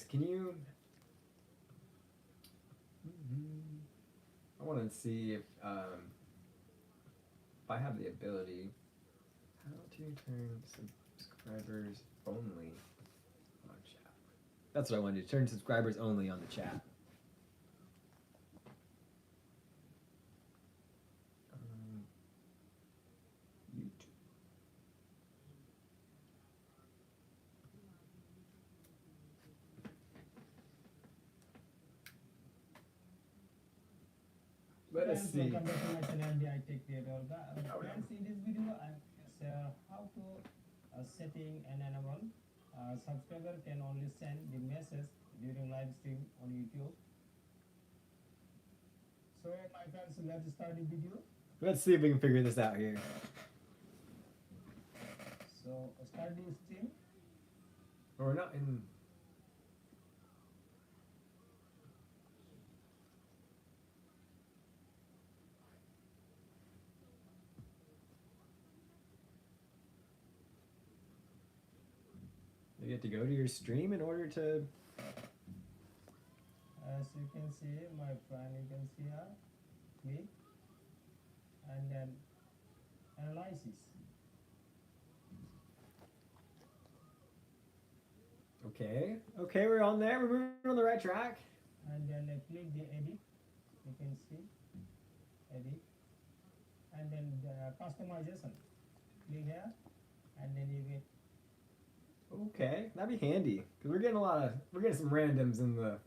can you? I want to see if I have the ability. How to turn subscribers only on chat. That's what I want to do. Turn subscribers only on the chat. YouTube. Let us see. Welcome back to my channel, the iTech Creator. Friends, in this video, I share how to setting and enable. Subscriber can only send the message during live stream on YouTube. So, my friends, let's start the video. Let's see if we can figure this out here. So, start the stream. Oh, we're not in. You have to go to your stream in order to. As you can see, my friend, you can see here, click, and then analysis. Okay. Okay, we're on there. We're moving on the right track. And then click the edit. You can see edit, and then the customization. Click here, and then you get. Okay, that'd be handy because we're getting some randoms in the.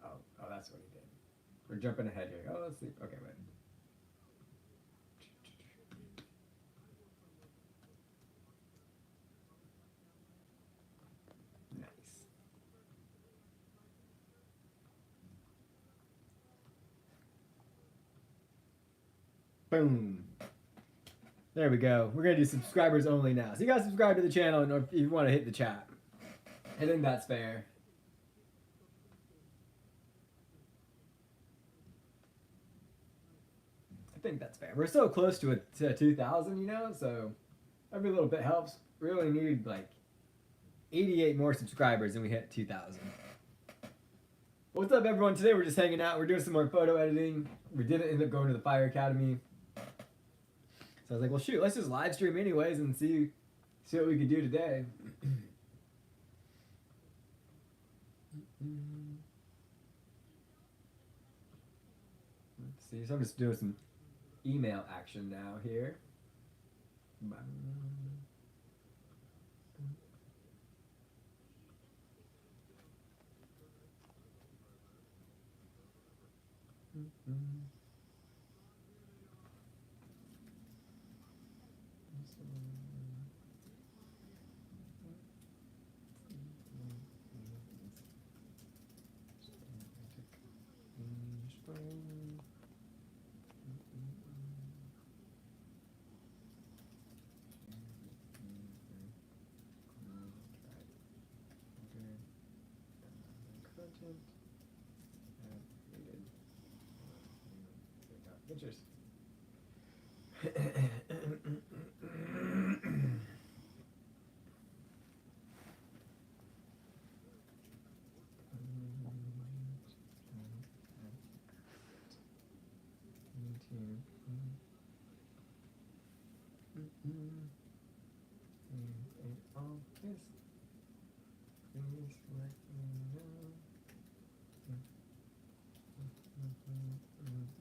Oh, that's what he did. We're jumping ahead here. Oh, let's see. Okay, wait. Nice. Boom. There we go. We're gonna do subscribers only now. So you guys subscribe to the channel, and if you want to hit the chat, I think that's fair. I think that's fair. We're so close to 2,000, so every little bit helps. We really need like 88 more subscribers, and we hit 2,000. What's up, everyone? Today we're just hanging out. We're doing some more photo editing. We didn't end up going to the Fire Academy. So I was like, well, shoot, let's just live stream anyways and see what we could do today. Let's see. So I'm just doing some email action now here. Interesting.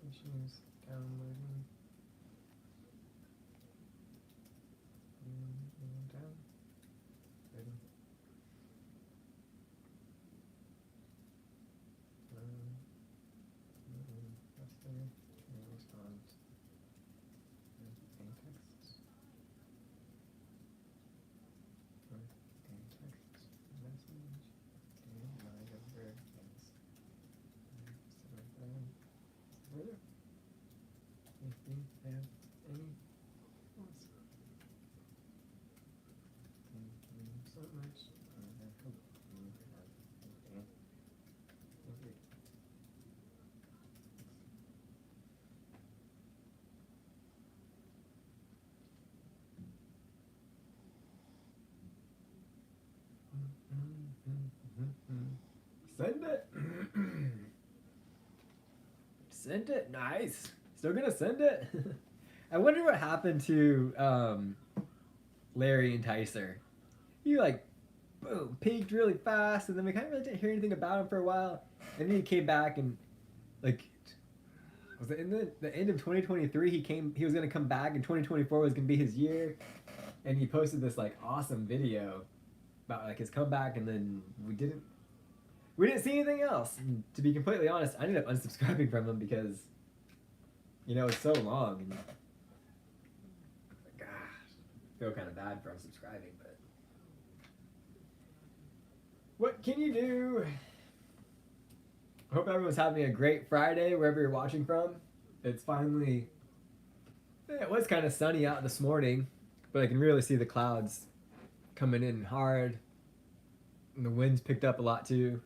Issues downloading. Down. Ready. That's there. Response. Text. Text. Message. My number. Further. If you have any thoughts. Thank you so much. I hope you have a lovely. Send it. Send it. Nice. Still gonna send it. I wonder what happened to Larry Enticer. He like boom peaked really fast, and then we kind of really didn't hear anything about him for a while, and then he came back and like was it in the end of 2023 he was gonna come back, and 2024 was gonna be his year, and he posted this like awesome video about like his comeback, and then we didn't see anything else. And to be completely honest, I ended up unsubscribing from him because it's so long, and gosh, I feel kind of bad for unsubscribing, but what can you do? I hope everyone's having a great Friday wherever you're watching from. It was kind of sunny out this morning, but I can really see the clouds coming in hard, and the wind's picked up a lot too.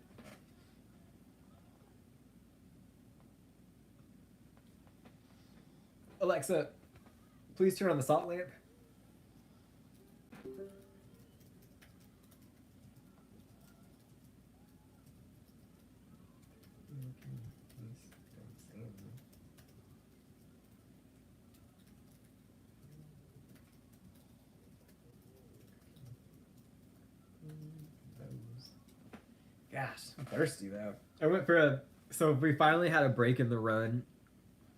Alexa, please turn on the salt lamp. Gosh, I'm thirsty though. So we finally had a break in the run,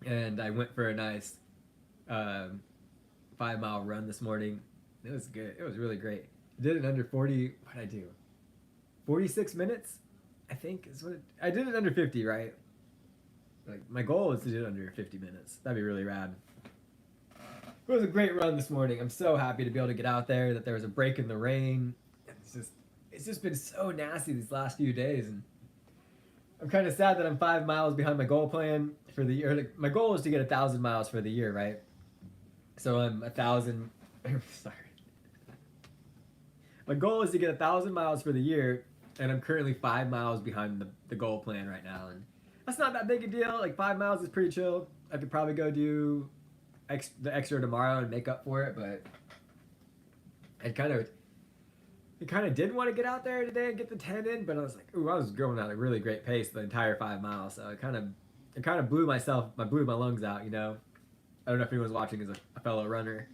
and I went for a nice 5-mile run this morning. It was good. It was really great. I did it under 40. What did I do? 46 minutes, I think is what I did it under 50, right? Like my goal is to do it under 50 minutes. That'd be really rad. It was a great run this morning. I'm so happy to be able to get out there. That there was a break in the rain. It's just been so nasty these last few days, and I'm kind of sad that I'm 5 miles behind my goal plan for the year. Like, my goal is to get 1,000 miles for the year, right? So I'm 1,000. Sorry. My goal is to get 1,000 miles for the year, and I'm currently 5 miles behind the goal plan right now, and that's not that big a deal. Like 5 miles is pretty chill. I could probably go do the extra tomorrow and make up for it, but I kind of did want to get out there today and get the 10 in, but I was like, ooh, I was going at a really great pace the entire 5 miles, so it kind of blew my lungs out, I don't know if anyone's watching as a fellow runner,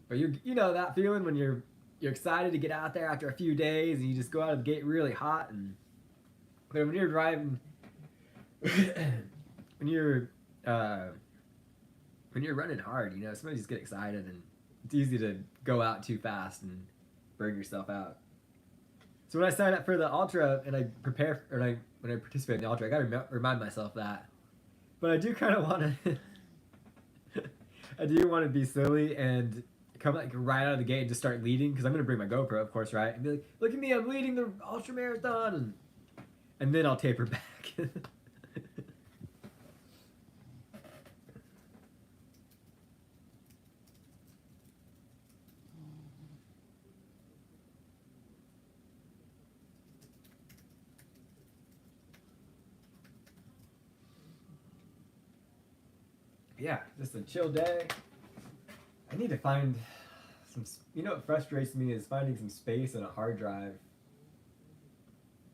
but you know that feeling when you're excited to get out there after a few days, and you just go out of the gate really hot, and but when you're driving, when you're running hard, sometimes you just get excited, and it's easy to go out too fast and burn yourself out. So when I sign up for the ultra and I when I participate in the ultra, I gotta remind myself that. But I do kind of want to, I do want to be silly and come like right out of the gate and just start leading, because I'm gonna bring my GoPro, of course, right? And be like, look at me, I'm leading the ultra marathon, and then I'll taper back. Yeah, just a chill day. I need to find some. What frustrates me is finding some space in a hard drive.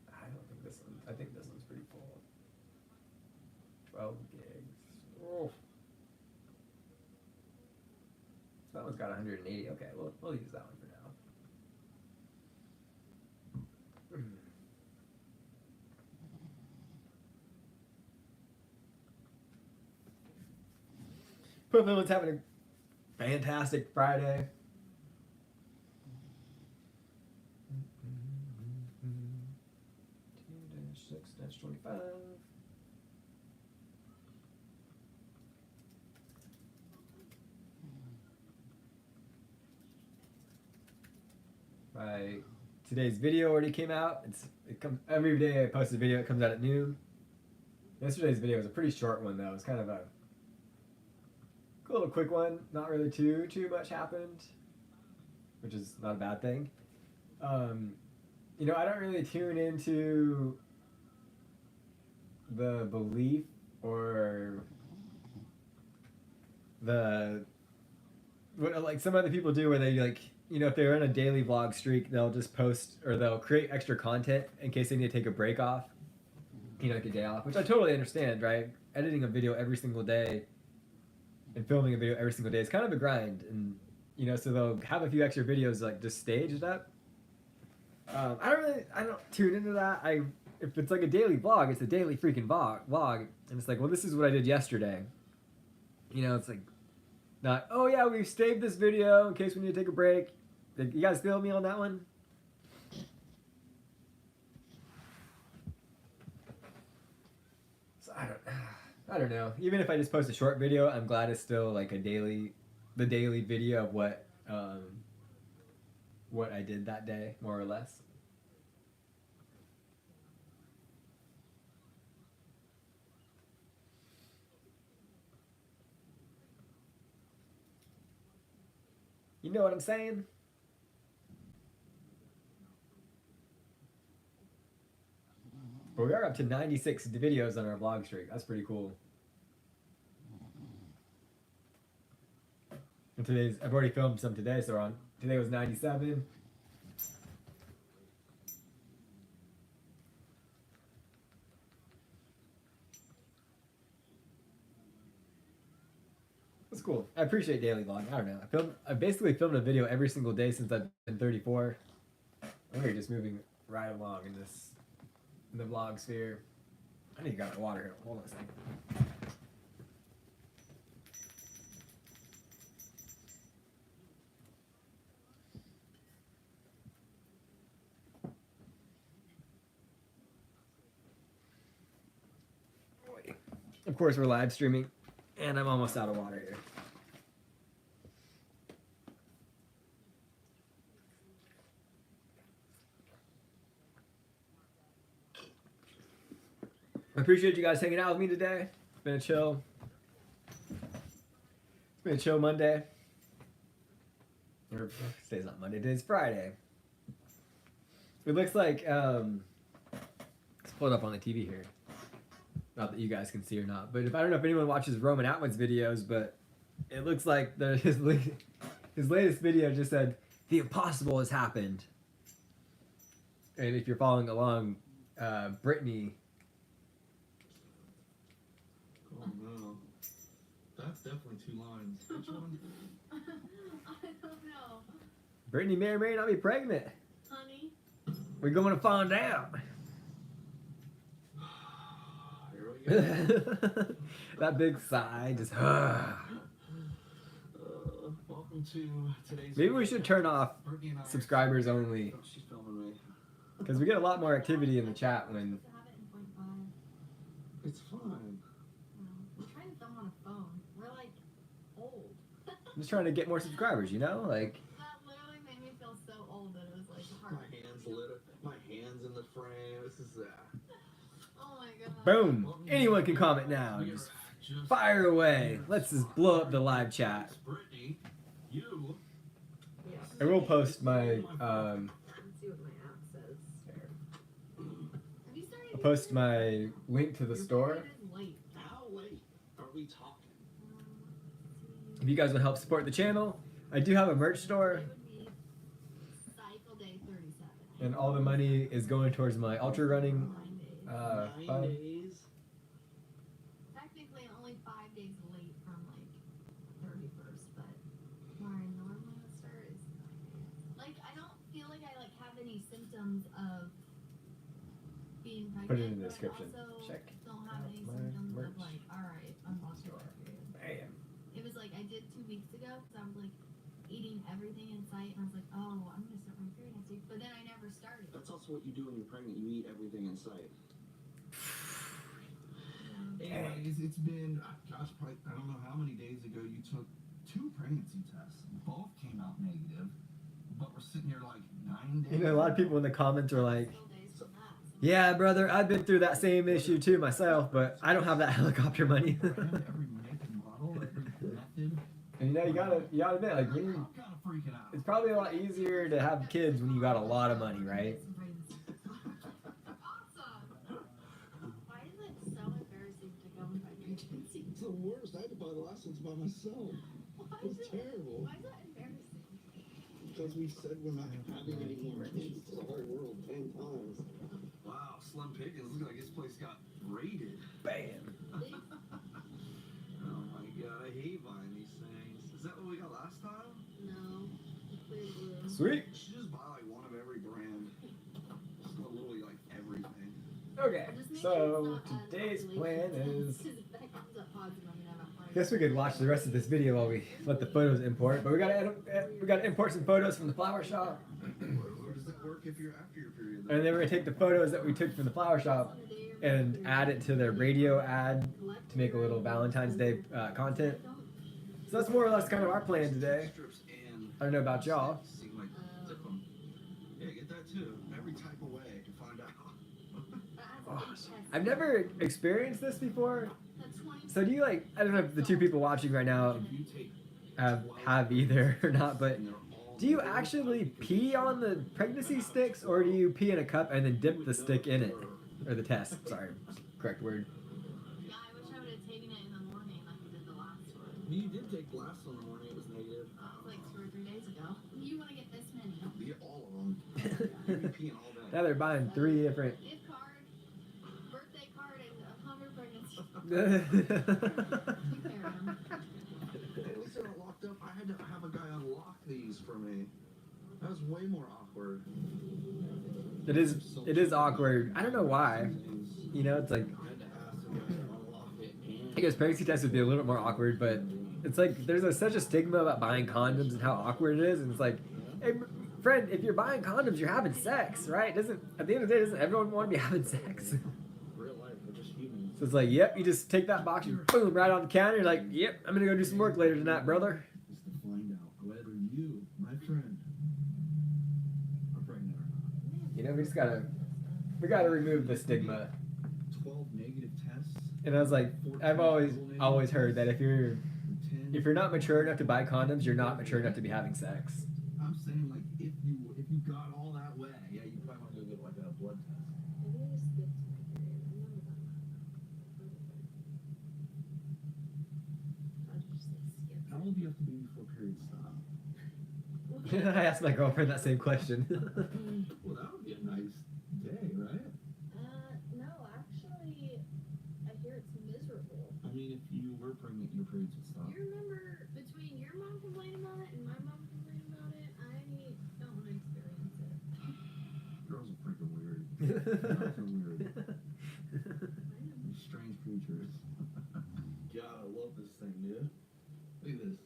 I don't think this one. I think this one's pretty full. 12 gigs. Oh. That one's got 180. Okay, we'll use that one for now. Hope everyone's having a fantastic Friday. -6-25. Today's video already came out. It comes every day. I post a video. It comes out at noon. Yesterday's video was a pretty short one though. It's kind of a little quick one. Not really too much happened, which is not a bad thing. I don't really tune into the belief or what like some other people do, where they like you know, if they're in a daily vlog streak, they'll just post or they'll create extra content in case they need to take a break off, you know, like a day off, which I totally understand, right? Editing a video every single day and filming a video every single day is kind of a grind, and you know, so they'll have a few extra videos like just staged up. I don't tune into that. If it's like a daily vlog, it's a daily freaking vlog, and it's like, well, this is what I did yesterday. You know, it's like, not, oh yeah, we've saved this video in case we need to take a break. Like, you guys feel me on that one? So I don't know. Even if I just post a short video, I'm glad it's still like the daily video of what I did that day, more or less. You know what I'm saying? But we are up to 96 videos on our vlog streak. That's pretty cool. And I've already filmed some today, so today was 97. That's cool. I appreciate daily vlog. I don't know. I basically filmed a video every single day since I've been 34. We're just moving right along in the vlog sphere. I need to grab my water here. Hold on a second. Of course, we're live streaming, and I'm almost out of water here. I appreciate you guys hanging out with me today. It's been a chill Monday. Or today's not Monday, today's Friday. It looks like let's pull it up on the TV here. Not that you guys can see or not, but I don't know if anyone watches Roman Atwood's videos, but it looks like his latest video just said the impossible has happened. And if you're following along, Brittany. Oh no, that's definitely 2 lines. Which one? I don't know. Brittany may or may not be pregnant. Honey? We're going to find out. Here we go. That big sigh, just. Welcome to today's. Maybe we should turn off Brittany and I are- subscribers only, Oh, she's filming me. because we get a lot more activity in the chat when. To have it in point five. It's fine. We're trying to film on a phone. We're like old. I'm just trying to get more subscribers, you know, like. That literally made me feel so old that it was like My hard. hands in the frame. This is Oh my god. Boom! Anyone can comment now. Just fire away. Let's just blow up the live chat. Brittany, you. I will post my Let's see what my app says. Have you started I'll post my link to the store. It is late. How late are we talking? If you guys want to help support the channel, I do have a merch store, It would be cycle day 37. and all the money is going towards my ultra running 9 days. 9 fund. days. Technically only 5 days late from like 31st, but where I normally would start is 9 days. Like I don't feel like I like have any symptoms of being pregnant. Put it in the but I description. also Check don't have any my symptoms merch. of like, alright, I'm lost your period. Bam. It was like I did 2 weeks ago because I was like eating everything in sight and I was like, oh, I'm gonna start my period next week. But then I never started. That's also what you do when you're pregnant. You eat everything in sight. Anyways, it's been, gosh, probably, I don't know how many days ago you took 2 pregnancy tests. Both came out negative, but we're sitting here like 9 days. You know, a lot of people in the comments are like, Still days from that. So yeah, brother, I've been through that same issue too myself, but I don't have that helicopter money. Every make and model, every method. And you know, you gotta admit, like, when I'm you, kind of freaking out. it's probably a lot easier to have kids when you got a lot of money, right? Some pregnancy. Awesome. Why is it so embarrassing to go and buy pregnancy? It's the worst. I had to buy the last ones by myself. Why It's is it? terrible. Why is that embarrassing? because we said we're not having any more kids to the whole world 10 times. Wow, Slim Pickens, looks like this place got raided. Bam. Oh my god, I hate buying these things. Is that what we got last time? No. Clear blue. Sweet. You should just buy like one of every brand. Just literally like everything. Okay, Just make so sure it's not today's population plan is. because if that comes up positive, I'm gonna have a heart I guess we could watch the rest of this video while we let the photos import. But we gotta import some photos from the flower shop, Where does that work if you're after your period? and then we're gonna take the photos that we took from the flower shop and add it to the radio ad to make a little Valentine's Day content. So that's more or less kind of our plan today. Strips and I don't know about y'all. seem like zip 'em. Yeah, get that too. Every type of way to find out. I've never experienced this before. That's 20. So do you like? I don't know if the two people watching right now If you take have either or not, but and they're all do you actually pee on the pregnancy sticks, or do you pee in a cup and then dip the stick in it, or the test? Sorry, correct word. Yeah, I wish I would have taken it in the morning like we did the last one. You did take last one in the morning, it was negative. That was like 2 or 3 days ago. You want to get this many? You get all of them. You'd be peeing all day. Now they're buying 3 different. Gift card, birthday card, and 100 pregnancy. That's You pair 'em. At least they're not locked up. I had to have a guy unlock these for me. That was way more awkward. It is awkward. I don't know why. You know, it's like I had to ask the guy to unlock it. I guess pregnancy tests would be a little bit more awkward, but it's like there's such a stigma about buying condoms and how awkward it is, and it's like, hey, friend, if you're buying condoms, you're having sex, right? Doesn't at the end of the day, doesn't everyone want to be having sex? Real life, we're just humans. So it's like, yep, you just take that box and boom, right on the counter. You're like, yep, I'm gonna go do some work later tonight, brother. Is to find out whether you, my friend, are pregnant or not. You know, we gotta remove the stigma. 12 negative tests. And I was like, I've always heard that if you're 10. not mature enough to buy condoms, you're not mature enough to be having sex. I'm saying like if you got all that way, yeah, you probably want to go get like a blood test. Maybe I skipped my period. I've never done that. I just like skip. How old do you have to be before periods stop? I asked my girlfriend that same question. Well, that would be a nice day, right? No, actually, I hear it's miserable. I mean, if you were pregnant, your periods would stop. You remember between your mom complaining about it and my mom complaining about it, I don't want to experience it. Girls are freaking weird. Girls are weird. These strange creatures. God, I love this thing, dude. Look at this.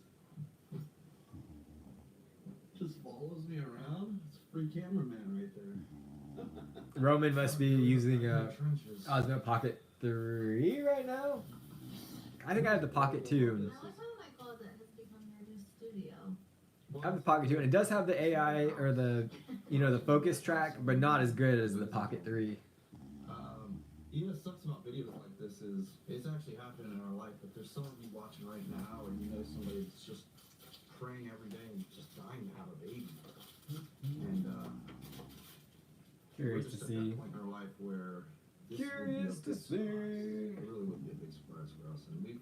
Just follows me around. It's a free cameraman right there. Roman must be using Trenches. Osmo Pocket 3 right now. I think I have the Pocket 2. I like how my closet has become your new studio. I have the Pocket 2, and it does have the AI or the focus track, but not as good as the Pocket 3. You know, what sucks about videos like this is it's actually happening in our life. But there's some of you watching right now, or you know somebody that's just praying every day and just dying to have a baby. And Curious we're to just at see. that point in our life where this Curious would to be a big surprise. see. It really would be a big surprise for us, and we've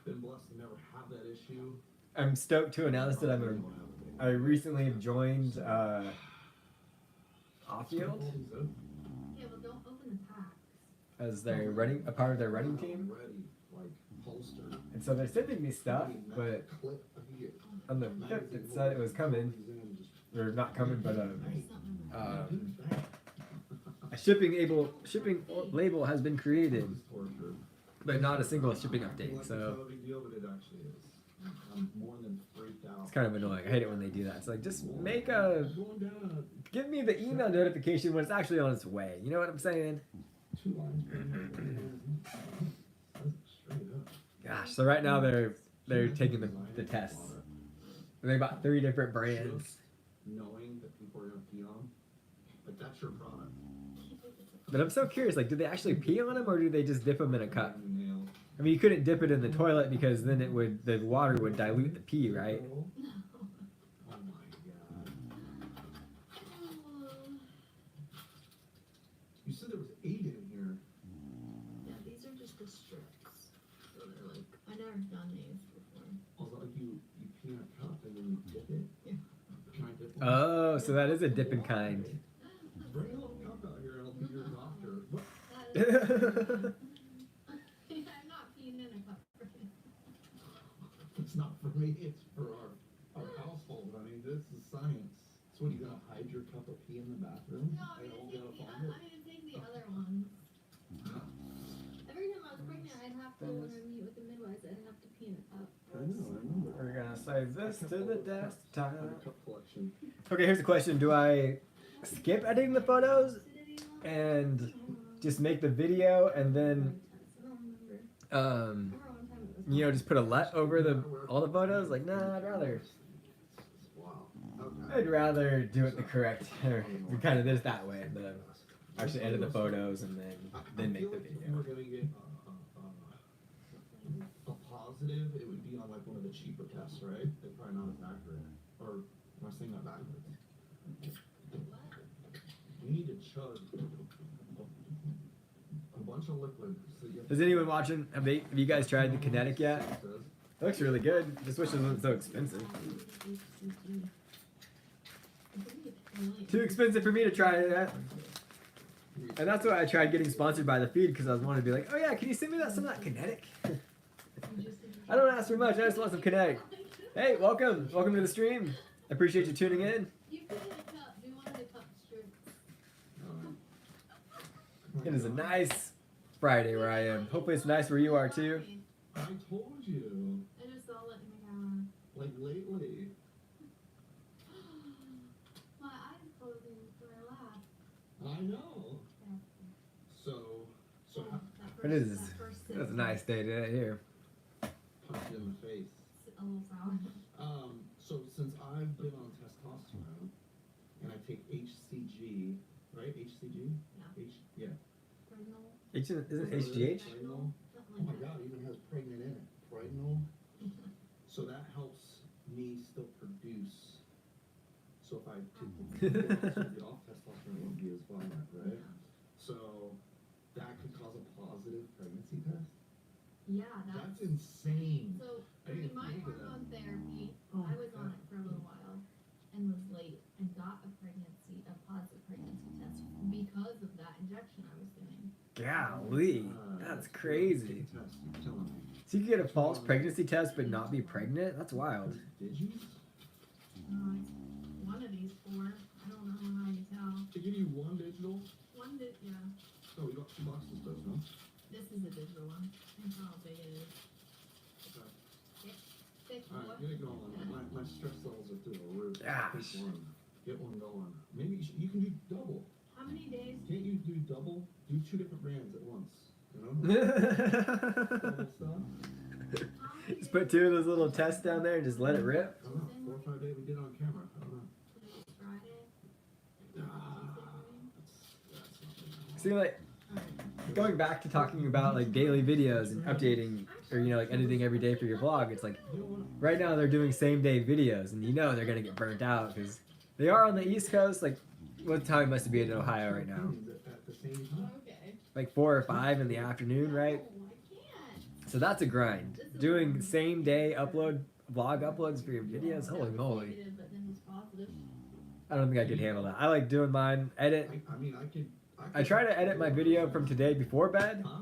been blessed to never have that issue. I'm stoked to announce that I recently joined Offfield Yeah, but don't open the packs. as a part of their running team, Already, like holstered. and so they're sending me stuff, but Clip, I could get on the 5th it said it was coming, these in and just or not coming, but There's something in there. a shipping label has been created, torture. but not a single shipping update. Like, So it's not a big deal, but it actually is. I'm more than freaked out. it's kind of annoying. I hate it when they do that. It's like just Going down give me the email notification when it's actually on its way. You know what I'm saying? 2 lines. Straight up. Gosh. So right now they're taking the tests. And they bought 3 different brands. Just knowing that people are gonna pee on them, but that's your product. But I'm so curious. Like, do they actually pee on them, or do they just dip them in a cup? You nailed. I mean, you couldn't dip it in the toilet because then the water would dilute the pee, right? Oh my god. You said there was 8 in here. Yeah, these are just the strips. So they're like, I never done these before. Also, like you pee in a cup and then you dip it. Yeah. Can I dip Oh, so that is a dipping kind. Bring a little cup out here and I'll be your doctor. What? That is I'm not peeing in a cup for you. It's not for me, it's for our household. I mean, this is science. So what, are you gonna hide your cup of pee in the bathroom? No, I'm And gonna hold take it up the on it? I'm gonna take the other ones. Every time I was pregnant, I'd have to, when I meet with the midwives, I'd have to pee in a cup. I know, I remember. We're gonna save this to the desktop. I have a cup collection. Okay, here's the question: do I skip editing the photos and just make the video and then, I don't remember. um, Remember one time it was you know, just put a LUT over the all the photos? Like, nah, Wow. Okay. I'd rather do it the correct, or kind of this that way. The actually edit the photos and then make the If you video. were gonna get a positive, it would be on like one of the cheaper tests, right? They're probably not as accurate. Or am I saying that backwards? You need to chug a bunch of liquid. So you have Is anyone watching? Have you guys tried the Kinetic yet? It looks really good. Just wish it wasn't so expensive. Too expensive for me to try that. And that's why I tried getting sponsored by the feed, because I was wanting to be like, oh yeah, can you send me some of that Kinetic? I don't ask for much. I just want some Kinetic. Hey, welcome to the stream. I appreciate you tuning in. You put in a cup. Do one of the cup strips. It is a nice Friday where I am. Hopefully it's nice where you are too. I told you. I just saw it in the camera. Like lately. My eyes closing for a laugh. I know. So how It is. It's a nice day today here. punch you in the face. A little sour. So since I've been on testosterone and I take HCG, right? HCG? Yeah. Yeah. Pregnant. Isn't HGH? Pregnal. Oh my god, it even has pregnant in it. Pregnal. So that helps me still produce. So if I get off testosterone, it won't be as violent, right? So that could cause a positive pregnancy test? Yeah, That's insane. So I didn't in my think of that. hormone therapy, Oh I my was on God. it for a little while and was late and got a positive pregnancy test because of that injection I was doing. Golly, that's crazy. Test, you're telling me. So you could get a false pregnancy test but not be pregnant? That's wild. Did you? One of these four. I don't know how you tell. They give you one digital? One did, yeah. Oh, we got 2 boxes though, no? This is a digital one. That's how big it is. Okay. Thick Alright, boy. get it going. My stress levels are through the roof. Gosh. Get one going. Maybe you can do double. How many days? Can't you do double? Do 2 different brands at once. You know? Double stuff. How many Just put 2 of those little tests down there and just let it rip. I don't know. 4 or 5 days we did it on camera. I don't know. Today's Friday. That's not See, like, going back to talking about like daily videos and updating, or you know, like editing every day for your vlog, it's like right now they're doing same day videos, and you know they're gonna get burnt out because they are on the East Coast. Like, what time must it be in Ohio right now? at the same time. Okay. Like 4 or 5 in the afternoon, right? No, I can't. So that's a grind. Doing same day vlog uploads for your videos. Holy moly! Negative, but then it's positive. I don't think I could handle that. I like doing mine, edit. I mean, I could. I try to edit my video from today before bed, Huh?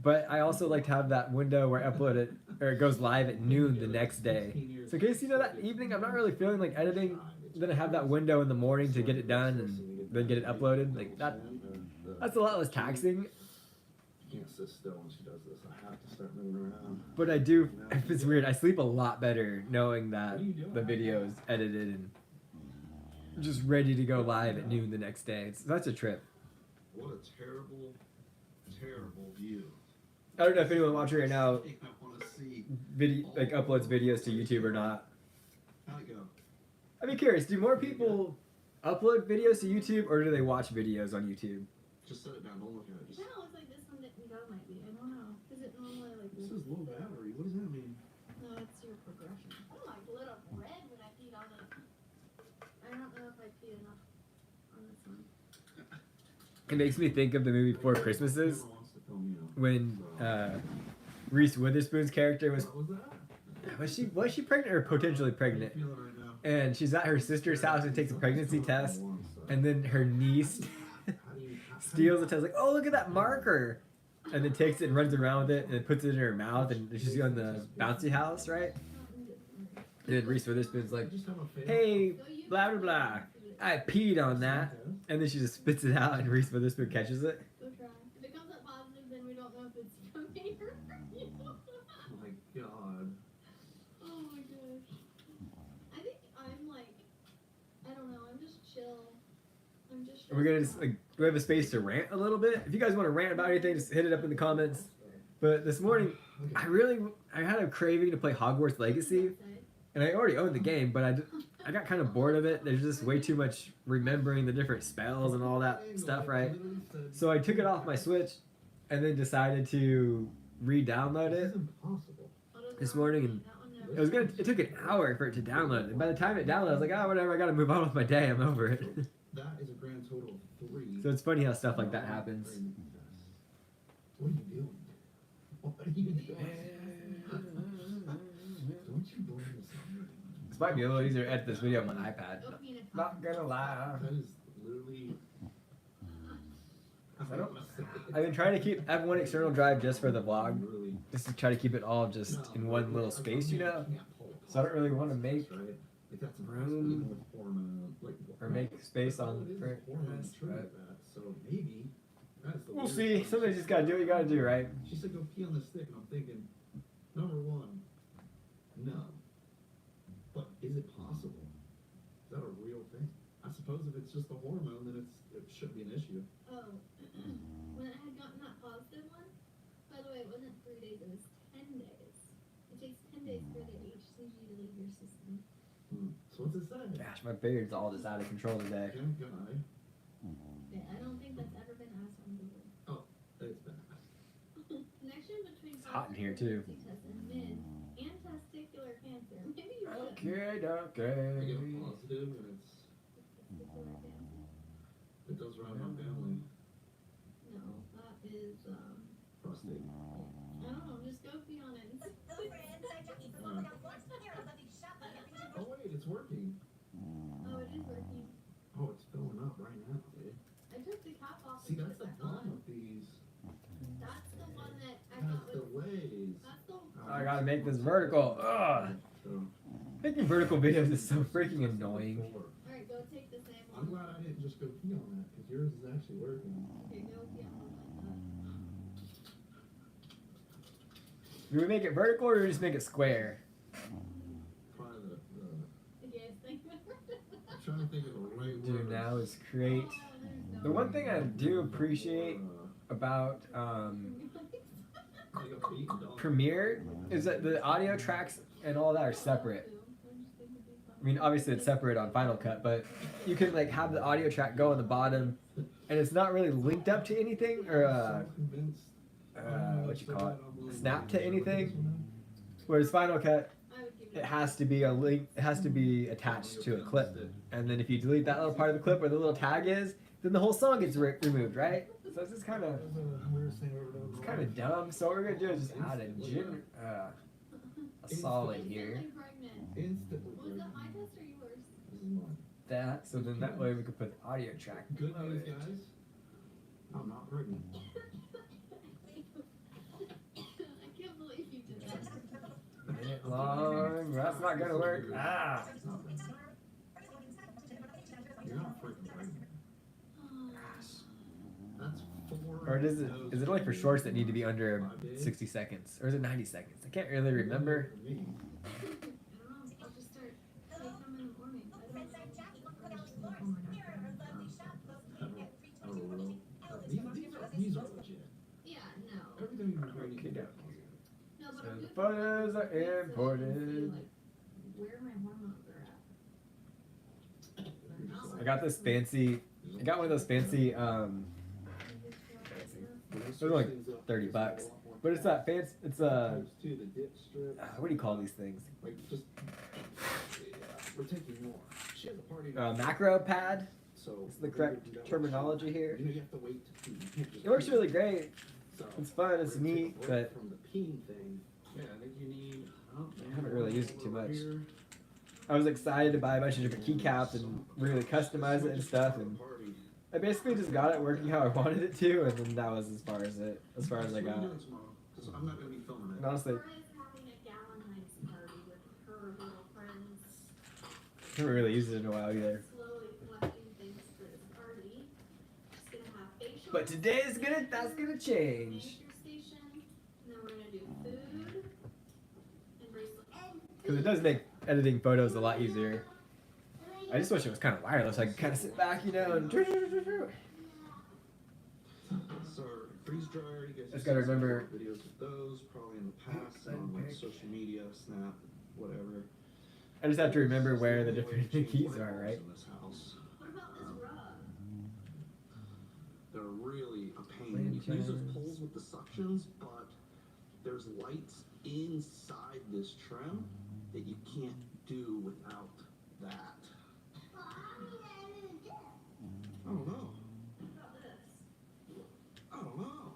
but I also like to have that window where I upload it, or it goes live at noon the next day. So in case you know that evening I'm not really feeling like editing, then I have that window in the morning to get it done and then get it uploaded. Like that's a lot less taxing. You can't sit still when she does this. I have to start moving around. But I do, it's weird, I sleep a lot better knowing that the video is edited and just ready to go live at noon the next day. It's such a trip. What a terrible, terrible view. I don't know if anyone watching right now I want to see. uploads videos to YouTube or not. How'd it go? I'd be curious, do more people upload videos to YouTube or do they watch videos on YouTube? Just set it down. Don't look at it. It kind of looks like this one didn't go, might be. I don't know. Is it normally like This is low battery. What does that mean? No, it's your progression. Oh, I lit up red when I peed on it. I don't know if I peed enough on this one. It makes me think of the movie Four Christmases Whoever wants to film, you know. when Reese Witherspoon's character was What was that? was she pregnant or potentially How pregnant? you feeling right now? and she's at her sister's house and takes a pregnancy test, and then her niece steals the test, like, oh, look at that marker, and then takes it and runs around with it and puts it in her mouth, and she's on the bouncy house, right? And then Reese Witherspoon's like, hey, blah blah blah, I peed on that, and then she just spits it out, and Reese Witherspoon catches it. Go try. If it comes up positive, then we don't know if it's from me or from you. Oh my god. Oh my gosh. I think I'm like, I don't know, I'm just chill. I'm just. We're gonna just, like, do we have a space to rant a little bit? If you guys want to rant about anything, just hit it up in the comments. But this morning, I had a craving to play Hogwarts Legacy, and I already owned the game, but I got kind of bored of it. There's just way too much remembering the different spells and all that stuff, right? So I took it off my Switch, and then decided to re-download This it is impossible. this morning, and it took an hour for it to download. And by the time it downloaded, I was like, oh, whatever, I gotta move on with my day. I'm over it. That is a grand total of 3. So it's funny how stuff like that happens. What are you doing? What are you doing? Don't you blame yourself? This might be a little easier to edit this video on my iPad. Not gonna lie. That is literally. I've been trying to keep F1 external drive just for the vlog, Really. just to try to keep it all just in one little space, you know? So I don't really want to make room or make space on for this, but So maybe that's the we'll weird see. part. Sometimes you just gotta do what you gotta do, right? She said go pee on the stick, and I'm thinking, number one, no. But is it possible? Is that a real thing? I suppose if it's just a hormone, then it shouldn't be an issue. Oh, when I had gotten that positive one, by the way, it wasn't 3 days, it was 10 days. It takes 10 days for the HCG to leave your system. So what's it say? Gosh, my beard's all just out of control today. Young guy. Yeah, I don't think that's ever been asked on Google. It's bad. Connection between hot in here, too. pregnancy test and mid and testicular cancer. Maybe you should. Okay, I get a okay. positive, and Testicular cancer. it goes around my family. No, that is Prostate. I don't know. Just go pee on it. Oh wait, it's working. Oh, it is working. Oh, it's filling up right now, dude. I took the cap off. See, and that's put the it back problem on. with these. That's the one that I Has thought was. delays. That's the. I gotta make this vertical. Ugh. So, Making vertical videos is so freaking annoying. Alright, go take the same I'm one. glad I didn't just go pee on that, because yours is actually working. Okay, go pee on one like Do we make it vertical or do we just make it square? Probably that. The gayest thing ever. I'm trying to think of the right Do word. now is create. Oh, there's The no one thing I do appreciate about Like a beat dog. Premiere is that the audio tracks and all that are separate. I mean, obviously it's separate on Final Cut, but you can like have the audio track go on the bottom, and it's not really linked up to anything or So convinced. what you call it, snap to anything. Whereas Final Cut, I would give it has to be a link, it has to be attached to a clip, and then if you delete that little part of the clip where the little tag is, then the whole song gets removed, right? So it's just kind of dumb. So what we're gonna do is just add a solid here. Instantly pregnant. Instantly. Was that my test or yours? This is mine. That, so then that way we could put the audio track Good below news, it. guys. I'm not pregnant. I can't believe you did that. Minute long. That's not gonna work. Ah. It's not pregnant. You're not freaking pregnant. That's 4. Or is it only for shorts that need to be under 60 seconds? Or is it 90 seconds? I can't really remember. I don't know. I'll just start taking them in the morning. I don't These are legit. Yeah, no. Everything you're reading. Okay, doke. No, but So I'm the doing photos are it so you can see, imported. like, where my hormones are at. I got this fancy. I got one of those fancy. They're like $30, but it's that fancy. It's a. To the dip strip. What do you call these things? Like just. We're taking more. She has a party. Macro pad. So. It's the correct terminology here. You know, you have to wait to pee. You can't just It works pee. really great. So, It's fun. It's we're gonna take neat, a break but from the peeing thing. Yeah, I think you need. I haven't really used it too much. I was excited to buy a bunch of different keycaps and really customize it and stuff, and Party. I basically just got it working how I wanted it to, and then that was as far as I What got. are you doing tomorrow? 'Cause I'm not gonna be filming it. And honestly, Laura is having a Galentine's party with her little friends. I haven't really used it in a while either. Slowly collecting things for this party. Just gonna have facial. But today is gonna, that's gonna change. Nature station, and then we're gonna do food and bracelet. Because it does make editing photos a lot easier. I just wish it was kind of wireless. I could kind of sit back, you know, and. So freeze dryer, you guys Just gotta have seen some remember- videos of those probably in the past on like social media, Snap, whatever. I just have to remember where the Only way to different change keys light are, bulbs right? in this house. What about this rug? They're really a pain. You can use those Lanterns. poles with the suctions, but there's lights inside this trim that you can't do without that. I don't know. What about this? I don't know.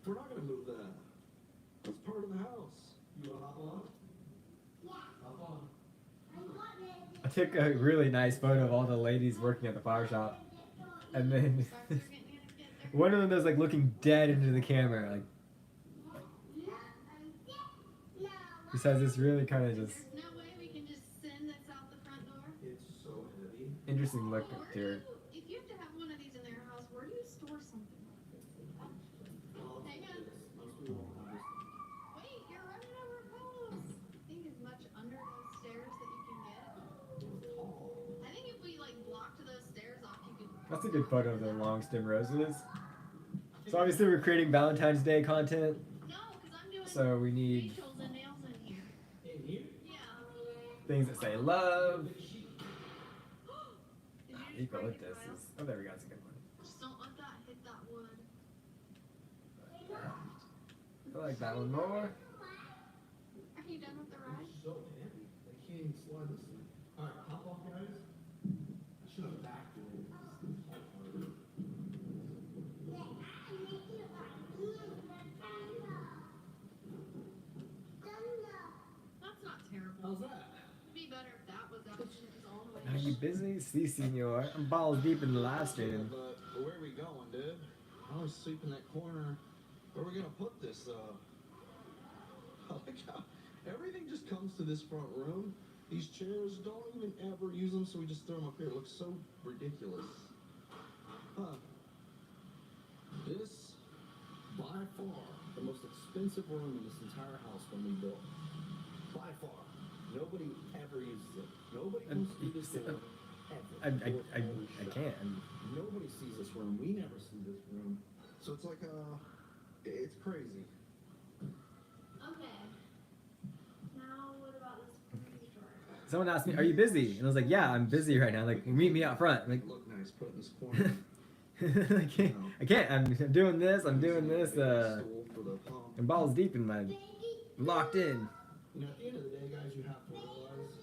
We're not gonna move that. That's part of the house. You wanna hop on? Hop on. I took a really nice photo of all the ladies working at the flower shop, and then one of them was like looking dead into the camera, like. Just has this really kind of just There's no way we can just send this out the front door. It's so heavy. interesting look Where to do it. you, if you have to have one of these in their house, where do you store something like this? Hang on. Wait, you're running over poles. I think as much under those stairs that you can get. I think if we like blocked those stairs off, you could. That's a good photo of the long stem roses. So obviously we're creating Valentine's Day content, No, because I'm doing so we need facials and nails in here. In here? Yeah. things that say love. Did you just break Eucalyptus it, Kyle? is. Oh, there we go. That's a good one. Just don't let that hit that wood. I like that one more. Are you done with the ride? So heavy. I can't even slide this thing. Alright, hop off, guys. I should have backed it. That's not terrible. How's that? It'd be better if that was out and it was all the way. Are you busy? Si, senor. I'm balls deep in the live stream. But where are we going, dude? I always sleep in that corner. Where are we gonna put this, I like how everything just comes to this front room. These chairs, don't even ever use them, so we just throw them up here. It looks so ridiculous. Huh. This, by far, the most expensive room in this entire house when we built. By far. Nobody ever uses it. Nobody comes to this room ever. I can't. Nobody sees this room. We never see this room. So it's like, it's crazy. Okay. Now what about this freeze dryer? Someone asked me, "Are you busy?" And I was like, "Yeah, I'm busy right now. Like, meet me out front." I'm like, Look nice, put it in this corner. I can't. I'm doing this. I'm doing this. Stool for the pump. I'm balls deep in my. I'm locked in. You know, at the end of the day, guys, you have to realize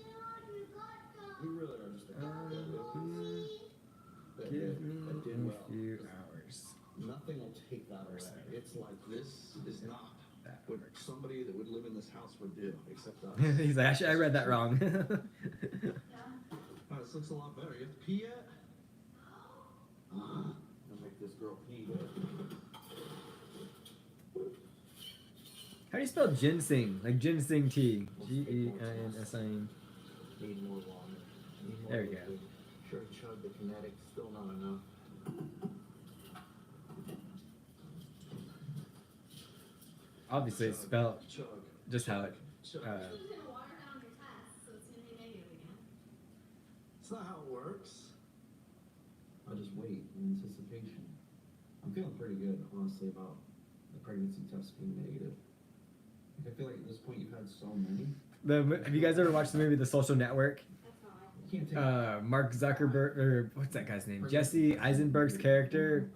we really are just a couple that Give did me well. a few hours. Nothing will take that away. It's like this is not That what works. somebody that would live in this house would do, except us. He's like, actually, I read that wrong. Oh, this looks a lot better. You have to pee yet? I'll make this girl pee. How do you spell ginseng? Like ginseng tea. G-E-I-N-S-I-N. Need more water. Need more There we go. liquid. Sure, chug the kinetics, still not enough. Obviously, it's spelled Chug. just how it. Chug. Uh, This is gonna water down your test, so it's gonna be negative again. It's not how it works. I just wait in anticipation. I'm feeling pretty good, honestly, about the pregnancy test being negative. Like, I feel like at this point you've had so many. have you guys ever watched the movie The Social Network? That's how I You can't take Mark Zuckerberg, or what's that guy's name? Jesse Eisenberg's character.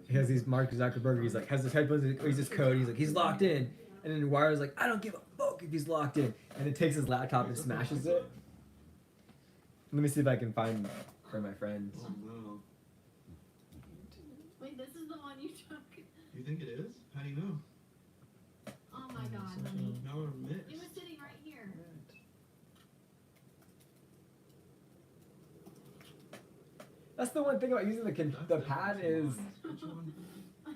He has these Mark Zuckerberg. He's like has this headphones. He's just code. He's like he's locked in, and then Wire's like I don't give a fuck if he's locked in, and then takes his laptop and smashes it. Let me see if I can find for my friends. Oh no. Wait, this is the one you took. You think it is? How do you know? Oh my god, honey. Now we're mixed. It was That's the one thing about using the pad is Which one? I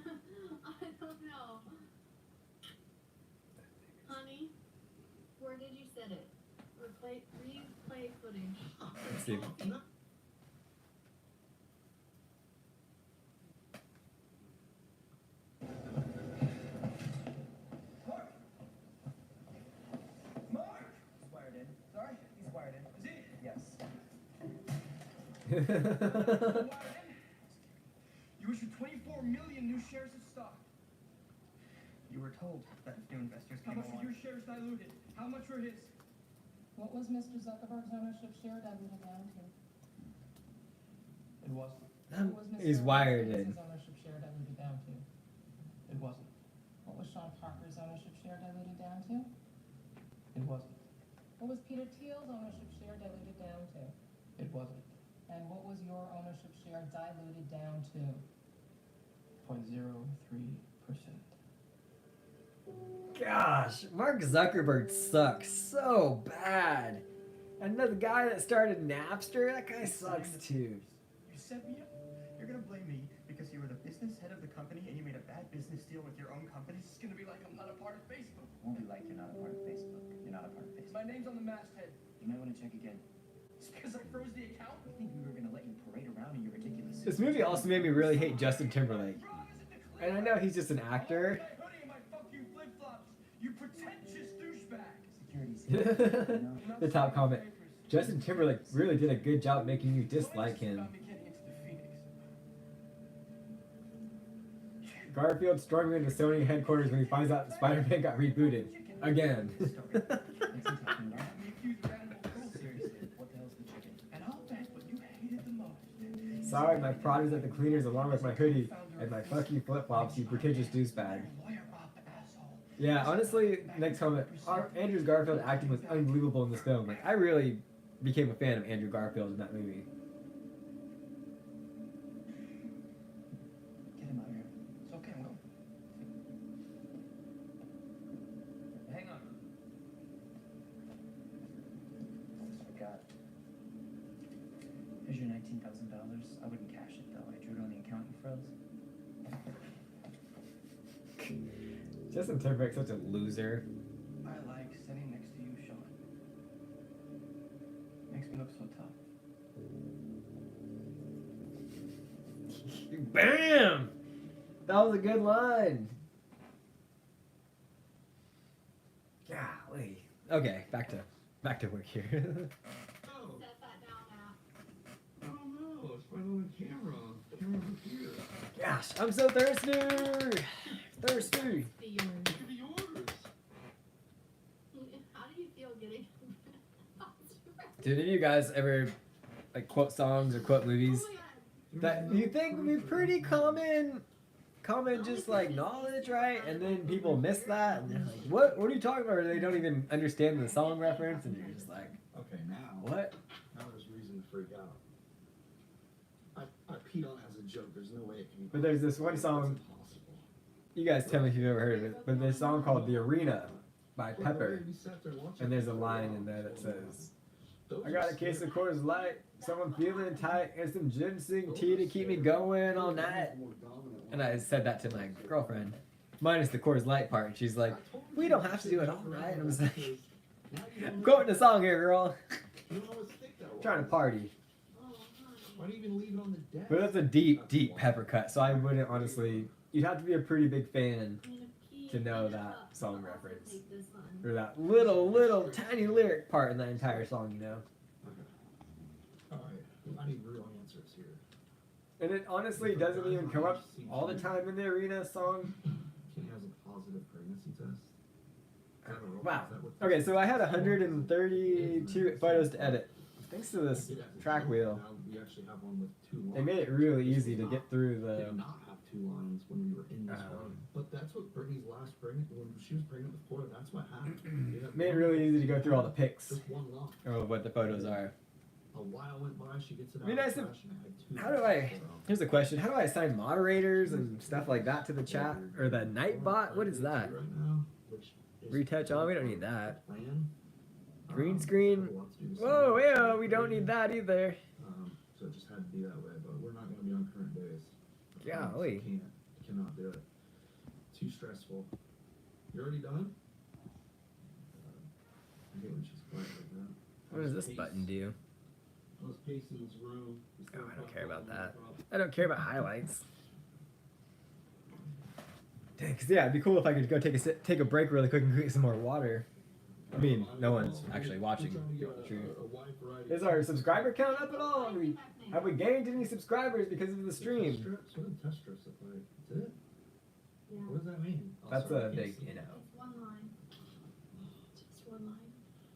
don't know. Honey, where did you set it? Replay footage. let's see. Mark! Mark! He's wired in. Sorry? He's wired in. Is he? Yes. Wired in? You issued 24 million new shares of stock. You were told that if new investors How came much were along. your shares diluted? How much were his? What was Mr. Zuckerberg's ownership share diluted down to? It wasn't. What was Mr. He's wired Gates' in. ownership share diluted down to? It wasn't. What was Sean Parker's ownership share diluted down to? It wasn't. What was Peter Thiel's ownership share diluted down to? It wasn't. And what was your ownership share diluted down to? 0.03%. Gosh, Mark Zuckerberg sucks so bad. And the guy that started Napster, that guy sucks too. You set me up. You're gonna blame me because you were the business head of the company and you made a bad business deal with your own company. It's gonna be like I'm not a part of Facebook. It won't be like you're not a part of Facebook. You're not a part of Facebook. My name's on the masthead. You might want to check again. It's because I froze the account. I think we were gonna let you parade around in your ridiculous. This movie also made me really hate Justin Timberlake. Wrong isn't the clear. And I know he's just an actor. My hoodie and my fuck you flip-flops. You pretentious douchebag. Security's here. You know? The top comment. Justin Timberlake really did a good job making you dislike him. About me getting into the Phoenix. Garfield storming into Sony headquarters when he finds out Spider-Man got rebooted. Again. What's he talking about? The accused of animal cruelty. Seriously, what the hell's the chicken? And I'll bet what you hated the most. Sorry, my prod is at the cleaners along with my hoodie and my fuck you flip-flops, you pretentious douchebag. Lawyer up, asshole. Yeah, honestly, next comment. Andrew Garfield acting was unbelievable in this film. Like, I really became a fan of Andrew Garfield in that movie. Get him out of here. It's okay, I'm going. Hang on. Almost forgot. Here's your $19,000. I wouldn't cash it though. I drew it on the account you froze. Justin Timberlake's such a loser. I like sitting next to you, Sean. Makes me look so tough. Bam! That was a good line. Golly. Okay, back to work here. Oh, Set that down now. I don't know. It's right on the camera. Camera's up here. Gosh, I'm so thirsty. Thirsty. Be yours. Look at the orders. How do you feel getting? Did any of you guys ever like quote songs or quote movies Oh my God. that you think would be pretty common just like knowledge, right? And then people miss that and they're like, what are you talking about? Or they don't even understand the song reference and you're just like, Okay, now. what? Now there's reason to freak out. I peed on it as a joke. There's no way it can be. But there's this one song, It's impossible. you guys tell me if you've ever heard of it, but there's a song called The Arena by Well, Pepper. we sat there watching And there's a it. line in there that says, Those I got are a case of scary. Coors Light, someone feeling tight, and some ginseng tea to keep me going all night. And I said that to my girlfriend, minus the Coors Light part. And she's like, we don't have to do it all night. I was like, I'm quoting the song here, girl. You don't always think that way. Trying to party. Oh, honey. Why do you even leave it on the desk? But that's a deep Pepper cut. So I wouldn't honestly, you'd have to be a pretty big fan I'm gonna pee to know in the that cup. song I'll also reference. take this one. for that little tiny lyric part in that entire song, you know? Alright, I need real answers here. And it honestly doesn't even come up all the time in the Arena song. Kim has a positive pregnancy test. Is that a robot? Wow. Is that what Okay, so I had 132 photos to edit. Thanks to I this did have to track joke, wheel. now we actually have one with 2 lines. They made it really easy to get through We the. did not have 2 lines when we were in this Um, one. But that's what Brittany's last pregnant, when she was pregnant with Cora, that's what happened. We had Made it one- really easy to go through all the pics Just one line. of what the photos are. A while went by, she gets it out Be of nice the if- trash, and I had 2 how do lines I- to throw. Here's a question: how do I assign moderators and stuff like that to the chat or the Nightbot? What is that? Right now, which is Retouch on? We don't need that. plan. Green screen? so we'll have to do the Whoa, same. yeah, we don't need that either. So so it just had to be that way. But we're not going to be on current days. Golly. Cannot do it. Too stressful. You already done? I hate when she's quiet like that. What does this button do? I was pacing this room. Oh, I don't care about that. I don't care about highlights. Dang, 'cause yeah, it'd be cool if I could go take a break really quick and get some more water. I mean, no one's actually watching. Is our subscriber count up at all? Have we gained any subscribers because of the stream? Strips? What do test strips look like? That's it? Yeah. What does that mean? Oh, That's sorry, I a can't big, see. you know. It's one line. Just one line.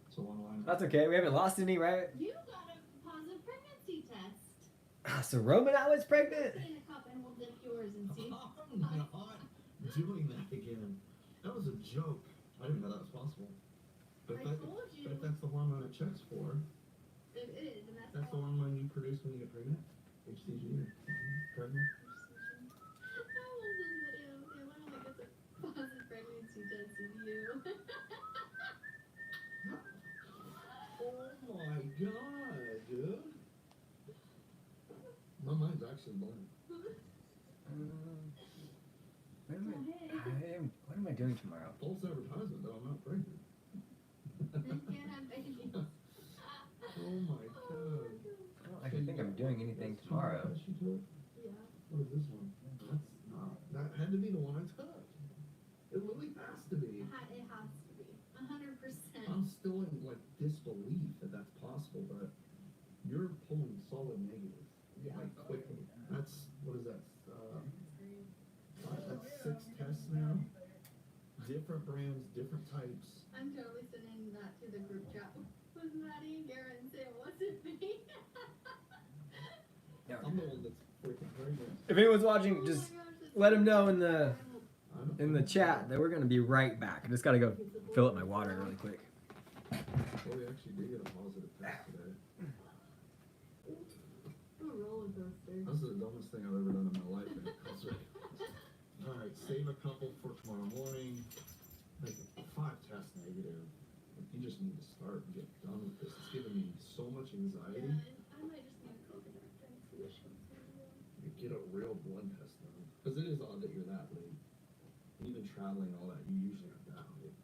So one line. That's okay. We haven't lost any, right? You got a positive pregnancy test. So Roman now is pregnant. Put it in a cup and we'll dip yours and see. I'm not doing that again. That was a joke. I didn't know that was possible. But, I that, told you. but that's the hormone it checks for. It is, and that's That's the all. hormone you produce when you get pregnant. HCG or pregnant. I love this video. Taylor only gets a positive pregnancy test of you. Oh my god, dude. My mind's actually blown. What am I doing tomorrow? False advertisement that I'm not pregnant. You can't have babies. Oh my god. I don't actually think I'm doing anything tomorrow. Yeah. What is this one? That's not. That had to be the one I took. It really has to be. It has to be. 100%. I'm still in like disbelief that that's possible, but you're pulling solid negatives like quickly. That's what is that? That's 6 tests now. Different brands, different types. I'm totally sending that to the group chat with Maddie and Garrett and say it wasn't me. I'm the one that's freaking pregnant. If anyone's watching, just let them know in the I don't in the chat that we're gonna be right back. I just gotta go fill up my water really quick. Well, we actually did get a positive test today. A roller coaster. That's the dumbest thing I've ever done in my life. Alright, save a couple for tomorrow morning. Like 5 tests negative. Like, you just need to start and get done with this. It's giving me so much anxiety. Yeah, I might just need to go to the doctor and see what she wants me to do. You get a real blood test done. Because it is odd that you're that late. Even traveling and all that, you usually are that late.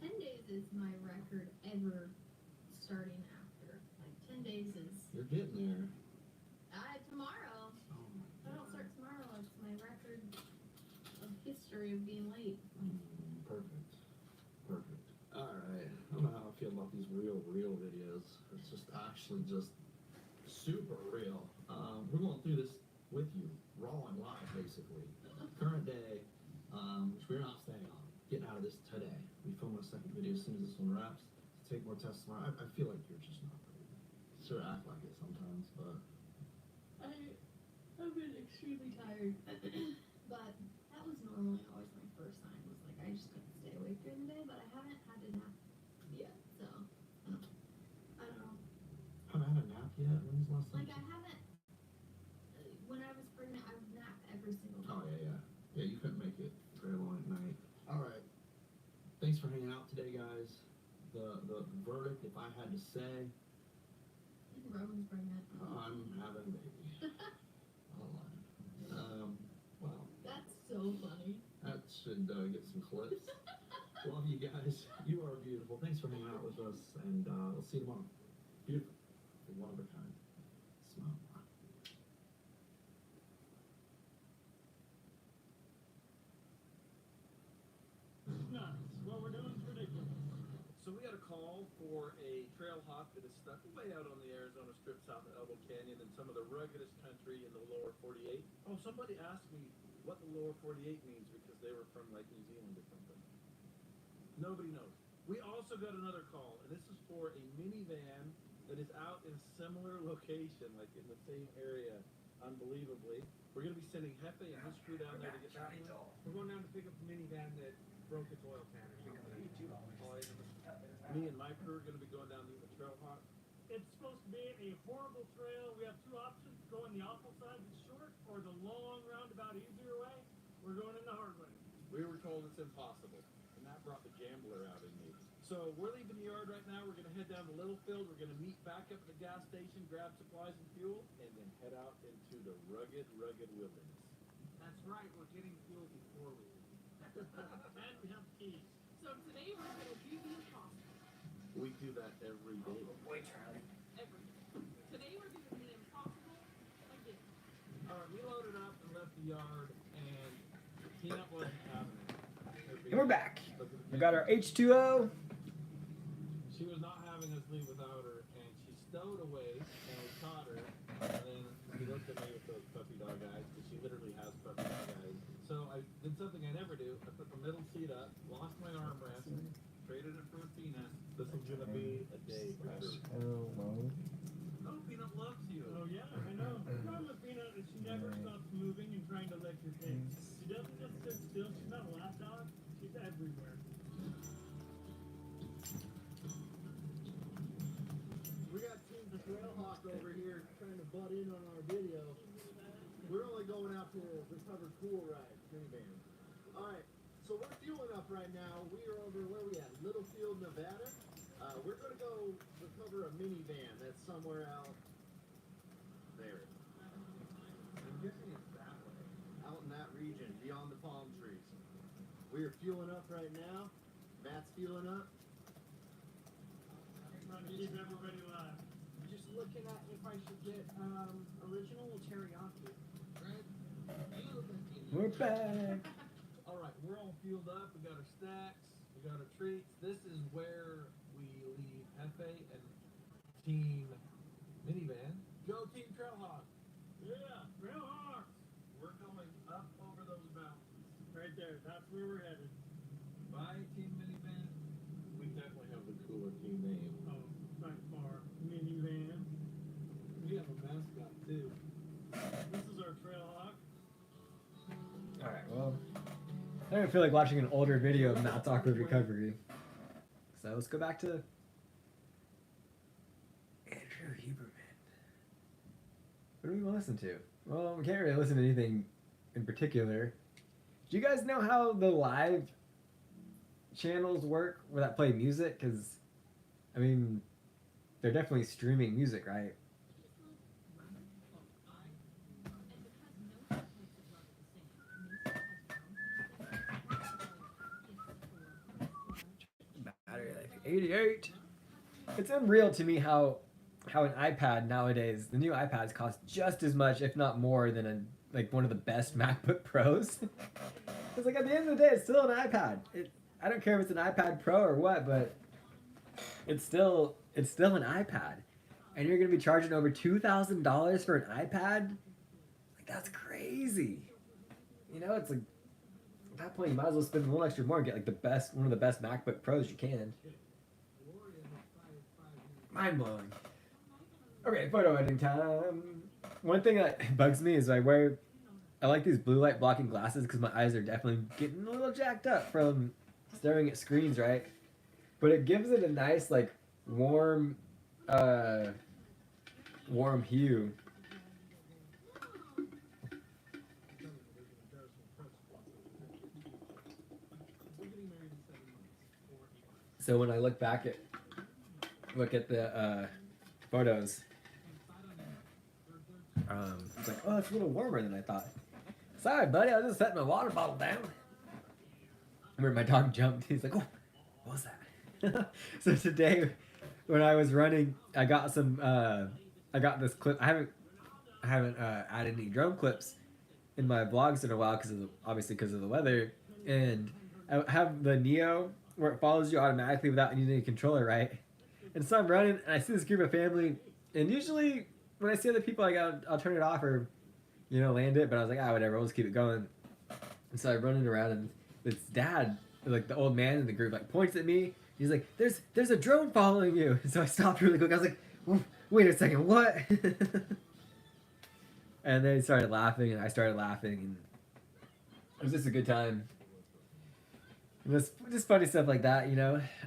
10 days is my record ever starting after. Like 10 days is You're getting there. tomorrow. Oh my If I don't start tomorrow, it's my record of history of being late. Perfect. Perfect. Alright. I don't know how I feel about these real videos. It's just actually just super real. We're going through this with you, raw and live, basically. Current day, which we're not staying on. Getting out of this today. We film a second video as soon as this one wraps. Take more tests tomorrow. I feel like you're just not ready. Sort of act like it sometimes, but I've been extremely tired. But that was normally always my first sign. Was like I just couldn't stay awake during the day. But I haven't had a nap yet, so I don't know. haven't had a nap yet. When's the last time? Like I haven't. When I was pregnant, I would nap every single day. Oh yeah. Yeah, you couldn't make it very long at night. Alright. Thanks for hanging out today, guys. The verdict, if I had to say, Roman's pregnant. I'm having a baby. Wow. That's so funny. That should get some clips. Love you guys. You are beautiful. Thanks for hanging out with us, and we'll see you tomorrow. Beautiful. One of a kind. Smile. What we're doing is ridiculous. So we got a call for a trail hawk that is stuck way out on the Arizona Strip south of Elbow Canyon in some of the ruggedest country in the lower 48. Oh, somebody asked me what the lower 48 means because they were from like New Zealand or something. Nobody knows. We also got another call, and this is for a minivan that is out in a similar location, like in the same area, unbelievably. We're going to be sending Hefe and his crew down there to get that one. We're going down to pick up the minivan that broke its oil pan. Me and my crew are going to be going down to the trail hawk. It's supposed to be a horrible trail. We have 2 options: go on the awful side, the short, or the long roundabout easier way. We're going in the hard way. We were told it's impossible, and that brought the gambler out in me. So we're leaving the yard right now. We're gonna head down to Littlefield. We're gonna meet back up at the gas station, grab supplies and fuel, and then head out into the rugged wilderness. That's right, we're getting fuel before we leave. And we have keys. So today we're going to do the impossible. We do that every day. Boy, Charlie. Today we're doing the impossible again. All right, we loaded up and left the yard, and Peanut wasn't having it. And we're back. We got our H2O. She was not having us leave without her, and she stowed away, and we caught her, and then she looked at me with those puppy dog eyes, because she literally has puppy dog eyes. So I did something I never do. I put the middle seat up, lost my armrest, traded it for a Peanut. This is gonna be a day for her. Oh, Peanut loves you. Oh yeah, I know. The problem with Peanut is she never stops moving and trying to lick your face. She doesn't just sit still. She's not a lap dog. She's everywhere. We got Team Trailhawk over here trying to butt in on our video. We're only going out to recover Cool Ride minivan. Alright, so we're fueling up right now. We are over, where we at? Littlefield, Nevada. We're going to go recover a minivan that's somewhere out there. I'm guessing it's that way. Out in that region, beyond the palm trees. We are fueling up right now. Matt's fueling up. Trying to keep everybody alive. Just looking at if I should get original or teriyaki. We're back. All right, we're all fueled up. We got our snacks. We got our treats. This is where we leave Hefe and Team Minivan. Go Team Trailhawk. Yeah, Trailhawks. We're going up over those mountains. Right there. That's where we're headed. By Team Minivan, we definitely have the cooler team name. Oh, by far. Minivan. We have a mascot too. This is our Trailhawk. Alright, well, I don't feel like watching an older video of Matt's awkward recovery. So let's go back to Andrew Huberman. What do we want to listen to? Well, we can't really listen to anything in particular. Do you guys know how the live channels work where that play music? Because, I mean, they're definitely streaming music, right? Battery life 88. It's unreal to me how an iPad nowadays, the new iPads cost just as much, if not more, than one of the best MacBook Pros. It's like at the end of the day, it's still an iPad. I don't care if it's an iPad Pro or what, but it's still an iPad, and you're gonna be charging over $2,000 for an iPad. Like, that's crazy. You know, it's like at that point you might as well spend a little extra more and get like one of the best MacBook Pros you can. Mind blowing. Okay, photo editing time. One thing that bugs me is I like these blue light blocking glasses because my eyes are definitely getting a little jacked up from staring at screens, right? But it gives it a nice like warm hue. So when I look at the photos, it's like, oh, it's a little warmer than I thought. Sorry, buddy, I was just setting my water bottle down. Where my dog jumped, he's like, oh, what was that? So today, when I was running, I got this clip. I haven't added any drone clips in my vlogs in a while because of the weather, and I have the Neo where it follows you automatically without needing a controller, right? And so I'm running, and I see this group of family, and usually when I see other people, I'll turn it off or, land it, but I was like, whatever, we'll just keep it going. And so I'm running around, and this dad, like the old man in the group, like points at me. He's like, there's a drone following you. And so I stopped really quick. I was like, wait a second, what? And they started laughing, and I started laughing, and it was just a good time. And just funny stuff like that,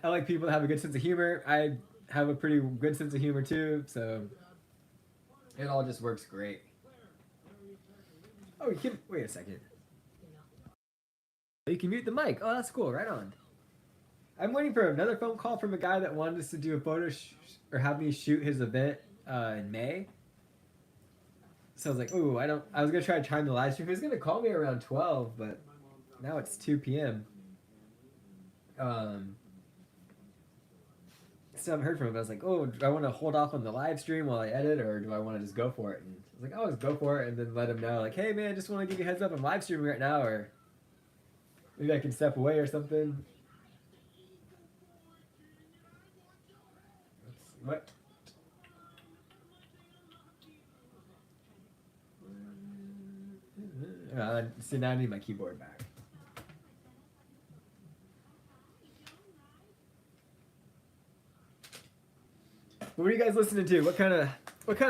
I like people that have a good sense of humor. I have a pretty good sense of humor too, so it all just works great. Oh, you can wait a second. You can mute the mic. Oh, that's cool. Right on. I'm waiting for another phone call from a guy that wanted us to do a photo or have me shoot his event in May. So I was like, ooh, I was gonna try to time the live stream. He was gonna call me around 12, but now it's 2 p.m. Still haven't heard from him. I was like, oh, do I want to hold off on the live stream while I edit, or do I want to just go for it? And I was like, oh, just go for it, and then let him know, like, hey man, just want to give you a heads up, I'm live streaming right now, or maybe I can step away or something. What? So now I need my keyboard back. What are you guys listening to? What kind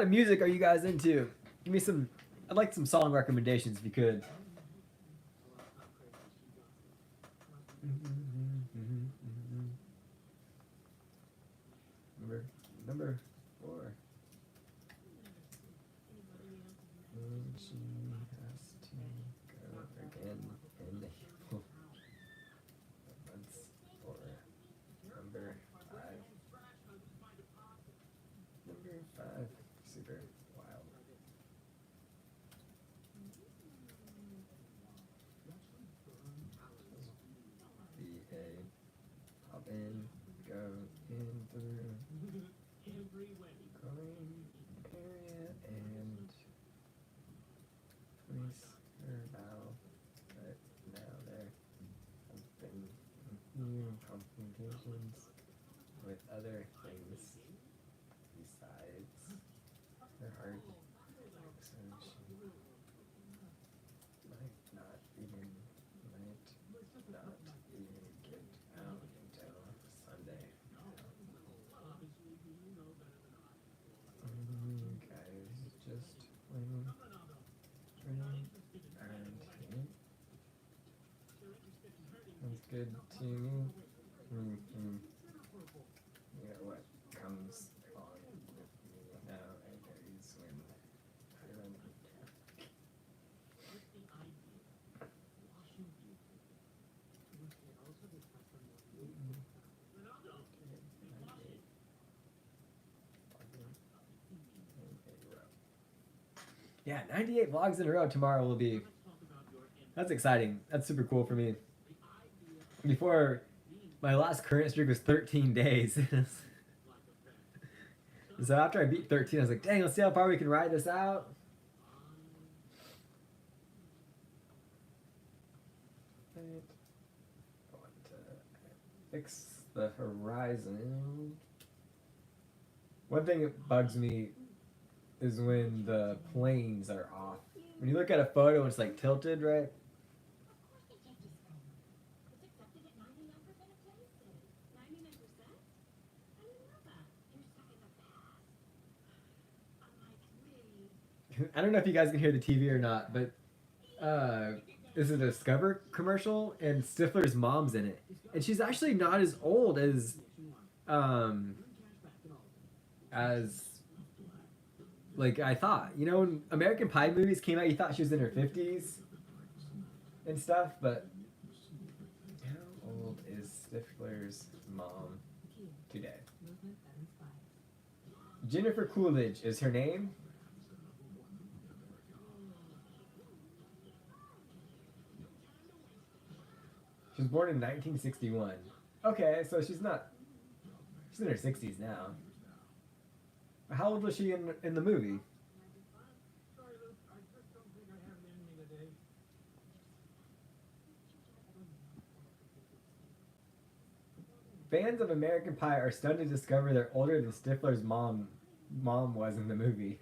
of music are you guys into? Give me some. I'd like some song recommendations if you could. Number 4. She has to go again in the months for number 5. Number 5, super wild. B-A, hop in, go in through. Growing area and place her bow, but now there have been new complications with other things besides her heart, so she might not even get out until Sunday. Guys, just playing around here. Sounds good to me. Yeah, what comes on with me now and varies when I run Yeah, 98 vlogs in a row tomorrow will be. That's exciting. That's super cool for me. Before, my last current streak was 13 days. So after I beat 13, I was like, dang, let's see how far we can ride this out. I want to fix the horizon. One thing that bugs me is when the planes are off. When you look at a photo and it's like tilted, right? I don't know if you guys can hear the TV or not, but this is a Discover commercial, and Stifler's mom's in it, and she's actually not as old as like I thought. You know, when American Pie movies came out, you thought she was in her 50s and stuff, but how old is Stifler's mom today? Jennifer Coolidge is her name. She was born in 1961. Okay, so she's in her 60s now. How old was she in the movie? Fans of American Pie are stunned to discover they're older than Stifler's mom was in the movie.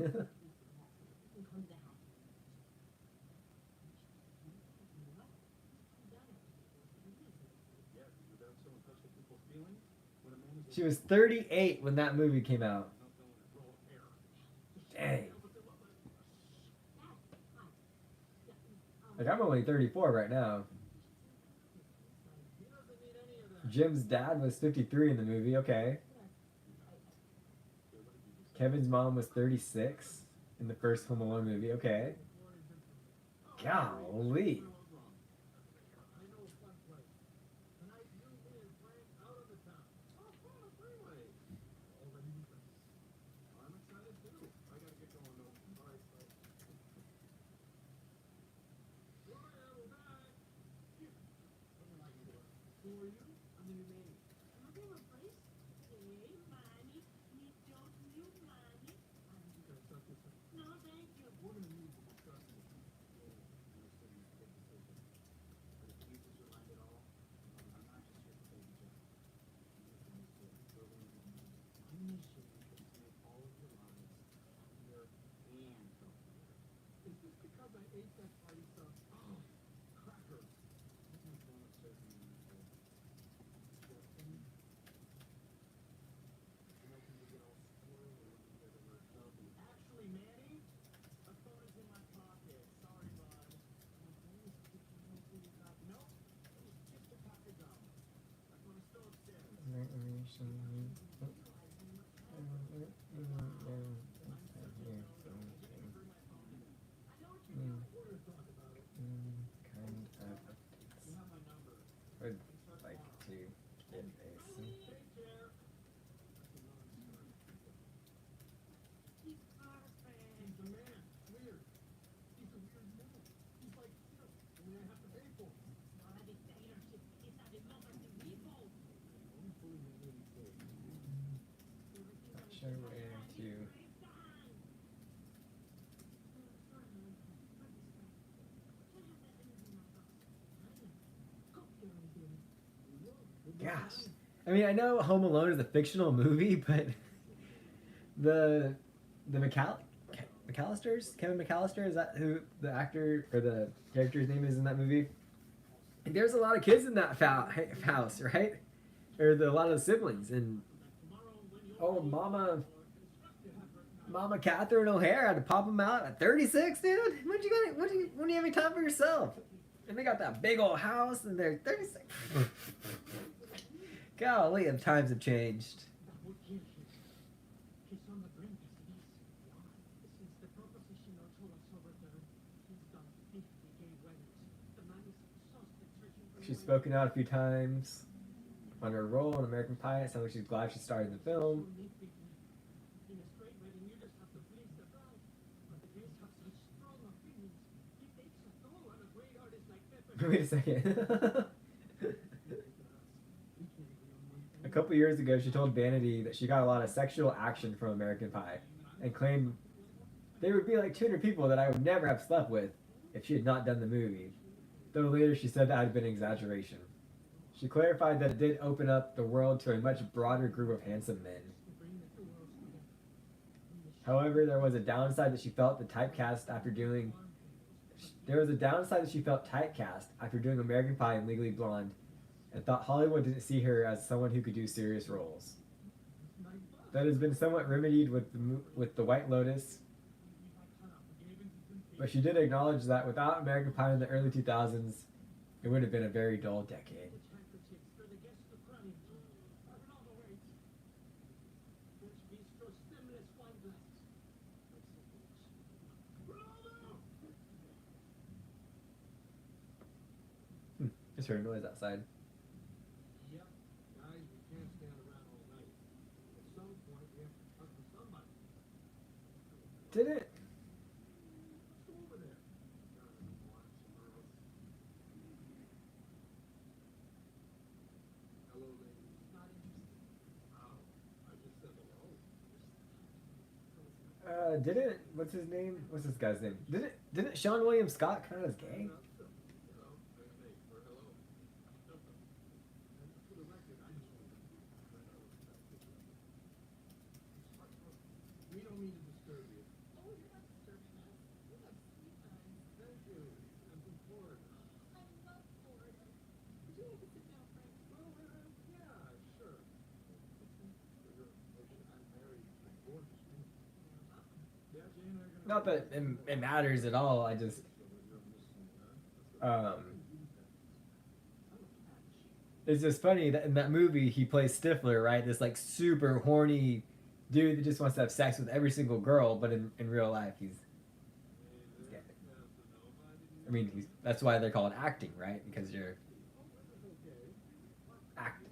She was 38 when that movie came out. Dang. Like, I'm only 34 right now. Jim's dad was 53 in the movie, okay. Kevin's mom was 36 in the first Home Alone movie, okay. Golly. are you? I'm the new nanny. Another replace? Hey, mommy. Me don't new mommy. You gotta suck this up. No, thank you. We're gonna need to discuss this. Yeah, you're still need to take a decision. But if you just remind it all, I'm not just here to baby Jeff. I'm here to make it building your dreams. My mission is to make all of your lives happier and healthier. Is this because I ate that party stuff? Oh, crackers. This is one of certain Actually, Manny, my phone is in my pocket. Sorry, bud. My phone is sticking over your copy. Nope, it was just a pack of gum. My phone is still upstairs. You have my number. Would like to get a Take care. He's perfect. He's the man. Weird. He's a weird man. He's like, only I have to pay for him. It's not a dictatorship. It's a democracy. People. Only fully these days. not sure where to. Gosh. I mean, I know Home Alone is a fictional movie, but the McAllisters, Kevin McAllister, is that who the actor or the character's name is in that movie? And there's a lot of kids in that house, right? Or a lot of the siblings, and oh, Mama Catherine O'Hara had to pop them out at 36, dude. When do you have any time for yourself? And they got that big old house, and they're 36. Golly, the times have changed. She's spoken out a few times on her role in American Pie. It sounds like she's glad she starred in the film. Wait a second. A couple years ago, she told Vanity that she got a lot of sexual action from American Pie and claimed there would be like 200 people that I would never have slept with if she had not done the movie. Though later she said that had been an exaggeration. She clarified that it did open up the world to a much broader group of handsome men. However, there was a downside that she felt typecast after doing American Pie and Legally Blonde, and thought Hollywood didn't see her as someone who could do serious roles. That has been somewhat remedied with The White Lotus, but she did acknowledge that without American Pie in the early 2000s, it would have been a very dull decade. Just heard a noise outside. Yep, guys, we can't stand around all night. At some point, we have to talk to somebody. Did it? Let's go over there. Hello, ladies. Not interested. Oh, I just said hello. Didn't, what's his name? What's this guy's name? Didn't Sean William Scott count as gay? We don't mean to disturb you. Oh, you're not disturbing us. We have sweet times. Thank you. I'm from Florida. I love Florida. Would you like to sit down, Frank? Well, yeah, sure. I'm married to a gorgeous woman. Yeah, Jane, are you gonna... Not that it matters at all. I just, it's just funny that in that movie he plays Stifler, right? This like super horny dude that just wants to have sex with every single girl, but in real life he's gay. I mean, that's why they're called acting, right? Because you're acting.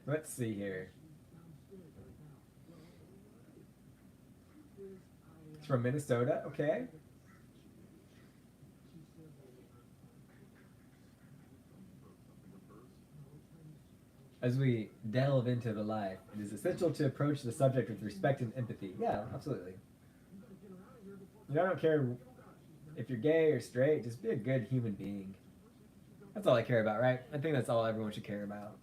Let's see here. It's from Minnesota, okay. as we delve into the life, it is essential to approach the subject with respect and empathy. Yeah, absolutely. You know, I don't care if you're gay or straight, just be a good human being. That's all I care about, right? I think that's all everyone should care about.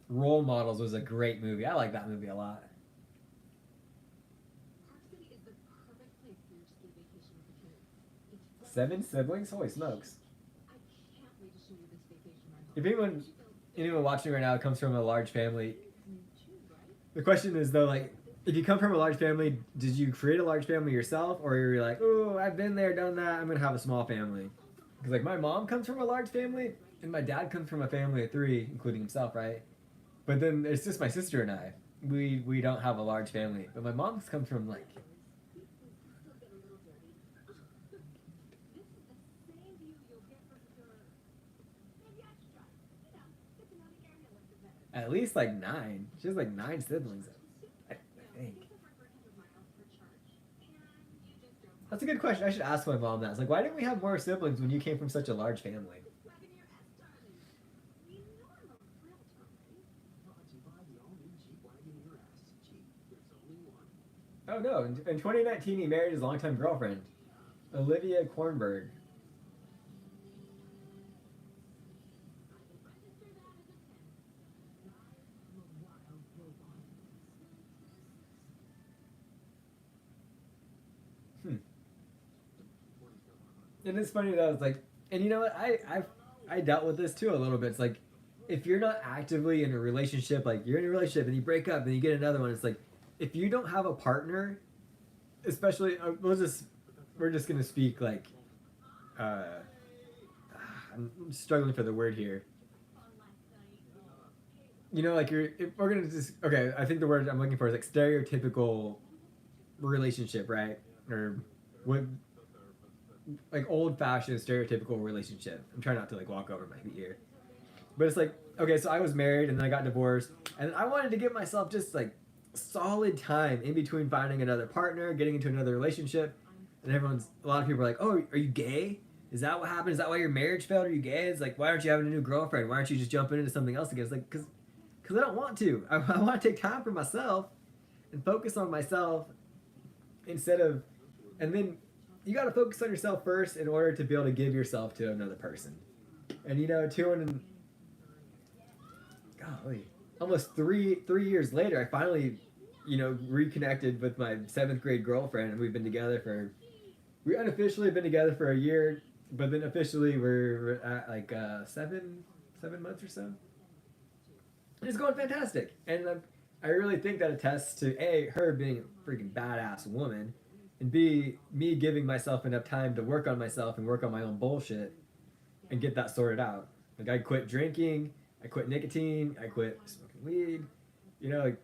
Role Models was a great movie. I like that movie a lot. Park City is the perfect place for you to stay vacation with the kids. It's 7 siblings? Holy smokes. I can't wait to show you this vacation rental. If anyone watching right now comes from a large family, the question is though, like, if you come from a large family, did you create a large family yourself, or you're like, oh, I've been there, done that, I'm gonna have a small family? Because like my mom comes from a large family, and my dad comes from a family of 3, including himself, right? But then it's just my sister and I. We don't have a large family, but my mom's comes from like. At least like 9. She has like 9 siblings, I think. That's a good question. I should ask my mom that. It's like, why didn't we have more siblings when you came from such a large family? Oh no, in 2019 he married his longtime girlfriend, Olivia Kornberg. And it's funny though, it's like, and you know what, I dealt with this too a little bit. It's like, if you're not actively in a relationship, like you're in a relationship and you break up and you get another one, it's like, if you don't have a partner, especially, we're just gonna speak like, I'm struggling for the word here. You know, like if we're gonna just, okay, I think the word I'm looking for is like stereotypical relationship, right? Or what, like old-fashioned stereotypical relationship. I'm trying not to like walk over my feet here. But it's like, okay, so I was married and then I got divorced, and I wanted to give myself just like solid time in between finding another partner, getting into another relationship, and a lot of people are like, oh, are you gay? Is that what happened? Is that why your marriage failed? Are you gay? It's like, why aren't you having a new girlfriend? Why aren't you just jumping into something else again? It's like, because I don't want to. I want to take time for myself and focus on myself instead of, and then you got to focus on yourself first in order to be able to give yourself to another person. And you know, golly, almost three years later, I finally, you know, reconnected with my 7th grade girlfriend, and we've been together we unofficially been together for a year, but then officially we're at like 7 months or so. And it's going fantastic, and I really think that attests to A, her being a freaking badass woman, and B, me giving myself enough time to work on myself and work on my own bullshit and get that sorted out. Like, I quit drinking, I quit nicotine, I quit smoking weed. You know, like,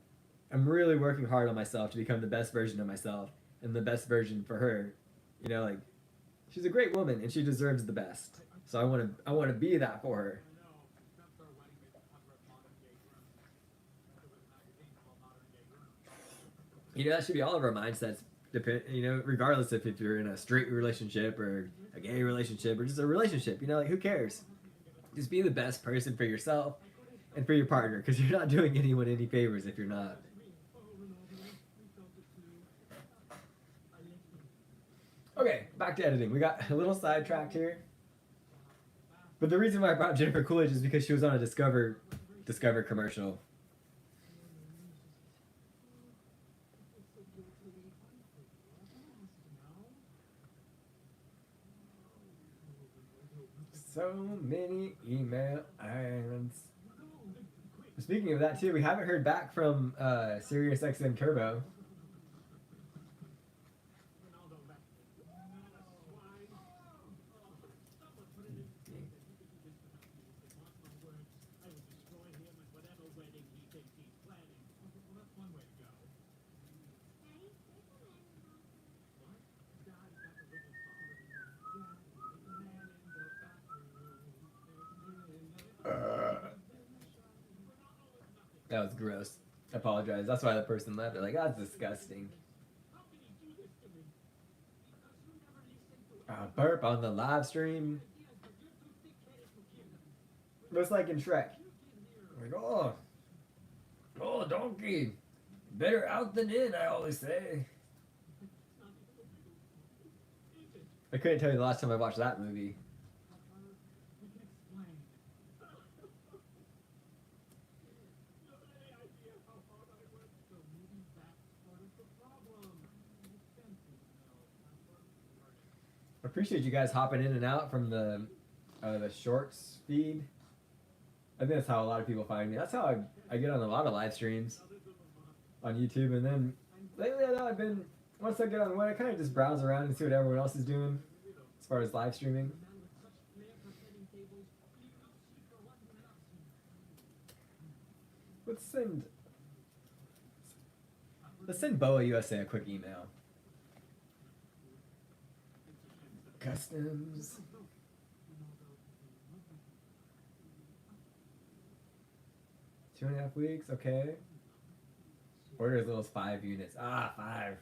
I'm really working hard on myself to become the best version of myself and the best version for her. You know, like, she's a great woman and she deserves the best. So I want to be that for her. You know, that should be all of our mindsets. You know, regardless if you're in a straight relationship or a gay relationship or just a relationship, you know, like, who cares? Just be the best person for yourself and for your partner, because you're not doing anyone any favors if you're not. Okay, back to editing. We got a little sidetracked here. But the reason why I brought Jennifer Coolidge is because she was on a Discover commercial. So many email islands. Speaking of that too, we haven't heard back from SiriusXM Turbo. That was gross. I apologize. That's why the person left. They're like, that's disgusting. Burp on the live stream. Just like in Shrek. Like, oh, donkey. Better out than in, I always say. I couldn't tell you the last time I watched that movie. I appreciate you guys hopping in and out from the shorts feed. I think that's how a lot of people find me. That's how I get on a lot of live streams on YouTube. And then lately, I've been, once I get on one, I kind of just browse around and see what everyone else is doing as far as live streaming. Let's send Boa USA a quick email. Customs. Two and a half weeks, okay. Order as little as 5 units. Ah, 5.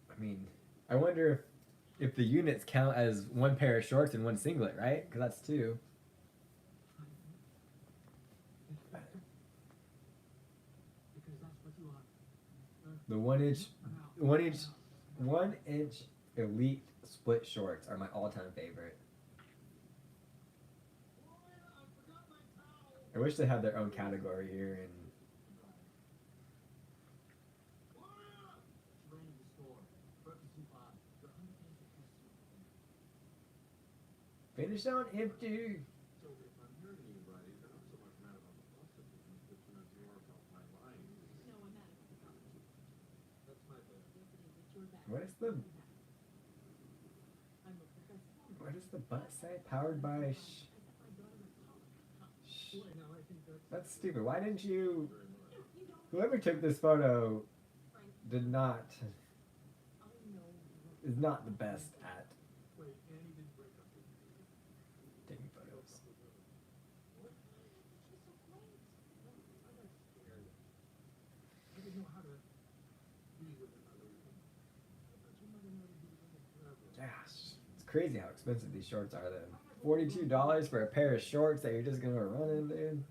I mean, I wonder if the units count as one pair of shorts and one singlet, right? Because that's 2. The 1 inch elite split shorts are my all-time favorite. I wish they had their own category here and finish on empty. What does the butt say? Powered by That's stupid. Why didn't you? Whoever took this photo is not the best at taking photos. Gosh, it's crazy how expensive these shorts are though. $42 for a pair of shorts that you're just gonna run in, dude.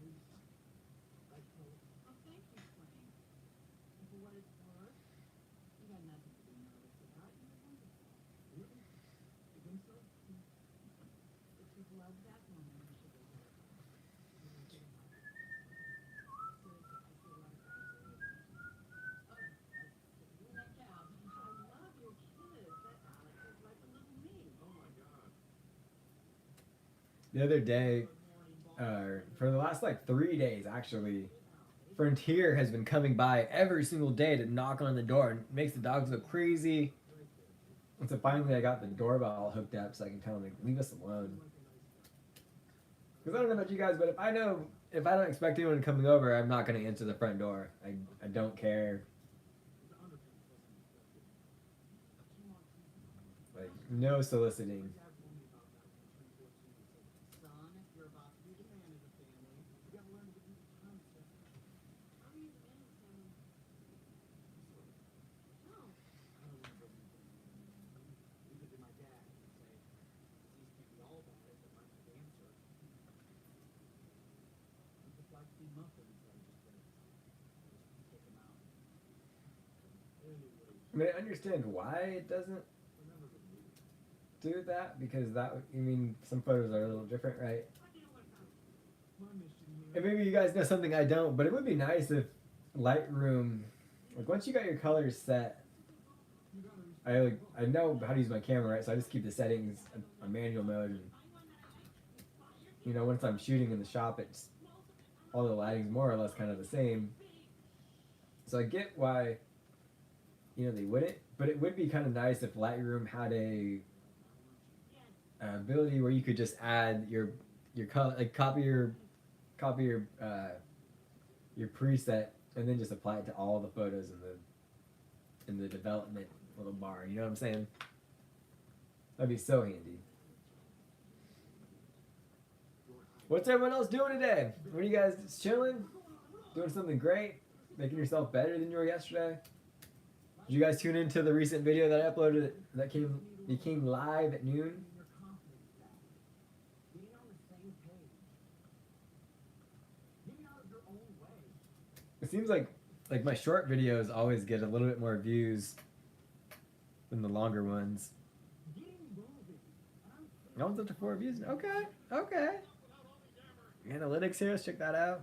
The other day, for the last like 3 days actually, Frontier has been coming by every single day to knock on the door and makes the dogs go crazy. And so finally I got the doorbell hooked up so I can tell them, like, leave us alone. Because I don't know about you guys, but if I don't expect anyone coming over, I'm not going to answer the front door. I don't care. Like, no soliciting. I mean, I understand why it doesn't do that, because some photos are a little different, right? And maybe you guys know something I don't, but it would be nice if Lightroom, like once you got your colors set, I know how to use my camera, right? So I just keep the settings on manual mode, and once I'm shooting in the shop, it's all the lighting's more or less kind of the same. So I get why they wouldn't, but it would be kind of nice if Lightroom had a ability where you could just add your color, like copy your preset and then just apply it to all the photos in the development little bar. You know what I'm saying? That'd be so handy. What's everyone else doing today? What are you guys, just chilling? Doing something great? Making yourself better than you were yesterday? Did you guys tune into the recent video that I uploaded that became live at noon? It seems like my short videos always get a little bit more views than the longer ones. Almost up to 4 views. Okay, okay. Analytics here, let's check that out.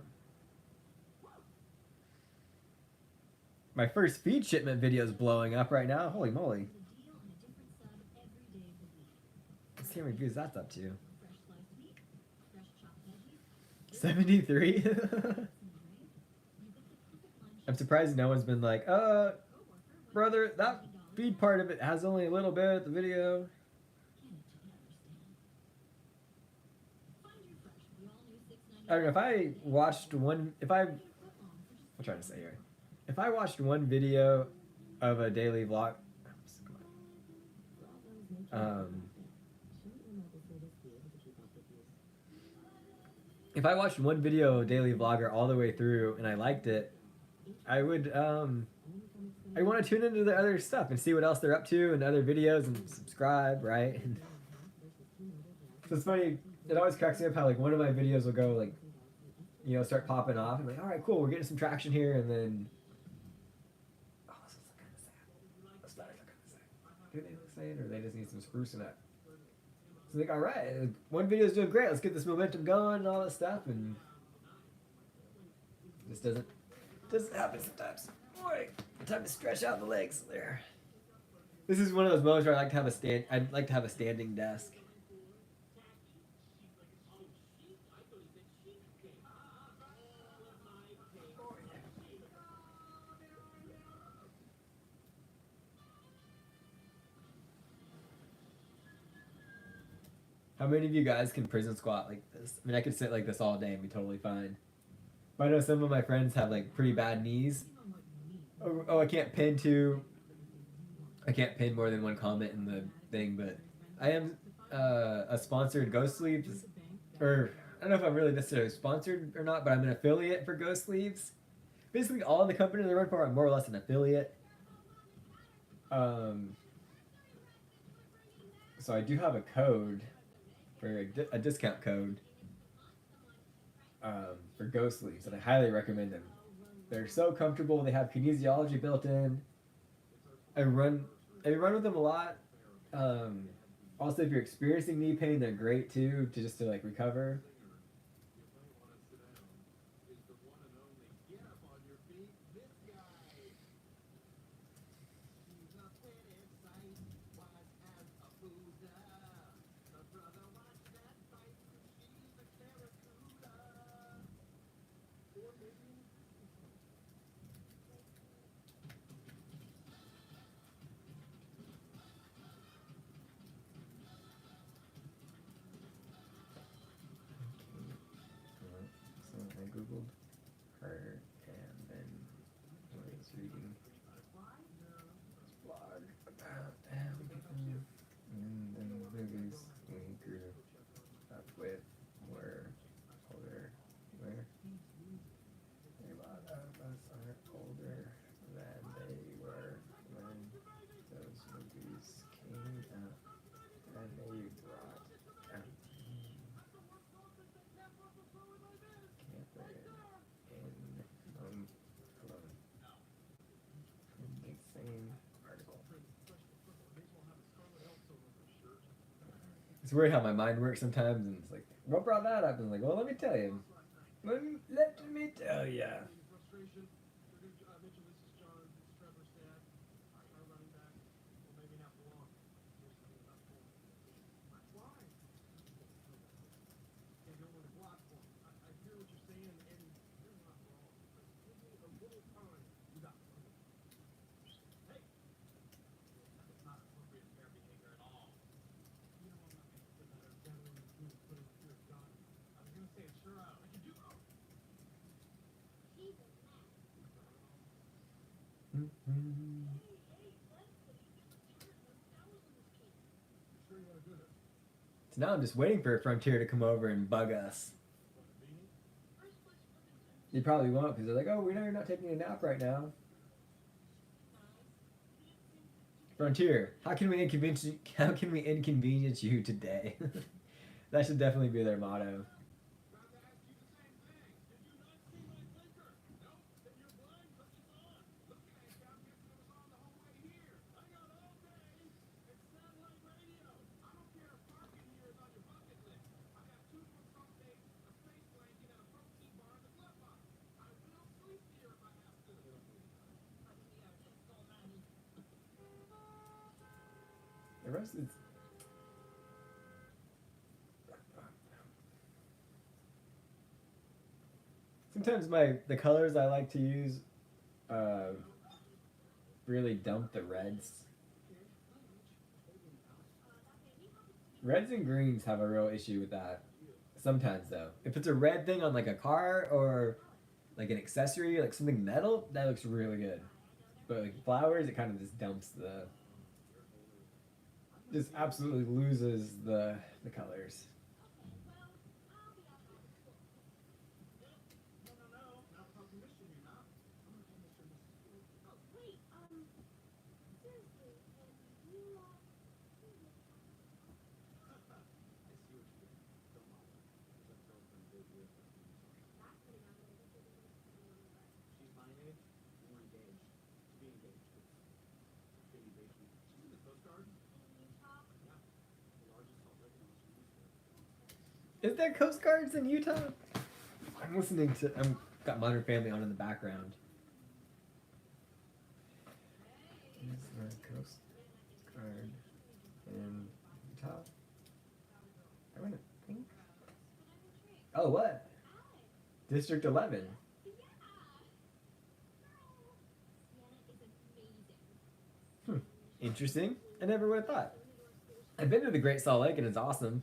My first feed shipment video is blowing up right now. Holy moly. Let's see how many views that's up to. 73? I'm surprised no one's been like, brother, that feed part of it has only a little bit of the video. I don't know, if I watched one, I'm trying to say here. If I watched one video of a daily vlog, if I watched one video of a daily vlogger all the way through and I liked it, I would, I want to tune into the other stuff and see what else they're up to and other videos and subscribe, right? So it's funny, it always cracks me up how like one of my videos will go like, you know, start popping off and like, all right, cool, we're getting some traction here, and then, oh, this looks kind of sad. Those letters are kind of sad. Do they look sad, or they just need some sprucing up? So like, all right, one video's doing great, let's get this momentum going and all that stuff, and this doesn't happen sometimes. Boy, time to stretch out the legs there. This is one of those moments where I'd like to have a standing desk. How many of you guys can prison squat like this? I mean, I could sit like this all day and be totally fine. But I know some of my friends have like pretty bad knees. Oh, I can't pin more than one comment in the thing, but I am a sponsored Ghost Sleeves, or I don't know if I'm really necessarily sponsored or not, but I'm an affiliate for Ghost Sleeves. Basically, all the companies I run for are more or less an affiliate. So I do have a code, for a discount code, for Ghost Sleeves, and I highly recommend them. They're so comfortable. They have kinesiology built in. I run with them a lot. Also, if you're experiencing knee pain, they're great too, to like recover. I googled her, and then I was reading this blog about and then the movies we grew up with were older. Where a lot of us are older than they were when those movies came out, and they brought out It's weird how my mind works sometimes, and it's like, what brought that up? And I'm like, well, let me tell you. Let me tell you. So now I'm just waiting for Frontier to come over and bug us. They probably won't because they're like, oh, we know you're not taking a nap right now. Frontier, how can we inconvenience you, how can we inconvenience you today? That should definitely be their motto. The rest is sometimes the colors I like to use really dump the reds. Reds and greens have a real issue with that. Sometimes though, if it's a red thing on like a car or like an accessory, like something metal, that looks really good. But like flowers, it kind of just dumps just absolutely loses the colors. Is there Coast Guards in Utah? I'm listening to. Got Modern Family on in the background. Is there a Coast Guard in Utah? I want to think. Oh, what? District 11. Interesting. I never would have thought. I've been to the Great Salt Lake and it's awesome.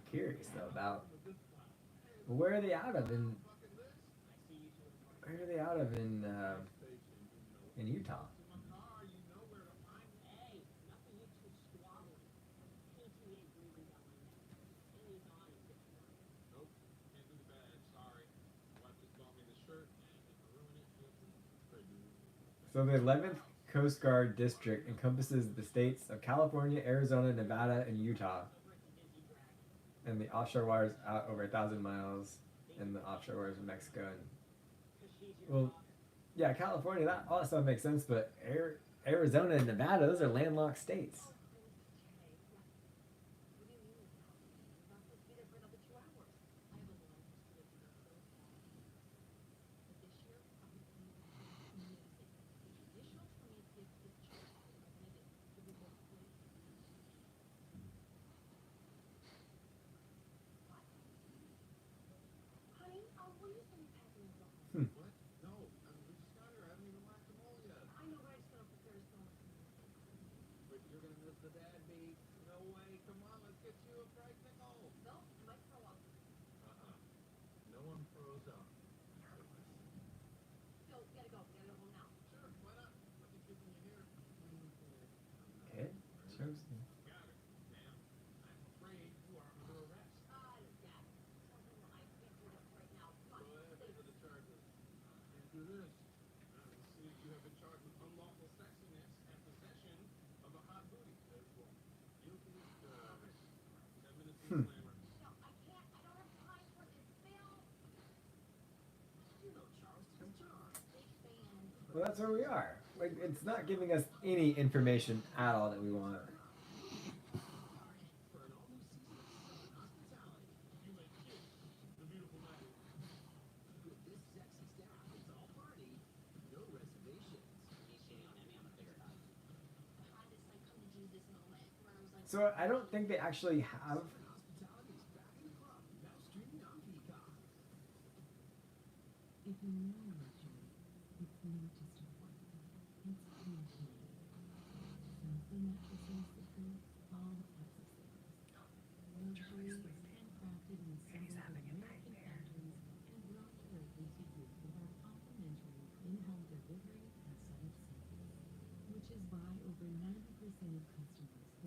Curious though about where are they out of in Utah? So the 11th Coast Guard District encompasses the states of California, Arizona, Nevada, and Utah. And the offshore waters out over 1,000 miles, and the offshore waters of Mexico. And, well, yeah, California, all that stuff makes sense, but Arizona and Nevada, those are landlocked states. Okay, shows me. Well, that's where we are. Like, it's not giving us any information at all that we want. So I don't think they actually have.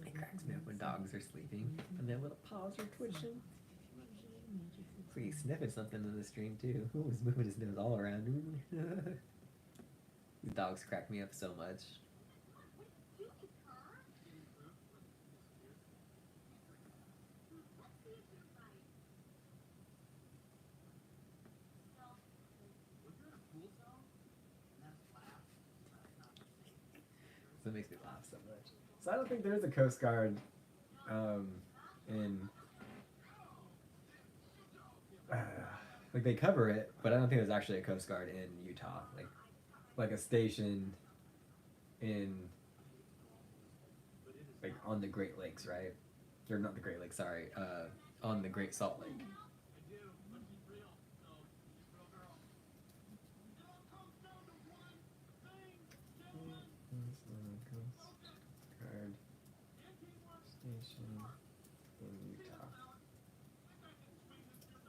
It cracks me up when dogs are sleeping and their little paws are twitching. So he's sniffing something in the stream too. Ooh, he's moving his nose all around. These dogs crack me up so much. So it makes me laugh so much. So I don't think there's a Coast Guard in like they cover it, but I don't think there's actually a Coast Guard in Utah, like a station in like on the Great Lakes, right? Or not the Great Lakes, sorry, on the Great Salt Lake. Guard station in Utah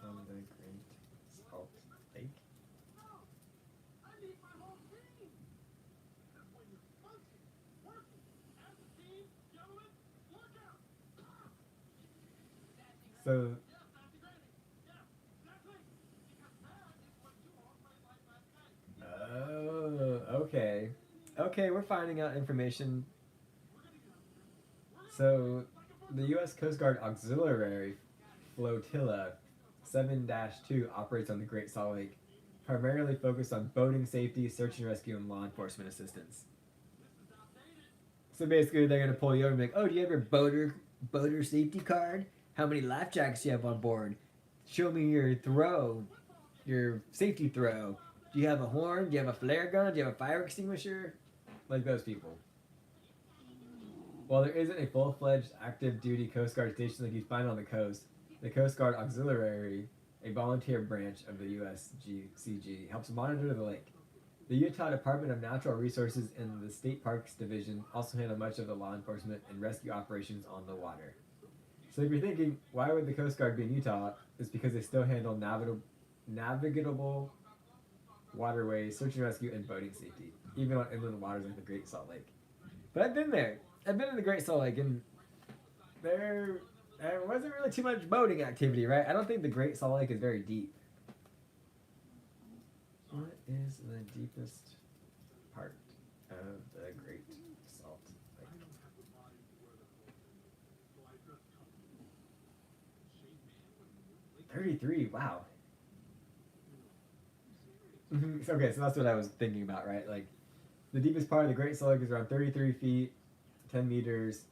on the Great Salt Lake. So okay. Okay, we're finding out information. So, the U.S. Coast Guard Auxiliary Flotilla 7-2 operates on the Great Salt Lake, primarily focused on boating safety, search and rescue, and law enforcement assistance. So basically, they're gonna pull you over and be like, "Oh, do you have your boater safety card? How many life jackets do you have on board? Show me your safety throw. Do you have a horn? Do you have a flare gun? Do you have a fire extinguisher?" Like those people. While there isn't a full-fledged active-duty Coast Guard station like you find on the coast, the Coast Guard Auxiliary, a volunteer branch of the USCG, helps monitor the lake. The Utah Department of Natural Resources and the State Parks Division also handle much of the law enforcement and rescue operations on the water. So if you're thinking, why would the Coast Guard be in Utah? It's because they still handle navigable waterways, search and rescue, and boating safety, even on inland waters like the Great Salt Lake. But I've been there. I've been in the Great Salt Lake, and there wasn't really too much boating activity, right? I don't think the Great Salt Lake is very deep. What is the deepest part of the Great Salt Lake? 33, wow. Okay, so that's what I was thinking about, right? Like, the deepest part of the Great Salt Lake is around 33 feet, 10 meters,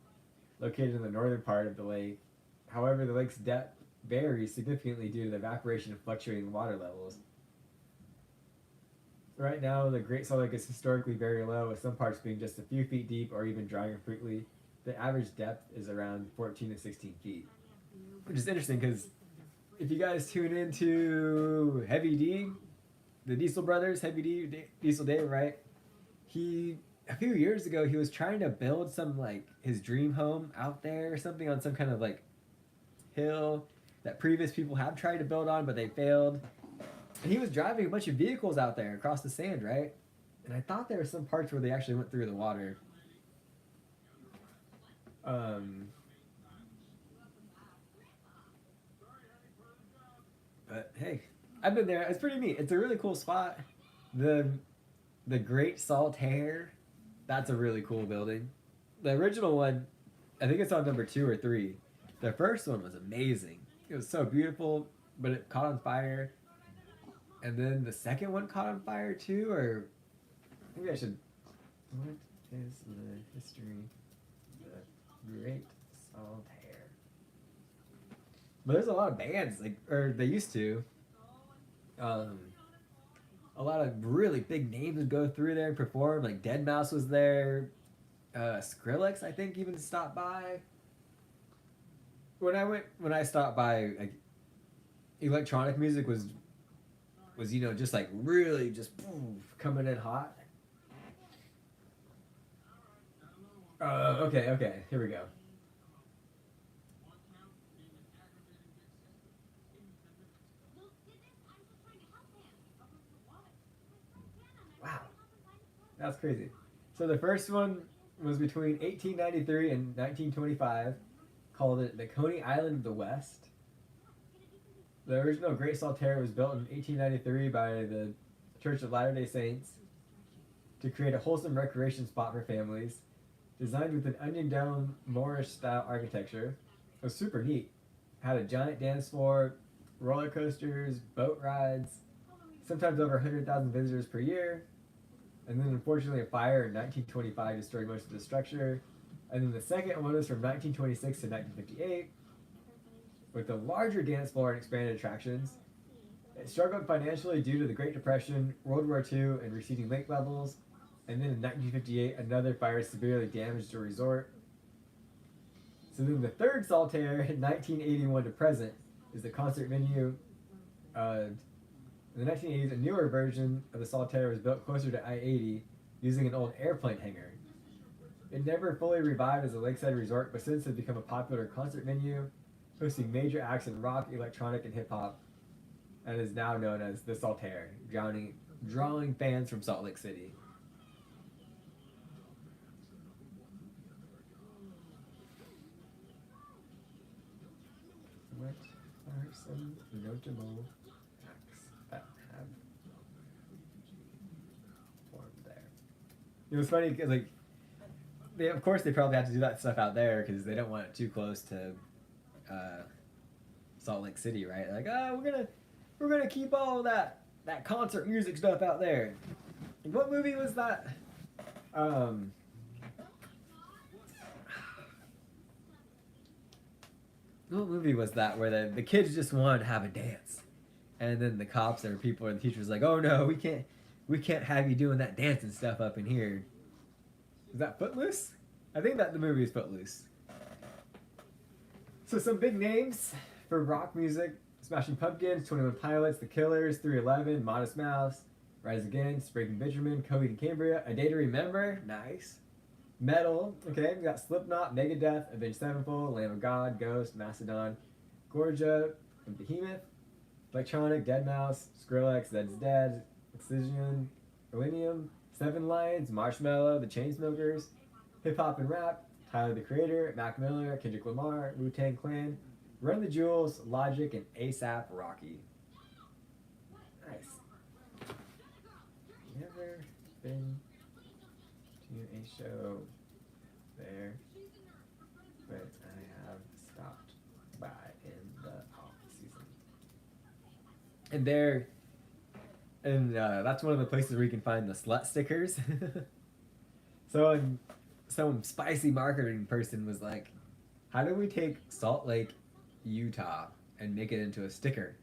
located in the northern part of the lake. However, the lake's depth varies significantly due to the evaporation and fluctuating water levels. Right now, the Great Salt Lake is historically very low, with some parts being just a few feet deep or even drying completely. The average depth is around 14 to 16 feet. Which is interesting because if you guys tune into Heavy D, the Diesel Brothers, Heavy D, Diesel Dave, right? A few years ago, he was trying to build some, like, his dream home out there or something on some kind of, like, hill that previous people have tried to build on, but they failed. And he was driving a bunch of vehicles out there across the sand, right? And I thought there were some parts where they actually went through the water. But hey, I've been there. It's pretty neat. It's a really cool spot. The Great Saltaire, that's a really cool building. The original one, I think it's on number 2 or 3. The first one was amazing. It was so beautiful, but it caught on fire. And then the second one caught on fire too, or Maybe I should. What is the history of the Great Saltaire? But there's a lot of bands, like, or they used to. A lot of really big names would go through there and perform. Like Deadmau5 was there. Skrillex, I think, even stopped by. When I stopped by, like, electronic music was just like really just coming in hot. Okay, here we go. Wow, that's crazy. So the first one was between 1893 and 1925, called it the Coney Island of the West. The original Great Saltaire was built in 1893 by the Church of Latter-day Saints to create a wholesome recreation spot for families. Designed with an onion dome Moorish-style architecture. It was super neat. Had a giant dance floor, roller coasters, boat rides, sometimes over 100,000 visitors per year. And then unfortunately a fire in 1925 destroyed most of the structure. And then the second one was from 1926 to 1958, with a larger dance floor and expanded attractions. It struggled financially due to the Great Depression, World War II, and receding lake levels. And then in 1958, another fire severely damaged the resort. So then the third Saltaire, in 1981 to present, is the concert venue. In the 1980s, a newer version of the Saltaire was built closer to I-80 using an old airplane hangar. It never fully revived as a lakeside resort, but since has become a popular concert venue, hosting major acts in rock, electronic, and hip-hop, and is now known as the Saltaire, drawing fans from Salt Lake City. What are some notable acts that have formed there? It was funny because, like, of course they probably have to do that stuff out there because they don't want it too close to Salt Lake City, right? Like, we're gonna keep all that concert music stuff out there. What movie was that? What movie was that where the kids just wanted to have a dance, and then the cops or people or the teachers like, oh no, we can't have you doing that dancing stuff up in here. Is that Footloose? I think that the movie is Footloose. So some big names for rock music: Smashing Pumpkins, 21 Pilots, The Killers, 311, Modest Mouse, Rise Against, Breaking Benjamin, Coheed and Cambria, A Day to Remember, nice. Metal, okay, we got Slipknot, Megadeth, Avenged Sevenfold, Lamb of God, Ghost, Mastodon, Gorgia, and Behemoth. Electronic, Deadmau5, Skrillex, Dead's Dead, Excision, Millennium, Seven Lions, Marshmello, The Chainsmokers, Hip Hop and Rap, Tyler the Creator, Mac Miller, Kendrick Lamar, Wu-Tang Clan, Run the Jewels, Logic, and A$AP Rocky. Nice. Never been to a show there, but I have stopped by in the off season. And that's one of the places where you can find the slut stickers. So some spicy marketing person was like, how do we take Salt Lake, Utah, and make it into a sticker?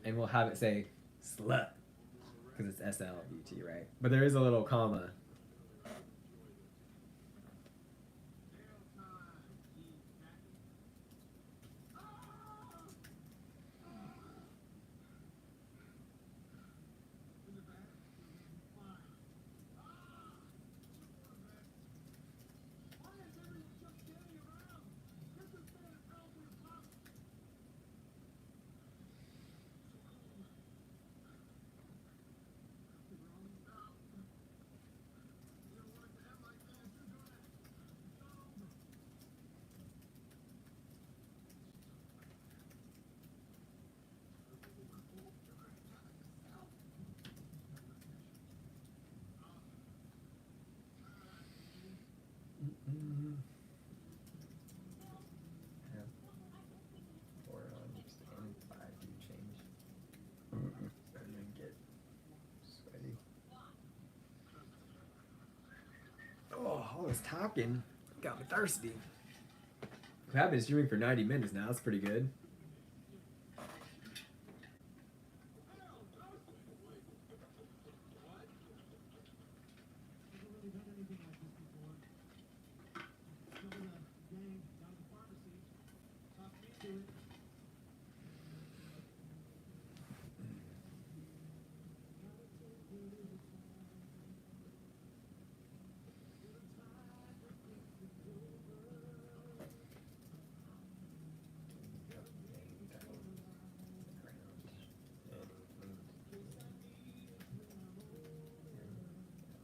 And we'll have it say slut, because it's SLUT, right? But there is a little comma. Oh, all this talking got me thirsty. I've been streaming for 90 minutes now. That's pretty good.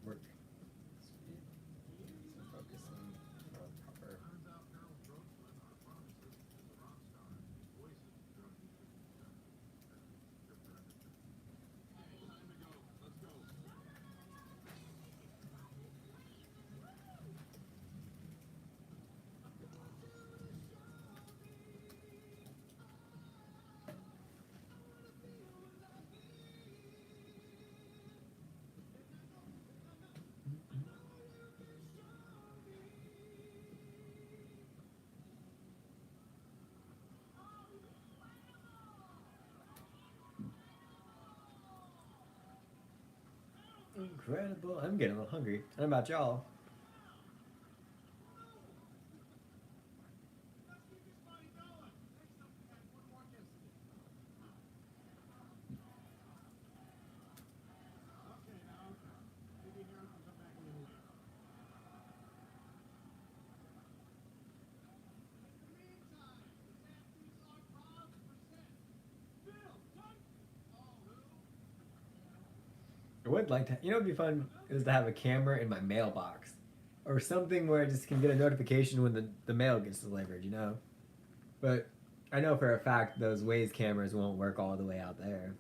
Work. Focusing on proper. Incredible. I'm getting a little hungry. I don't know about y'all. I would like to, you know, it'd be fun is to have a camera in my mailbox or something where I just can get a notification when the mail gets delivered, you know? But I know for a fact those Waze cameras won't work all the way out there.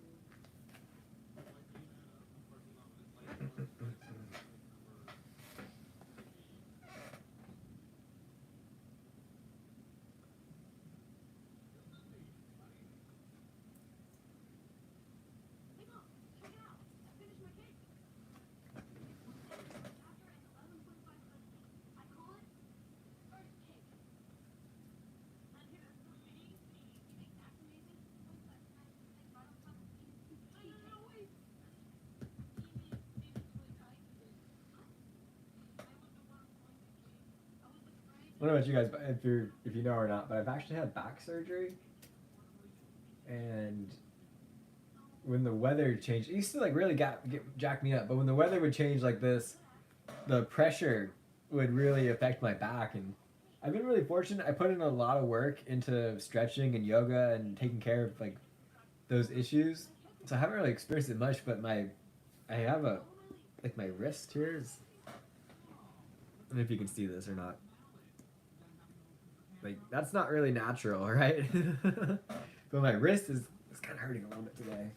I don't know about you guys, but if you know or not, but I've actually had back surgery, and when the weather changed, it used to like really jack me up. But when the weather would change like this, the pressure would really affect my back. And I've been really fortunate. I put in a lot of work into stretching and yoga and taking care of like those issues. So I haven't really experienced it much. But I have a like my wrist here is. I don't know if you can see this or not. Like that's not really natural, right? But my wrist is kind of hurting a little bit today.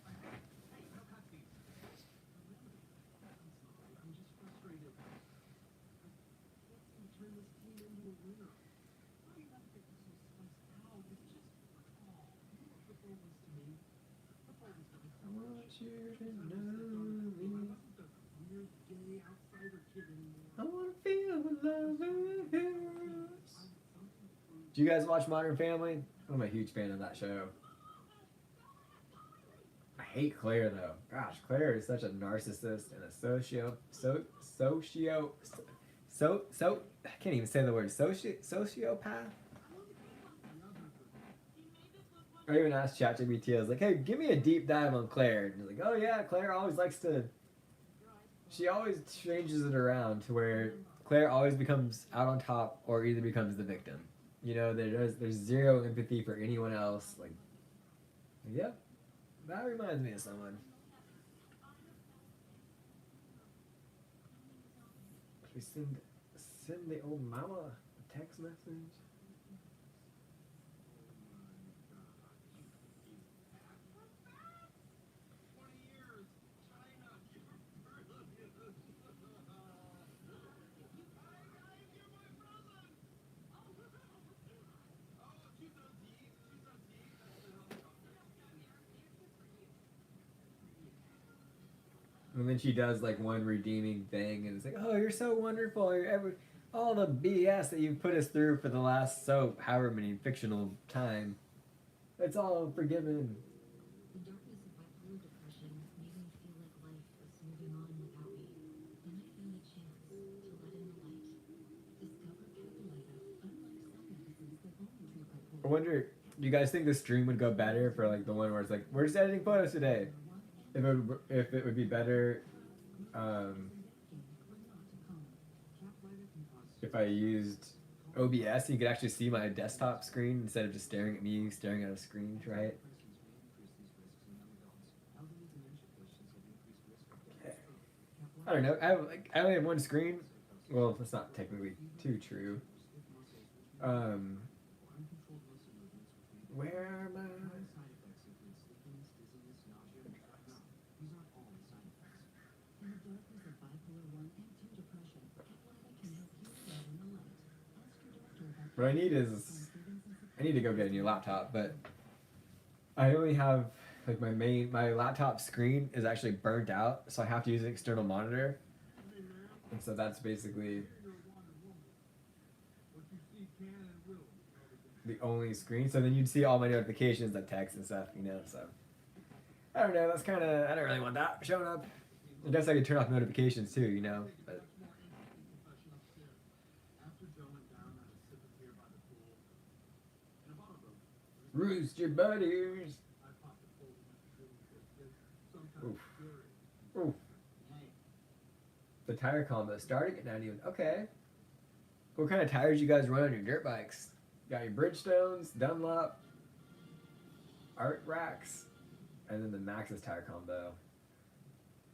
I want you to know me. I want to feel the love of yours. Do you guys watch Modern Family? I'm a huge fan of that show. I hate Claire though. Gosh, Claire is such a narcissist and a I can't even say the word sociopath. I even asked ChatGPT, I was like, hey, give me a deep dive on Claire. And he's like, oh yeah, Claire always likes to, she always changes it around to where Claire always becomes out on top or either becomes the victim. You know, there's zero empathy for anyone else. Like, yep, that reminds me of someone. We send the old mama a text message. And then she does like one redeeming thing, and it's like, oh, you're so wonderful. All the BS that you've put us through for the last however many fictional time, it's all forgiven. The darkness of bipolar depression made me feel like life was moving on without me. Then I found a chance to let in the light. Discover Capilita. Unlike some magazines that only treat bipolar. I wonder, do you guys think the stream would go better for like the one where it's like, we're just editing photos today? If it would be better, if I used OBS, you could actually see my desktop screen instead of just staring at me, staring at a screen, right? I don't know. I only have one screen. Well, that's not technically too true. Where am I? What I need to go get a new laptop, but I only have like my laptop screen is actually burnt out, so I have to use an external monitor, and so that's basically the only screen. So then you'd see all my notifications, like text and stuff, you know. So I don't know. That's kind of, I don't really want that showing up. I guess I could turn off notifications too, you know. But roost your buddies. Oof. Oof. The tire combo starting at 91. Okay. What kind of tires you guys run on your dirt bikes? Got your Bridgestones, Dunlop, Art Racks, and then the Maxxis tire combo.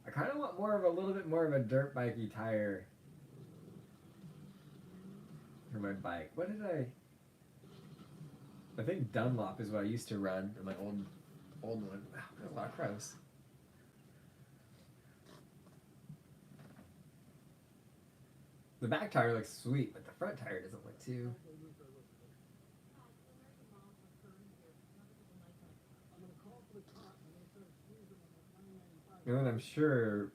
I kind of want a little bit more of a dirt bikey tire for my bike. What did I think Dunlop is what I used to run on my old one. Wow, that's a lot of crows. The back tire looks sweet, but the front tire doesn't look too. And then I'm sure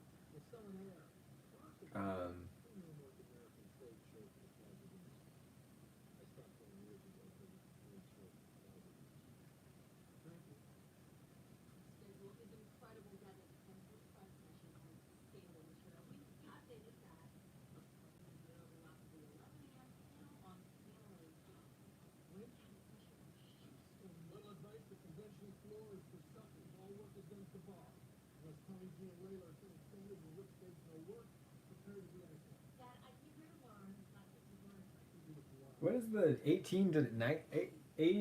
what does the 80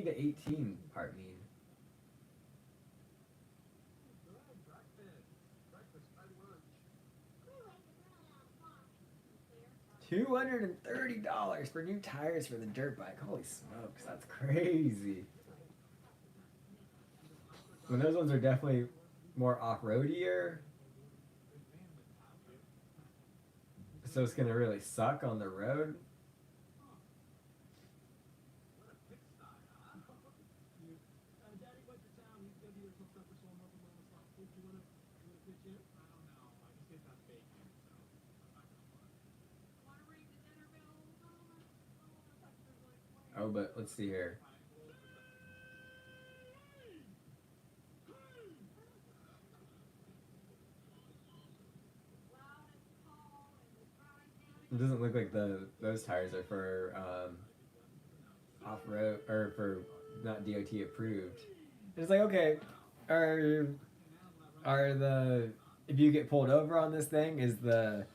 to 18 part mean? $230 for new tires for the dirt bike. Holy smokes, that's crazy. When those ones are definitely more off-roadier, so it's gonna really suck on the road. Oh, but let's see here. It doesn't look like those tires are for off-road or for not DOT approved. It's like, okay, are the, if you get pulled over on this thing, is the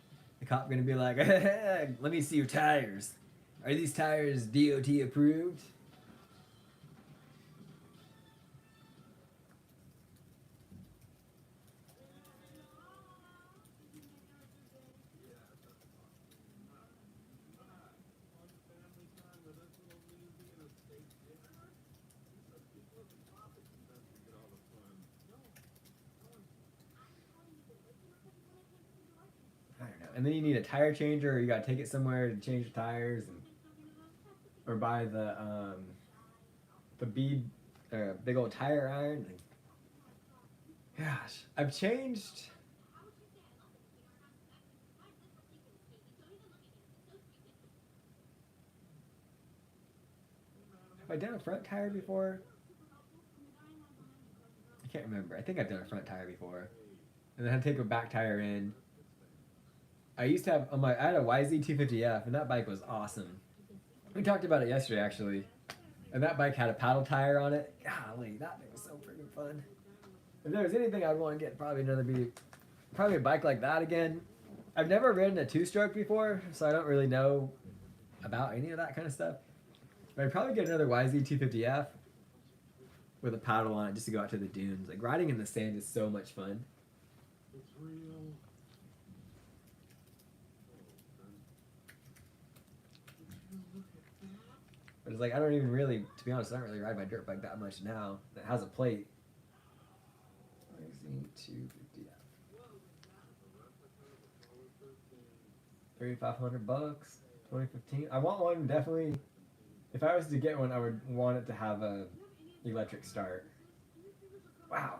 cop gonna be like, let me see your tires? Are these tires DOT approved? I don't know. And then you need a tire changer, or you gotta take it somewhere to change the tires, and or buy the bead big old tire iron. Gosh, I've changed Have I done a front tire before? I can't remember. I think I've done a front tire before. And then I had to take a back tire in. I used to have I had a YZ250F, and that bike was awesome. We talked about it yesterday, actually. And that bike had a paddle tire on it. Golly, that thing was so freaking fun. If there was anything I'd want to get, probably a bike like that again. I've never ridden a two-stroke before, so I don't really know about any of that kind of stuff. But I'd probably get another YZ250F with a paddle on it just to go out to the dunes. Like, riding in the sand is so much fun. It's real. But it's like, I don't even really, to be honest, I don't really ride my dirt bike that much now. It has a plate. YZ250F. $3,500, 2015. I want one, definitely. If I was to get one, I would want it to have a electric start. Wow.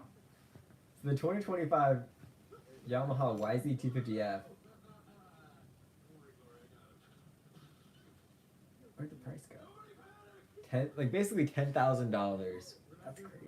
So the 2025 Yamaha YZ250F. Where'd the price go? Basically $10,000. That's crazy.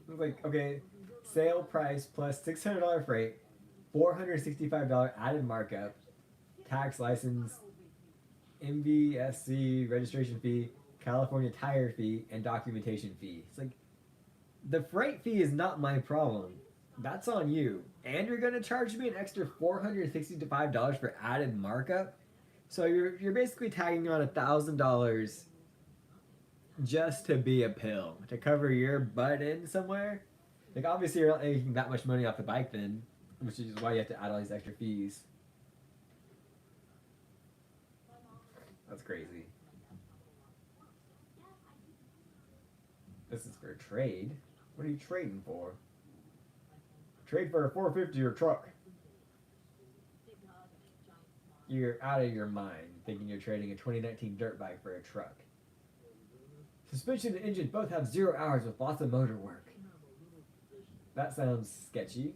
It's like, okay, sale price plus $600 freight, $465 added markup, tax, license, MVSC registration fee, California tire fee, and documentation fee. It's like, the freight fee is not my problem. That's on you. And you're gonna charge me an extra $465 for added markup? So you're basically tagging on $1,000 just to be a pill, to cover your butt in somewhere. Like, obviously you're not making that much money off the bike then, which is why you have to add all these extra fees. That's crazy. This is for a trade. What are you trading for? Trade for a 450 or truck. You're out of your mind thinking you're trading a 2019 dirt bike for a truck. Suspension and engine both have 0 hours with lots of motor work. That sounds sketchy.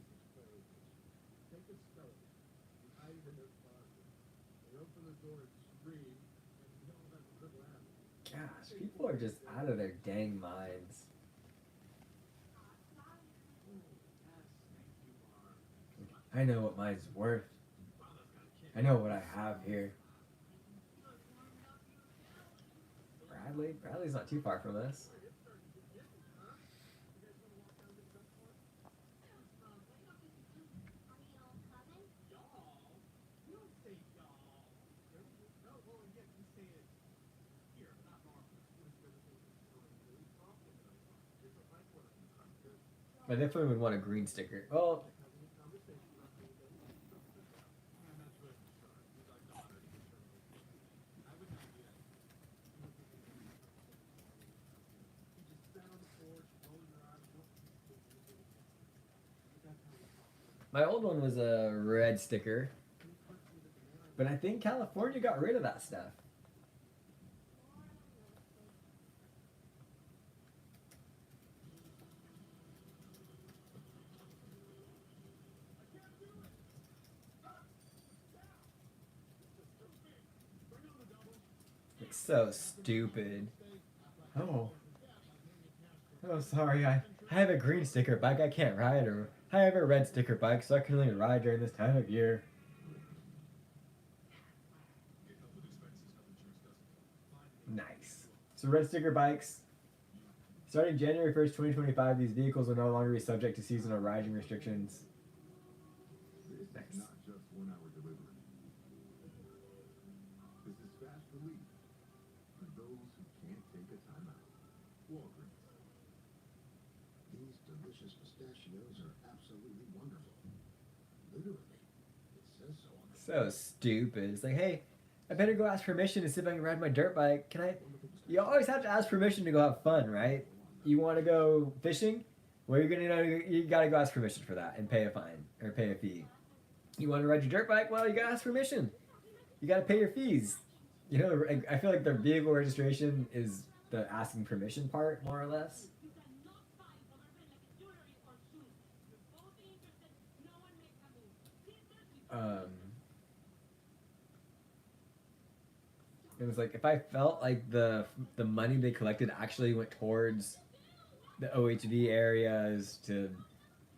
Gosh, people are just out of their dang minds. I know what mine's worth. I know what I have here. Bradley's not too far from us. I definitely would want a green sticker. Well, my old one was a red sticker, but I think California got rid of that stuff. It's so stupid. Oh, sorry, I have a green sticker bike I can't ride, or I have a red sticker bike so I can only ride during this time of year. Nice. So red sticker bikes. Starting January 1st, 2025, these vehicles will no longer be subject to seasonal riding restrictions. Nice. Not just 1 hour delivery. This is fast relief for those who can't take a time out. Walgreens. These delicious pistachios are absolutely wonderful. Literally, it says so on the So stupid. It's like, hey, I better go ask permission to see if I can ride my dirt bike. Can I? You always have to ask permission to go have fun, right? You want to go fishing? Well, you gotta go ask permission for that and pay a fine or pay a fee. You want to ride your dirt bike? Well, you gotta ask permission. You gotta pay your fees. You know, I feel like the vehicle registration is the asking permission part, more or less. It was like if I felt like the money they collected actually went towards the OHV areas, to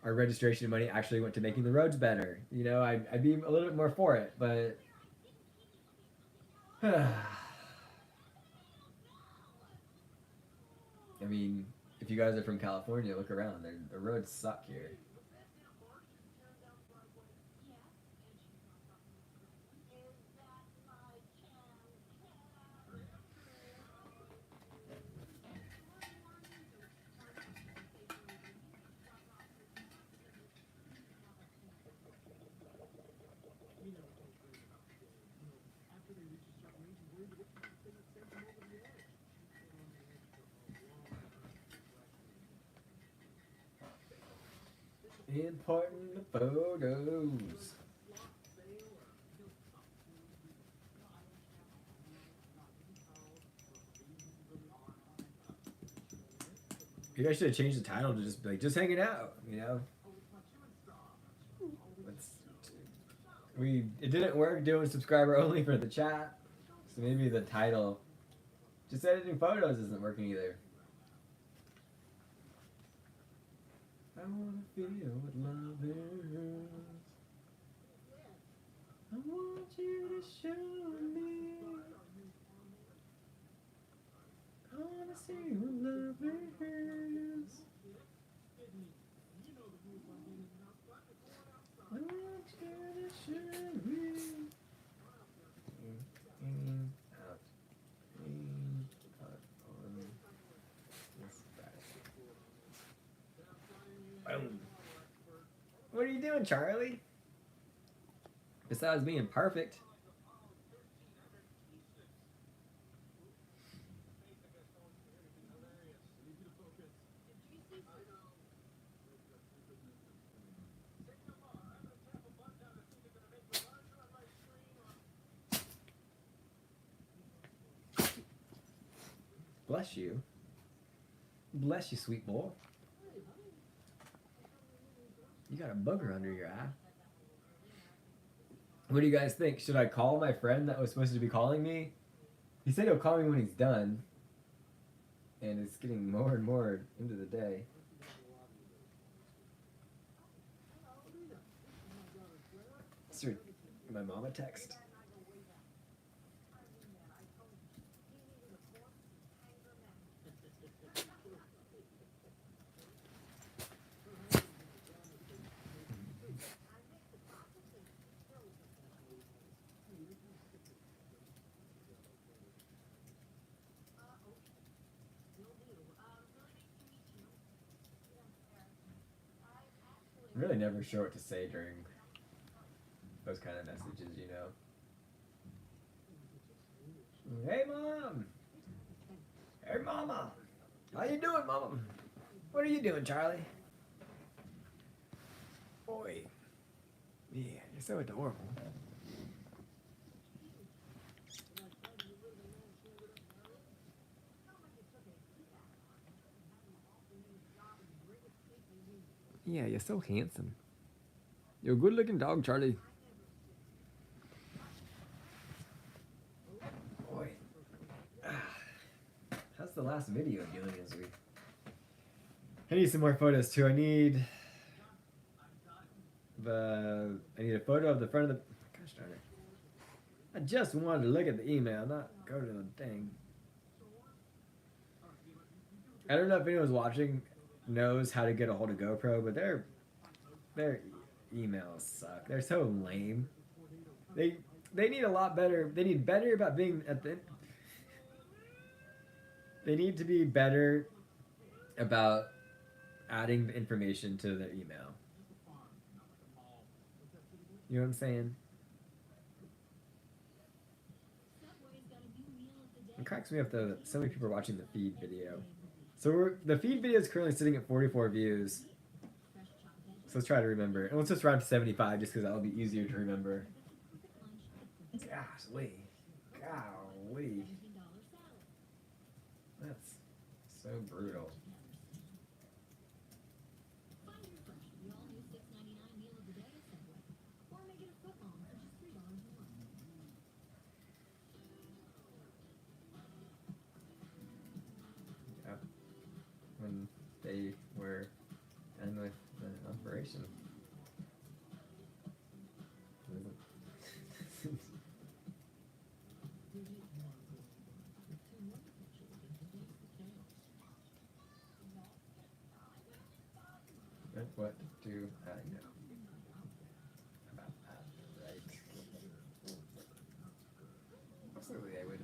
our registration money actually went to making the roads better, you know, I'd be a little bit more for it, but I mean, if you guys are from California, look around. The roads suck here. Importing the photos. You guys should have changed the title to just be like, just hanging out, you know? It didn't work doing subscriber only for the chat, so maybe the title, just editing photos isn't working either. I wanna feel what love is. I want you to show me. I wanna see what love is. I want you to show me. What are you doing, Charlie? Besides being perfect. Bless you. Bless you, sweet boy. You got a booger under your eye. What do you guys think? Should I call my friend that was supposed to be calling me? He said he'll call me when he's done. And it's getting more and more into the day. Sir, my mama text. I'm really never sure what to say during those kind of messages, you know. Hey, Mom! Hey, Mama! How you doing, Mama? What are you doing, Charlie? Boy. Yeah, you're so adorable. Yeah, you're so handsome. You're a good-looking dog, Charlie. Boy. How's the last video doing this week? I need some more photos too. I need a photo of the front of the... Gosh darn it. I just wanted to look at the email, not go to the thing. I don't know if anyone's watching knows how to get a hold of GoPro, but their emails suck. They're so lame. They need a lot better. They need better about being at the. They need to be better about adding the information to their email. You know what I'm saying? It cracks me up though that so many people are watching the feed video. So the feed video is currently sitting at 44 views. So let's try to remember. And let's just round to 75 just because that'll be easier to remember. Golly. Golly. That's so brutal. Find your fresh, the all-new $6.99 meal of the day at Subway. Or make it a foot long for just $3 more. Yep. When they were done with the operation. What do I know about that, right? Absolutely, I would.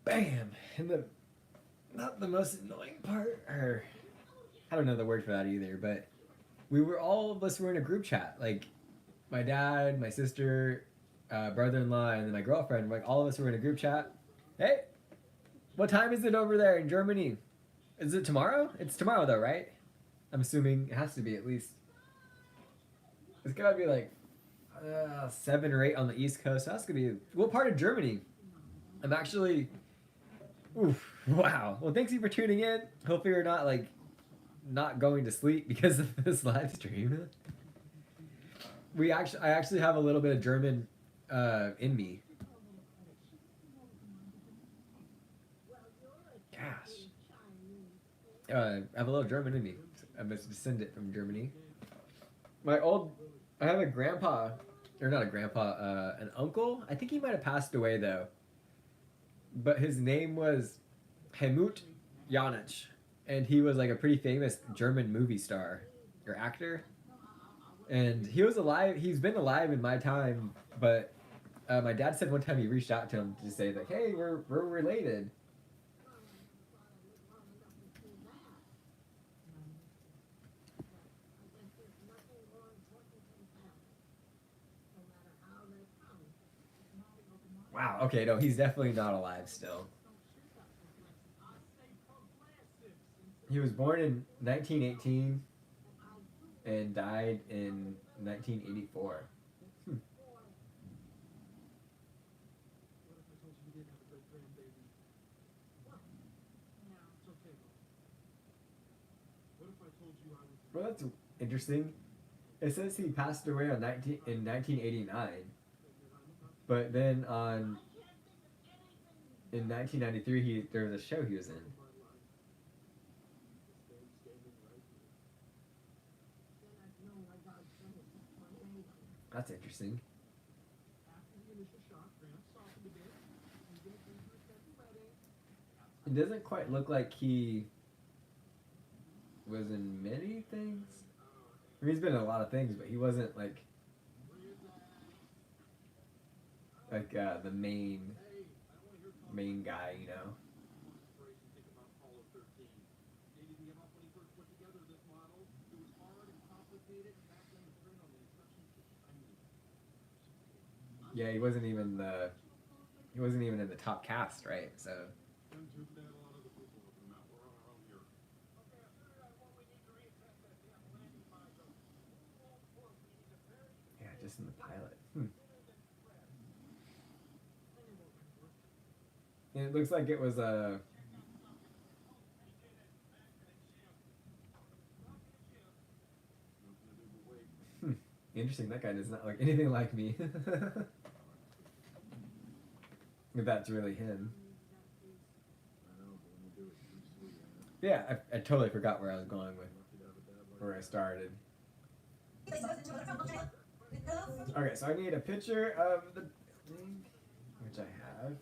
Bam! And the not the most annoying part, or I don't know the word for that either, but all of us were in a group chat. Like my dad, my sister, brother-in-law, and then my girlfriend. Like all of us were in a group chat. Hey, what time is it over there in Germany? Is it tomorrow? It's tomorrow though, right? I'm assuming it has to be at least. It's gotta be like 7 or 8 on the East Coast. So that's gonna be what part of Germany? I'm actually. Oof, wow. Well, thanks you for tuning in. Hopefully you're not going to sleep because of this live stream. I actually have a little bit of German in me. Gosh. I have a little German in me. I'm a descendant from Germany. I have a grandpa, or not a grandpa, an uncle. I think he might have passed away though. But his name was Helmut Janich, and he was like a pretty famous German movie star or actor. And he was alive. He's been alive in my time, but my dad said one time he reached out to him to say like, "Hey, we're related." Wow, okay, no, he's definitely not alive still. He was born in 1918 and died in 1984. Well, that's interesting. It says he passed away in 1989. But then in 1993, there was a show he was in. That's interesting. It doesn't quite look like he was in many things. I mean, he's been in a lot of things, but he wasn't like the main guy, you know. Yeah, he wasn't even in the top cast, right? So yeah, just in the pilot. And it looks like it was a. Interesting. That guy does not look anything like me. If that's really him. Yeah, I totally forgot where I was going with where I started. Okay, so I need a picture of the link, which I have.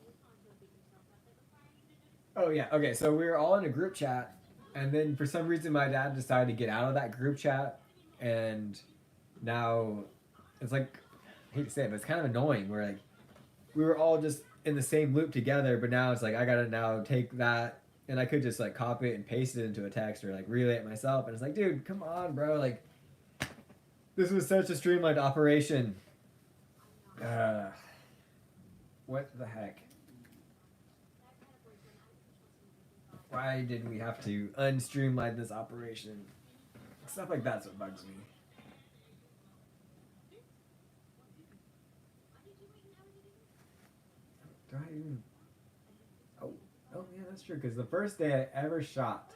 Oh yeah, okay, so we were all in a group chat, and then for some reason my dad decided to get out of that group chat, and now it's like, I hate to say it, but it's kind of annoying. We're like, we were all just in the same loop together, but now it's like I gotta now take that, and I could just like copy it and paste it into a text or like relay it myself, and it's like, dude, come on, bro, like this was such a streamlined operation. What the heck? Why did we have to unstreamline this operation? Stuff like that's what bugs me. Do I even... Oh yeah, that's true, because the first day I ever shot,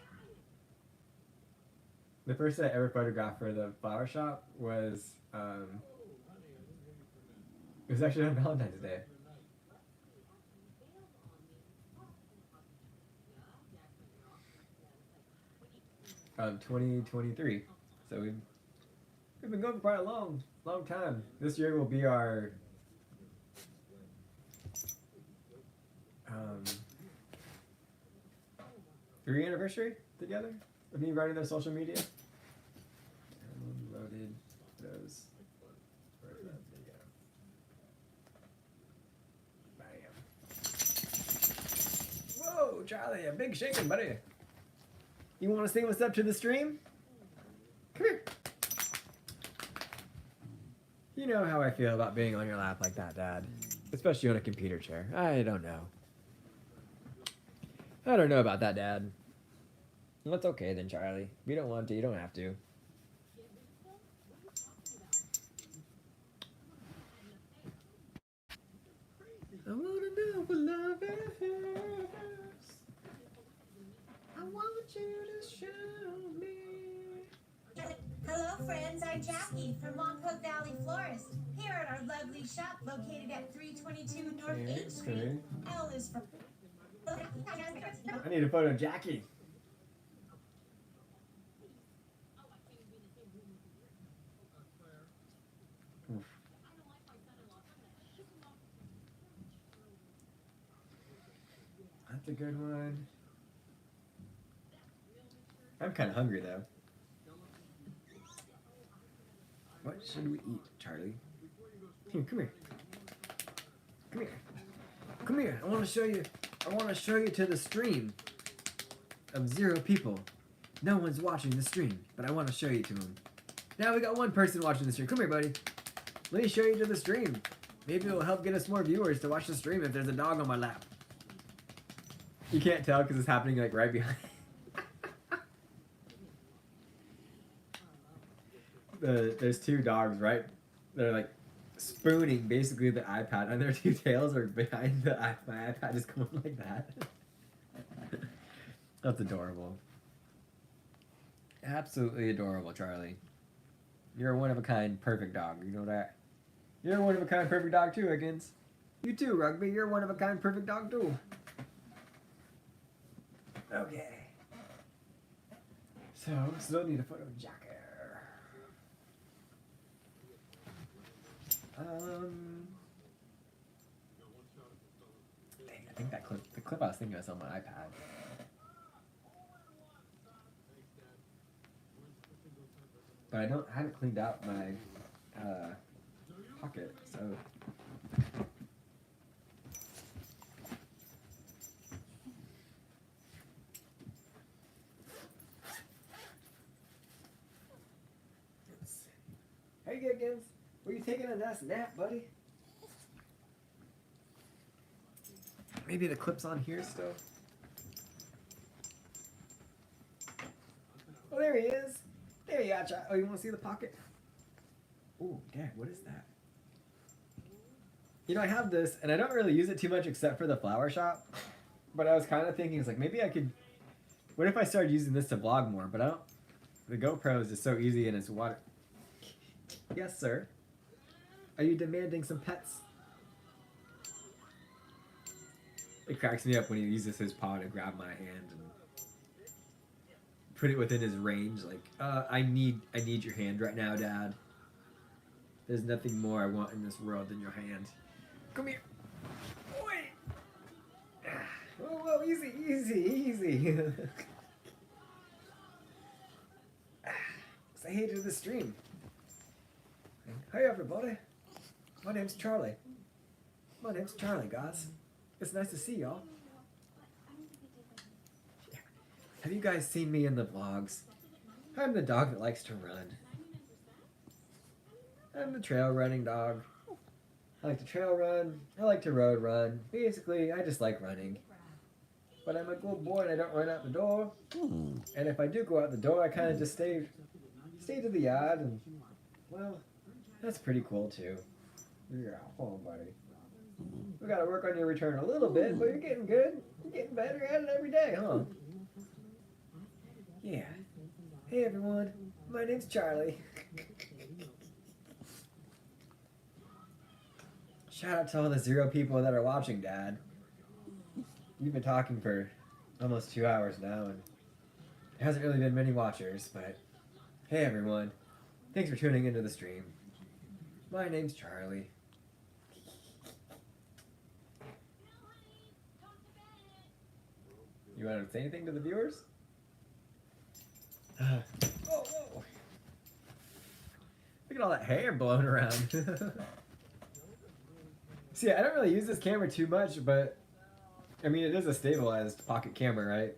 the first day I ever photographed for the flower shop was, it was actually on Valentine's Day. 2023. So we've been going for quite a long time. This year will be our 3rd anniversary together of me running their social media. Loaded those. Where did they go? Bam. Whoa, Charlie, a big shaking, buddy. You want to say what's up to the stream? Come here. You know how I feel about being on your lap like that, Dad. Especially on a computer chair. I don't know. I don't know about that, Dad. Well, that's okay then, Charlie. If you don't want to, you don't have to. I wanna know what love is. I want you to show me. Hello, friends. I'm Jackie from Montauk Valley Florist. Here at our lovely shop located at 322 North 8th Street. L is for... I need a photo of Jackie. Oof. That's a good one. I'm kind of hungry though. What should we eat, Charlie? Here, come here. Come here. Come here. I want to show you. I want to show you to the stream of 0 people. No one's watching the stream, but I want to show you to them. Now we got 1 person watching the stream. Come here, buddy. Let me show you to the stream. Maybe it'll help get us more viewers to watch the stream if there's a dog on my lap. You can't tell because it's happening like right behind. There's 2 dogs, right? They're like spooning basically the iPad, and their 2 tails are behind the my iPad, just going like that. That's adorable. Absolutely adorable, Charlie. You're a one-of-a-kind perfect dog. You know that? You're a one-of-a-kind perfect dog too, Higgins. You too, Rugby. You're a one-of-a-kind perfect dog too. Okay. So, still need a photo of Jacker. Dang, I think the clip I was thinking of is on my iPad. But I haven't cleaned out my pocket, so. Hey, Giggins, were you taking a nice nap, buddy? Maybe the clip's on here still. Oh, there he is. There you are. Oh, you want to see the pocket? Oh, Dad, what is that? You know, I have this, and I don't really use it too much except for the flower shop. But I was kind of thinking, it's like, maybe I could... What if I started using this to vlog more? But I don't... The GoPro is just so easy, and it's water... Yes, sir. Are you demanding some pets? It cracks me up when he uses his paw to grab my hand and put it within his range. Like, I need your hand right now, Dad. There's nothing more I want in this world than your hand. Come here. Oi! Whoa, whoa, easy, easy, easy. Say hey to the stream. Hey everybody. My name's Charlie. My name's Charlie, guys. It's nice to see y'all. Have you guys seen me in the vlogs? I'm the dog that likes to run. I'm the trail running dog. I like to trail run. I like to road run. Basically, I just like running. But I'm a good boy and I don't run out the door. And if I do go out the door, I kind of just stay to the yard. And, well, that's pretty cool too. Yeah, hold on, buddy. We gotta work on your return a little bit, but you're getting good. You're getting better at it every day, huh? Yeah. Hey everyone, my name's Charlie. Shout out to all the 0 people that are watching, Dad. You've been talking for almost 2 hours now, and there hasn't really been many watchers, but hey everyone, thanks for tuning into the stream. My name's Charlie. You want to say anything to the viewers? Oh, whoa. Look at all that hair blowing around. See, I don't really use this camera too much, but I mean, it is a stabilized pocket camera, right?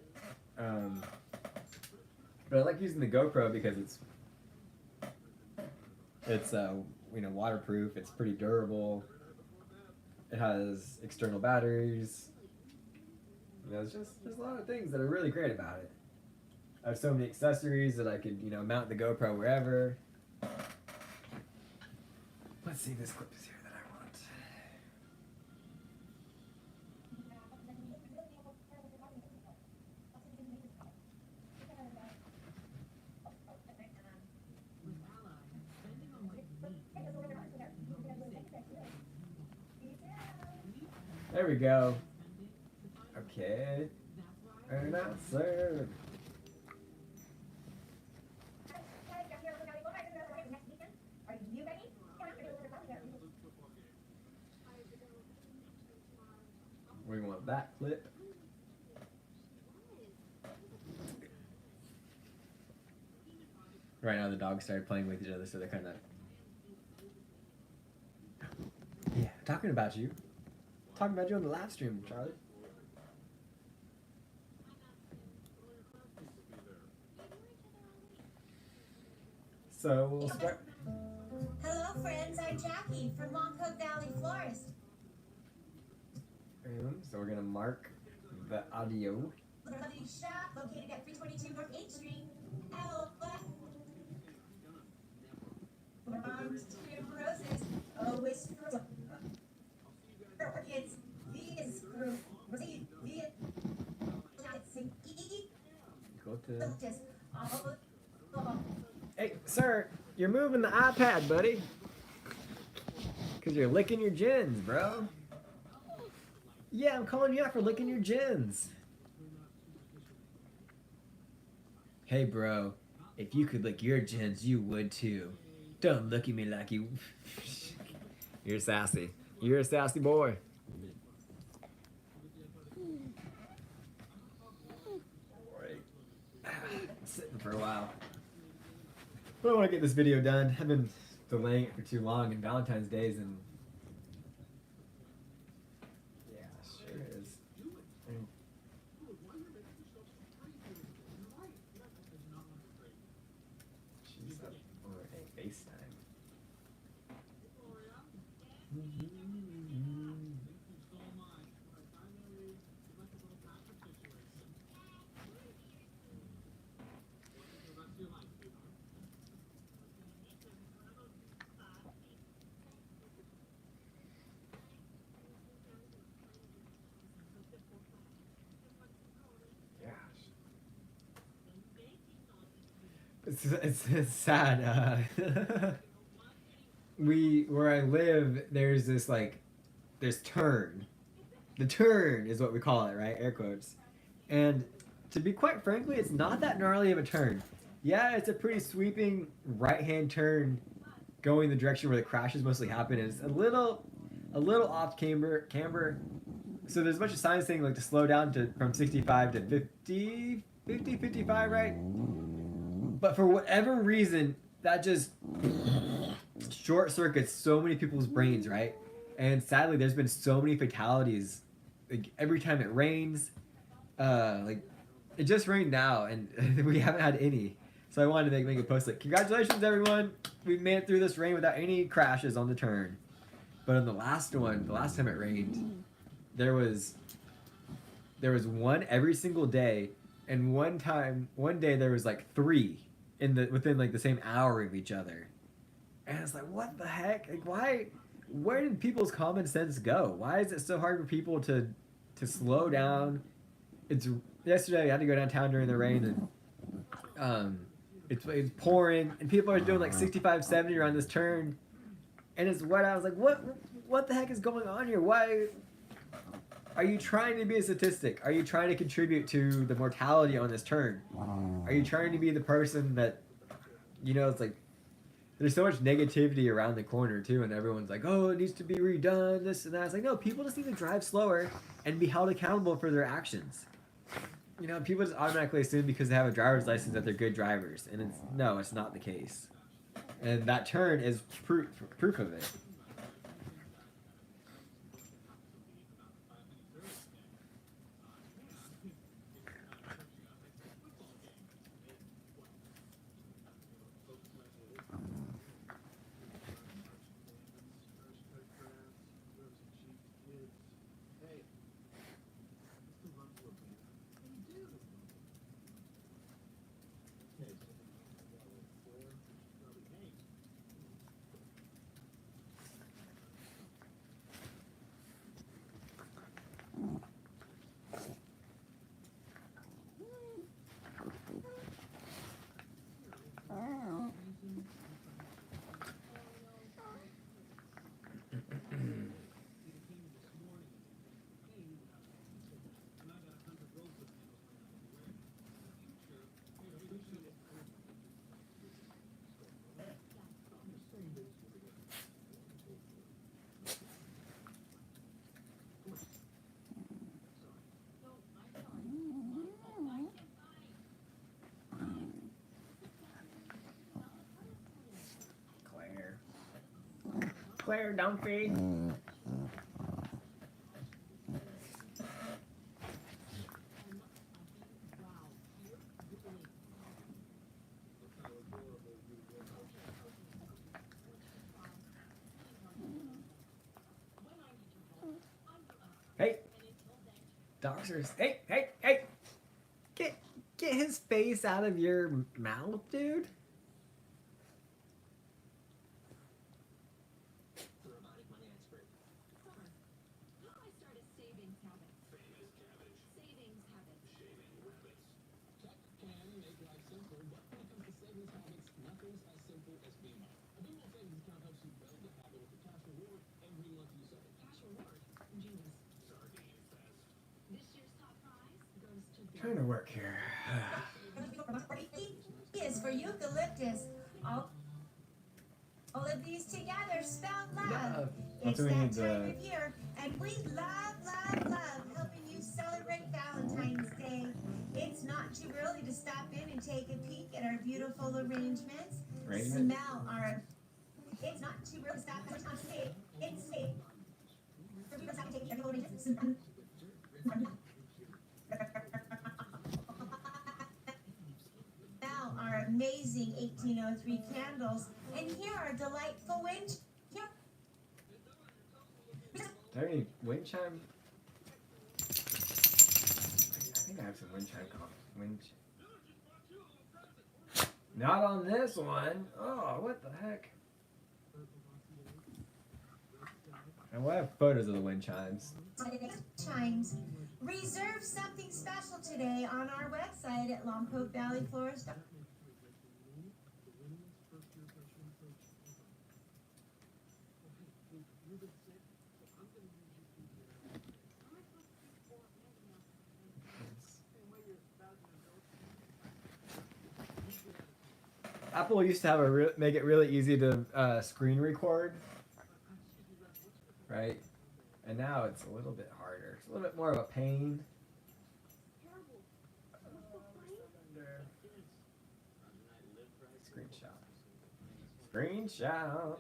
But I like using the GoPro because it's you know, waterproof. It's pretty durable. It has external batteries. You know, there's a lot of things that are really great about it. I have so many accessories that I could, you know, mount the GoPro wherever. Let's see, this clip is here that I want. There we go. Okay. Announcer. We want that clip. Right now the dogs started playing with each other, so they're kind of... Yeah, talking about you. Talking about you on the live stream, Charlie. So we'll start. Hello, friends. I'm Jackie from Longcoat Valley Florist. So we're gonna mark the audio. Lovely shop located at 322 North 8th Street. Roses. Always orchids. Go to. Hey, sir, you're moving the iPad, buddy. Cause you're licking your gins, bro. Yeah, I'm calling you out for licking your gins. Hey, bro, if you could lick your gins, you would too. Don't look at me like you... You're sassy. You're a sassy boy. Sitting for a while. But I want to get this video done. I've been delaying it for too long, and Valentine's Day is in... Yeah, sure is. She's up on a FaceTime. It's sad. Where I live, there's this there's turn. The turn is what we call it, right? Air quotes. And to be quite frankly, it's not that gnarly of a turn. Yeah, it's a pretty sweeping right-hand turn going the direction where the crashes mostly happen, and it's a little off camber. So there's a bunch of signs saying like to slow down from 65 to 50, 55, right? But for whatever reason, that just short circuits so many people's brains, right? And sadly, there's been so many fatalities. Like every time it rains, like it just rained now, and we haven't had any. So I wanted to make a post like, congratulations everyone, we made it through this rain without any crashes on the turn. But on the last time it rained, there was one every single day, and one day there was like 3 within like the same hour of each other. And it's like, what the heck? Like where did people's common sense go? Why is it so hard for people to slow down? Yesterday I had to go downtown during the rain, and it's pouring, and people are doing like 65, 70 around this turn, and it's wet. I was like, what the heck is going on here? Why are you trying to be a statistic? Are you trying to contribute to the mortality on this turn? Are you trying to be the person that, it's like, there's so much negativity around the corner too, and everyone's like, oh, it needs to be redone, this and that. It's like, no, people just need to drive slower and be held accountable for their actions. People just automatically assume because they have a driver's license that they're good drivers, and it's not the case. And that turn is proof of it. Claire Dunphy. Hey, doctors! Hey! Get his face out of your mouth, dude. Trying to work here. Is for eucalyptus. All of these together spell love. It's that time of year, and we love helping you celebrate Valentine's Day. It's not too early to stop in and take a peek at our beautiful arrangements. Smell our. It's not too early to stop in and say it's safe. For people to stop and take a peek at our arrangements. Our amazing 1803 candles, and here are delightful wind. Here. Is there any wind chime? I think I have some wind chime. Not on this one. Oh, what the heck? And we'll have photos of the wind chimes. Chimes. Reserve something special today on our website at LongCoatValleyFlorist.com. Apple used to have make it really easy to screen record, right? And now it's a little bit harder. It's a little bit more of a pain. Screenshot. Screenshot.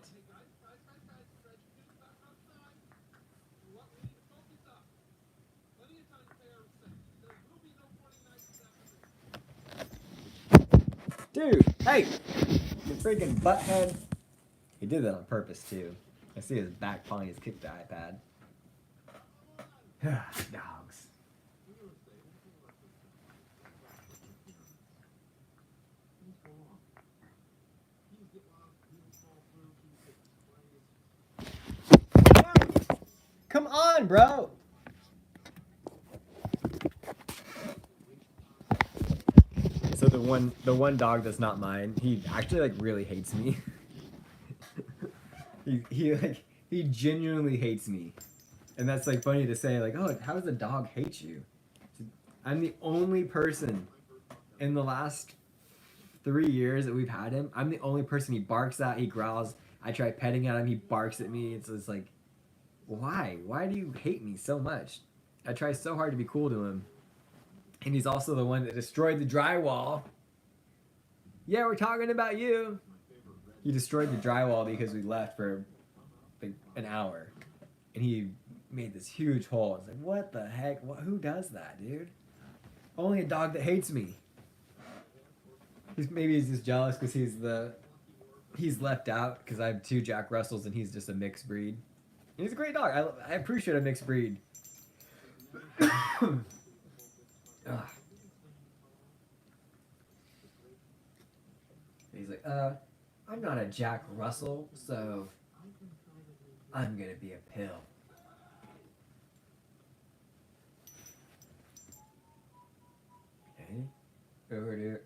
Dude, hey! You freaking butthead. He did that on purpose, too. I see his back pawing his kicked the iPad. Dogs. Come on, bro! So the one dog that's not mine, he actually like really hates me. he genuinely hates me. And that's like funny to say, like, oh, how does a dog hate you? I'm the only person in the last 3 years that we've had him, I'm the only person he barks at, he growls, I try petting at him, he barks at me. It's like, why? Why do you hate me so much? I try so hard to be cool to him. And he's also the one that destroyed the drywall. Yeah, we're talking about you. He destroyed the drywall because we left for like an hour. And he made this huge hole. It's like, what the heck? Who does that, dude? Only a dog that hates me. Maybe he's just jealous because he's left out because I have 2 Jack Russells and he's just a mixed breed. And he's a great dog. I appreciate a mixed breed. He's like, I'm not a Jack Russell, so I'm gonna be a pill. Okay. Early.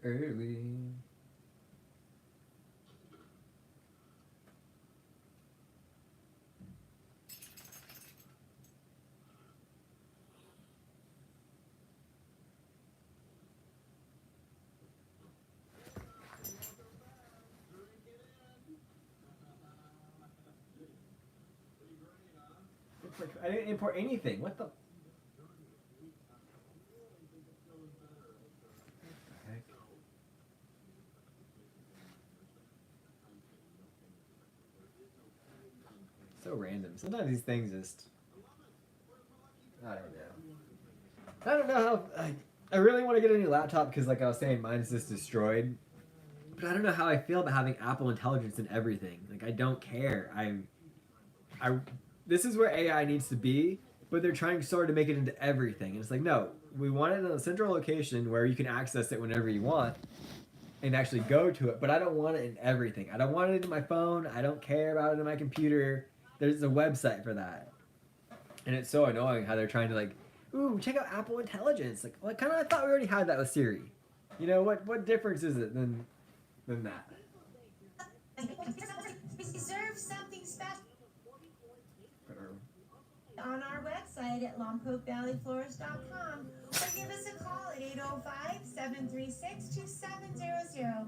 I didn't import anything. What the? Heck? So random. Sometimes these things just. I don't know. I don't know how. I really want to get a new laptop because, like I was saying, mine's just destroyed. But I don't know how I feel about having Apple Intelligence in everything. Like, I don't care. This is where AI needs to be, but they're trying so hard to make it into everything. And it's like, no, we want it in a central location where you can access it whenever you want and actually go to it. But I don't want it in everything. I don't want it in my phone. I don't care about it in my computer. There's a website for that. And it's so annoying how they're trying to like, ooh, check out Apple Intelligence. Like, well, kind of, I thought we already had that with Siri. You know, what difference is it than that? Reserve something special on our website at lompokevalleyflorist.com or give us a call at 805-736-2700.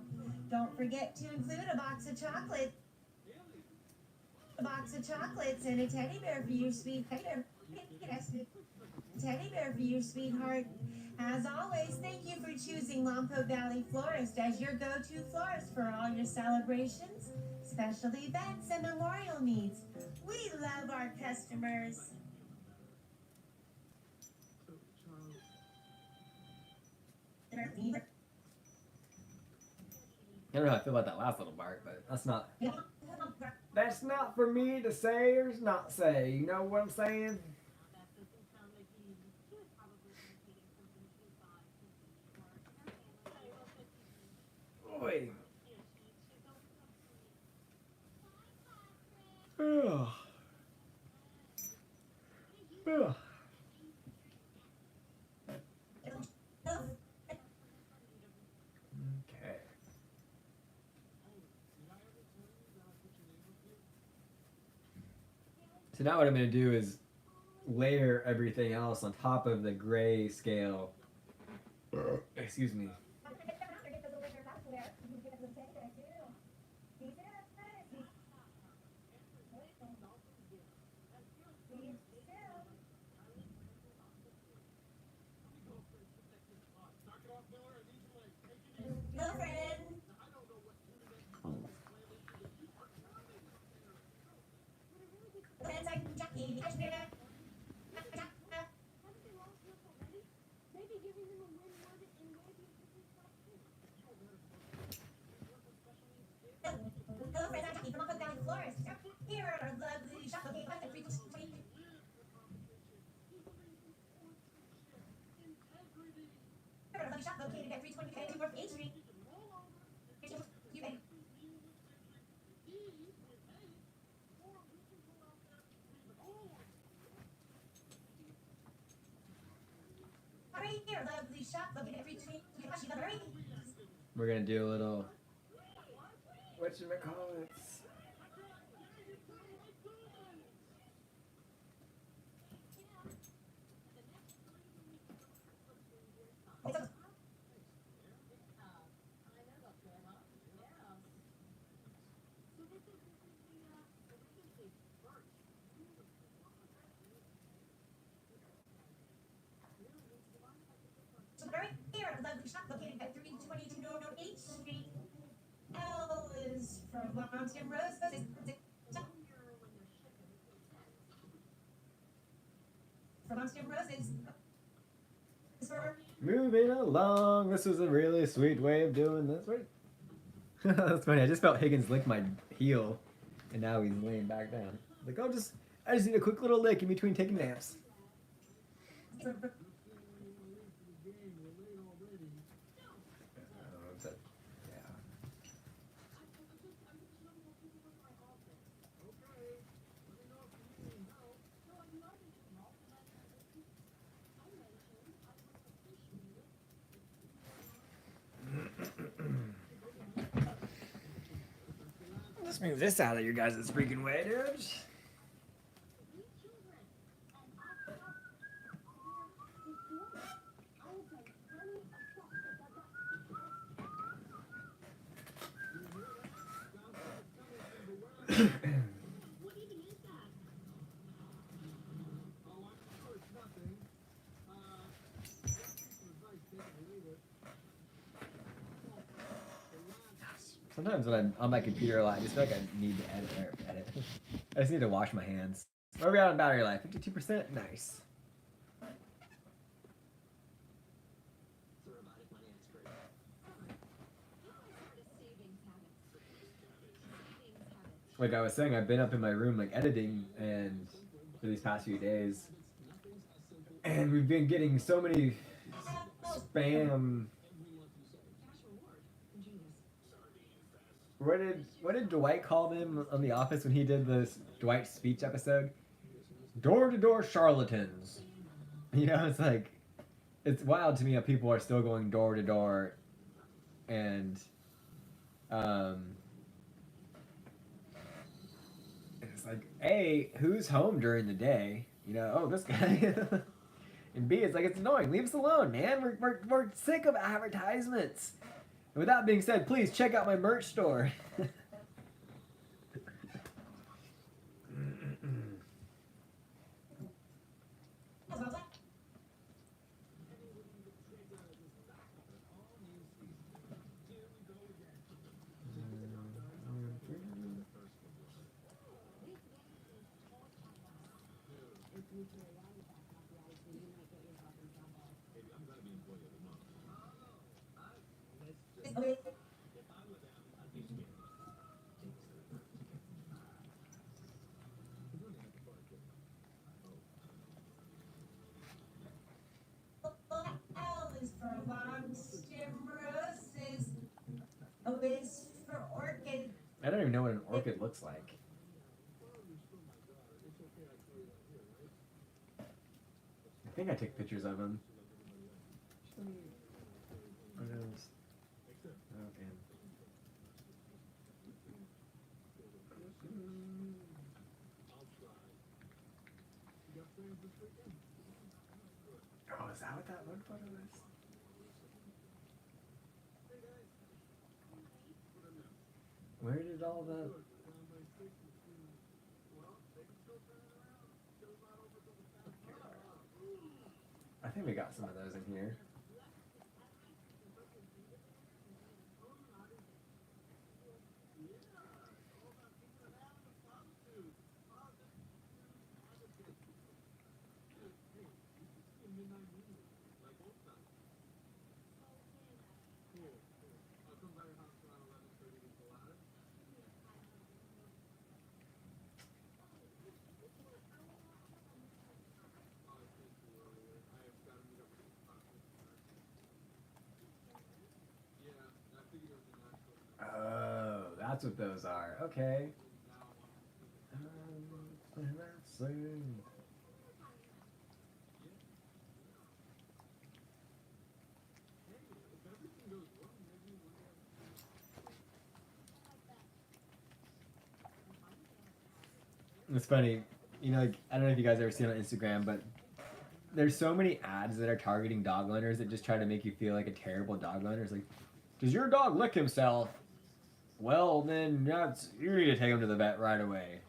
Don't forget to include a box of chocolates and a teddy bear for your sweetheart. As always, thank you for choosing Lompoc Valley Florist as your go-to florist for all your celebrations, special events, and memorial needs. We love our customers. I don't know how I feel about that last little part, but that's not for me to say or not say. You know what I'm saying? Boy. Ugh. Ugh. Okay. So now what I'm going to do is layer everything else on top of the gray scale. Excuse me. North 8th Street. You may. Right here, lovely shop located between Yamashita. We're gonna do a little whatchamacallits. So right here, a lovely shop located at 322 North 8th Street. L is for Monster Roses. For Monster Roses. Is for Moving along. This was a really sweet way of doing this. Wait. That's funny. I just felt Higgins lick my heel, and now he's laying back down. Like, I just need a quick little lick in between taking naps. Let's move this out of your guys' freaking way, dude. Sometimes when I'm on my computer a lot, I just feel like I need to edit. I just need to wash my hands. Where are we at on battery life? 52%? Nice. Like I was saying, I've been up in my room like editing and for these past few days. And we've been getting so many spam. What did Dwight call them on The Office when he did this Dwight speech episode? Door-to-door charlatans. You know, it's like, it's wild to me how people are still going door to door, and it's like, A, who's home during the day? You know, oh, this guy. And B, it's like, it's annoying. Leave us alone, man. We're sick of advertisements. And with that being said, please check out my merch store. L is for Monster Roses. O is for Orchid. I don't even know what an orchid looks like. I think I took pictures of them. What else? Okay. Oh, is that what that one photo is? Where did all the... I think we got some of those in here. That's what those are. Okay. Let's see. It's funny, you know, like, I don't know if you guys ever seen it on Instagram, but there's so many ads that are targeting dog owners that just try to make you feel like a terrible dog owner. It's like, does your dog lick himself? Well, then you need to take him to the vet right away.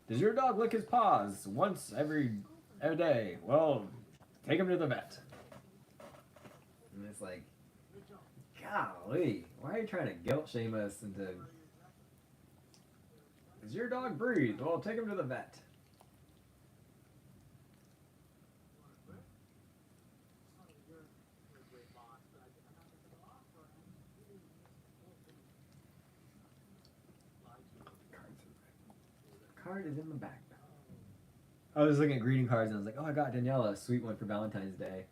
Does your dog lick his paws once every day? Well, take him to the vet. And it's like, golly, why are you trying to guilt shame us into... Does your dog breathe? Well, take him to the vet. Card is in the back. I was looking at greeting cards and I was like, oh, I got Daniela a sweet one for Valentine's Day.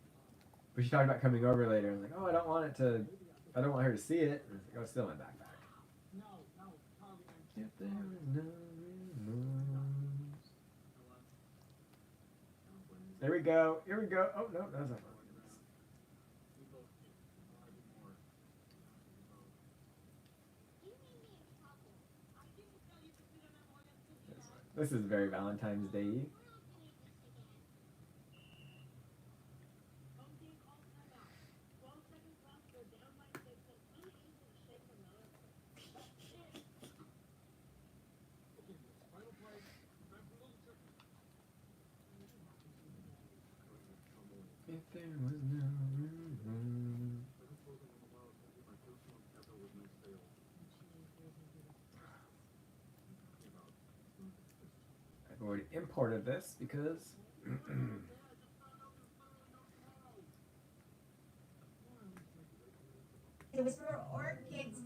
But she talked about coming over later. I was like, oh, I don't want her to see it. And I was like, oh, it's still in my backpack. If there is no remorse. There we go. Here we go. Oh, no, that's not. This is very Valentine's Day. If there was no room. I've already imported this because it was for orchids.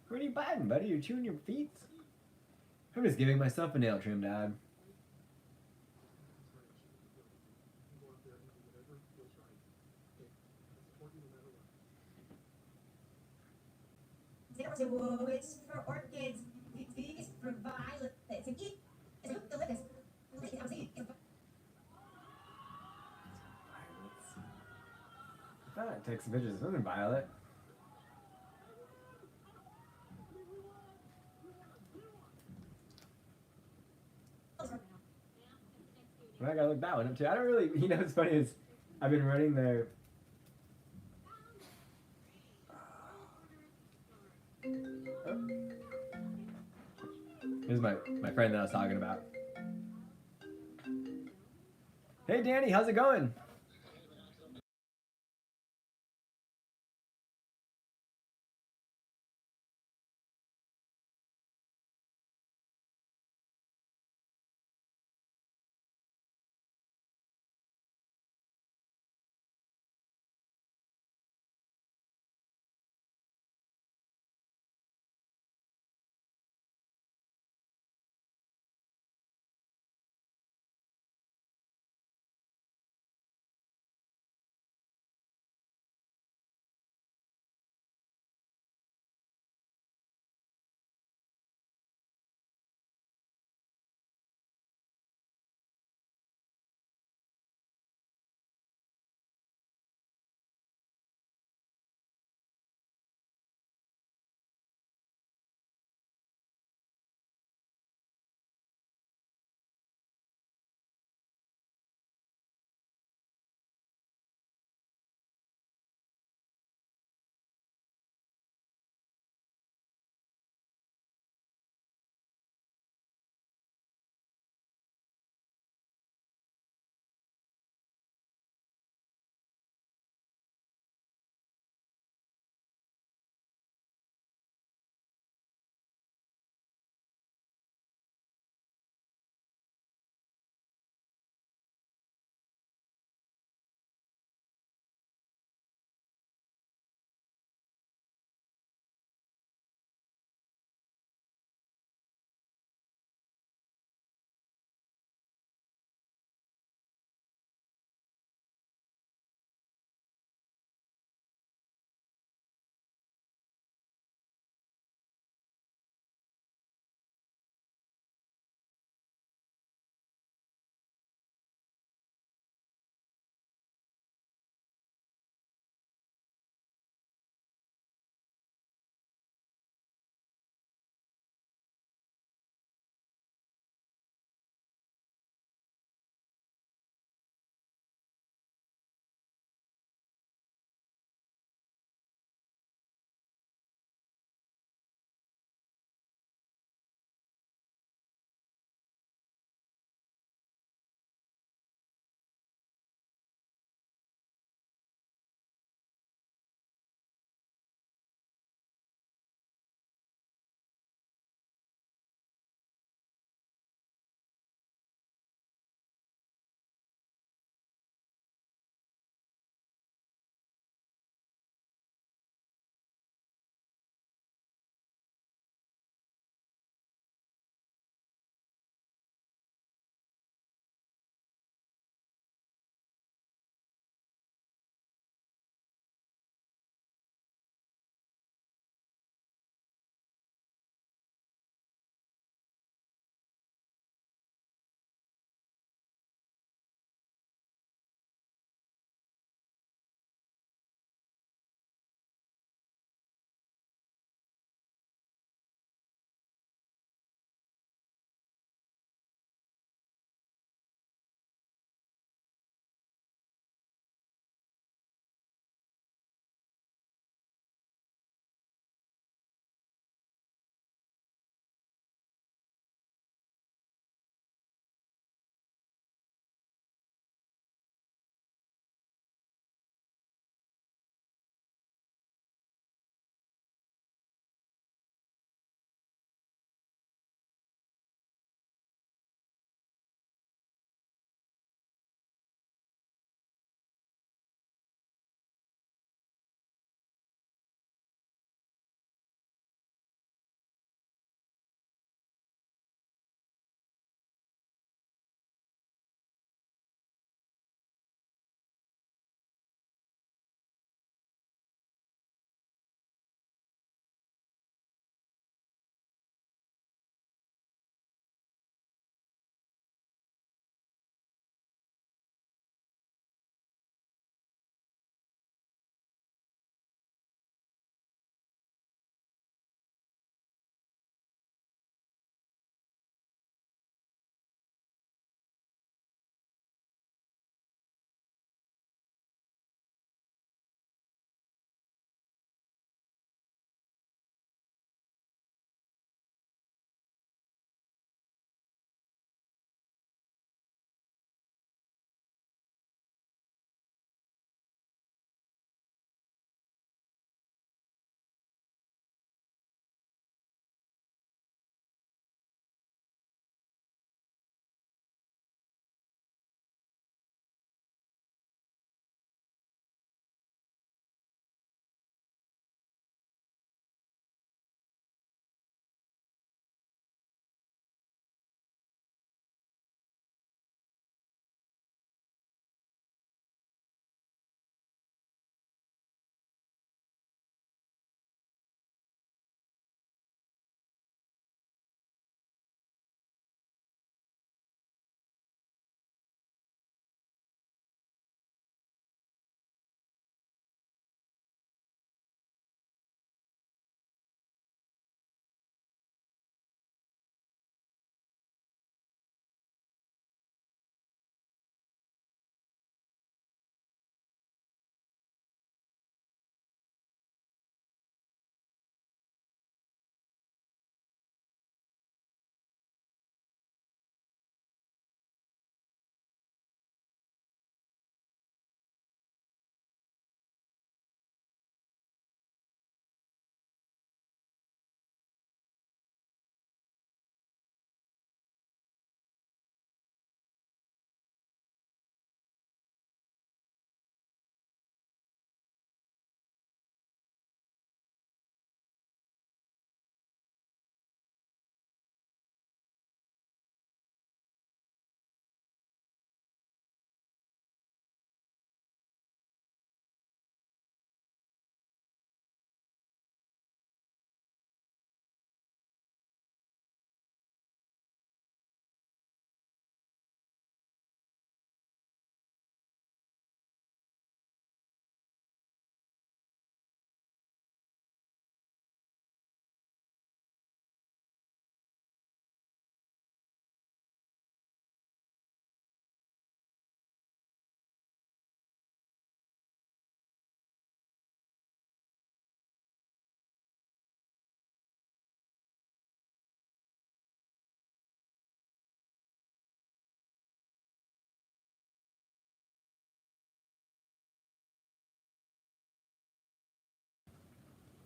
What are you biting, buddy? You're chewing your feet? I'm just giving myself a nail trim, Dad. It's for orchids. It's for violets. It's delicious. I thought I'd take some pictures of something violet. Well, I gotta look that one up too. I don't really, you know, what's funny is I've been running the. Oh. Here's my friend that I was talking about. Hey Danny, how's it going?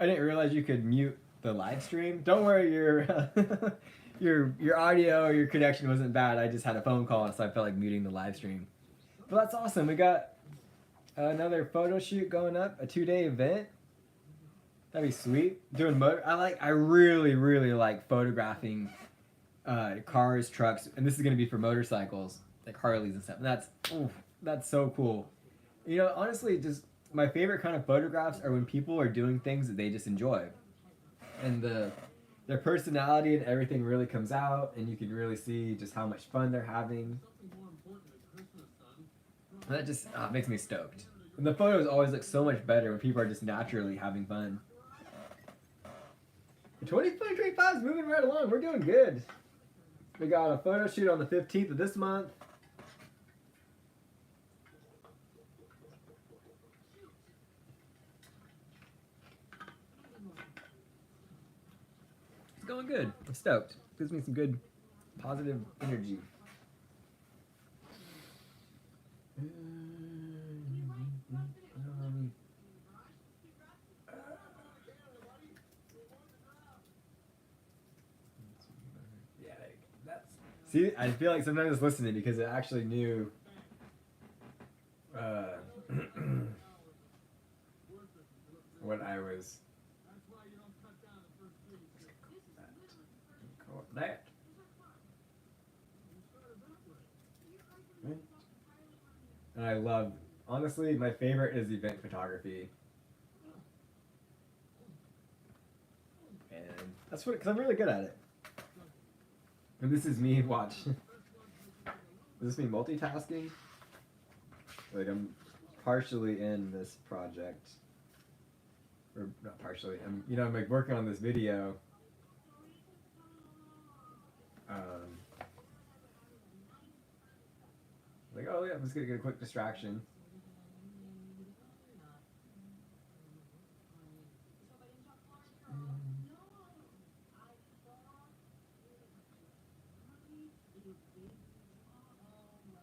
I didn't realize you could mute the live stream. Don't worry, your audio or your connection wasn't bad. I just had a phone call, so I felt like muting the live stream. But that's awesome. We got another photo shoot going up, a 2-day event. That'd be sweet. Doing I really like photographing cars, trucks, and this is gonna be for motorcycles, like Harleys and stuff. And that's so cool. You know, honestly, just my favorite kind of photographs are when people are doing things that they just enjoy, and their personality and everything really comes out, and you can really see just how much fun they're having. And that just makes me stoked. And the photos always look so much better when people are just naturally having fun. 2025 is moving right along. We're doing good. We got a photo shoot on the 15th of this month. It's going good. I'm stoked. Gives me some good positive energy. See, I feel like sometimes it's listening because it actually knew what I was. Call that. And I love, honestly, my favorite is event photography. And that's what, because I'm really good at it. And this is me, watch. Is this me multitasking? Like, I'm partially in this project. Or not partially, I'm like working on this video. Like, oh yeah, I'm just gonna get a quick distraction.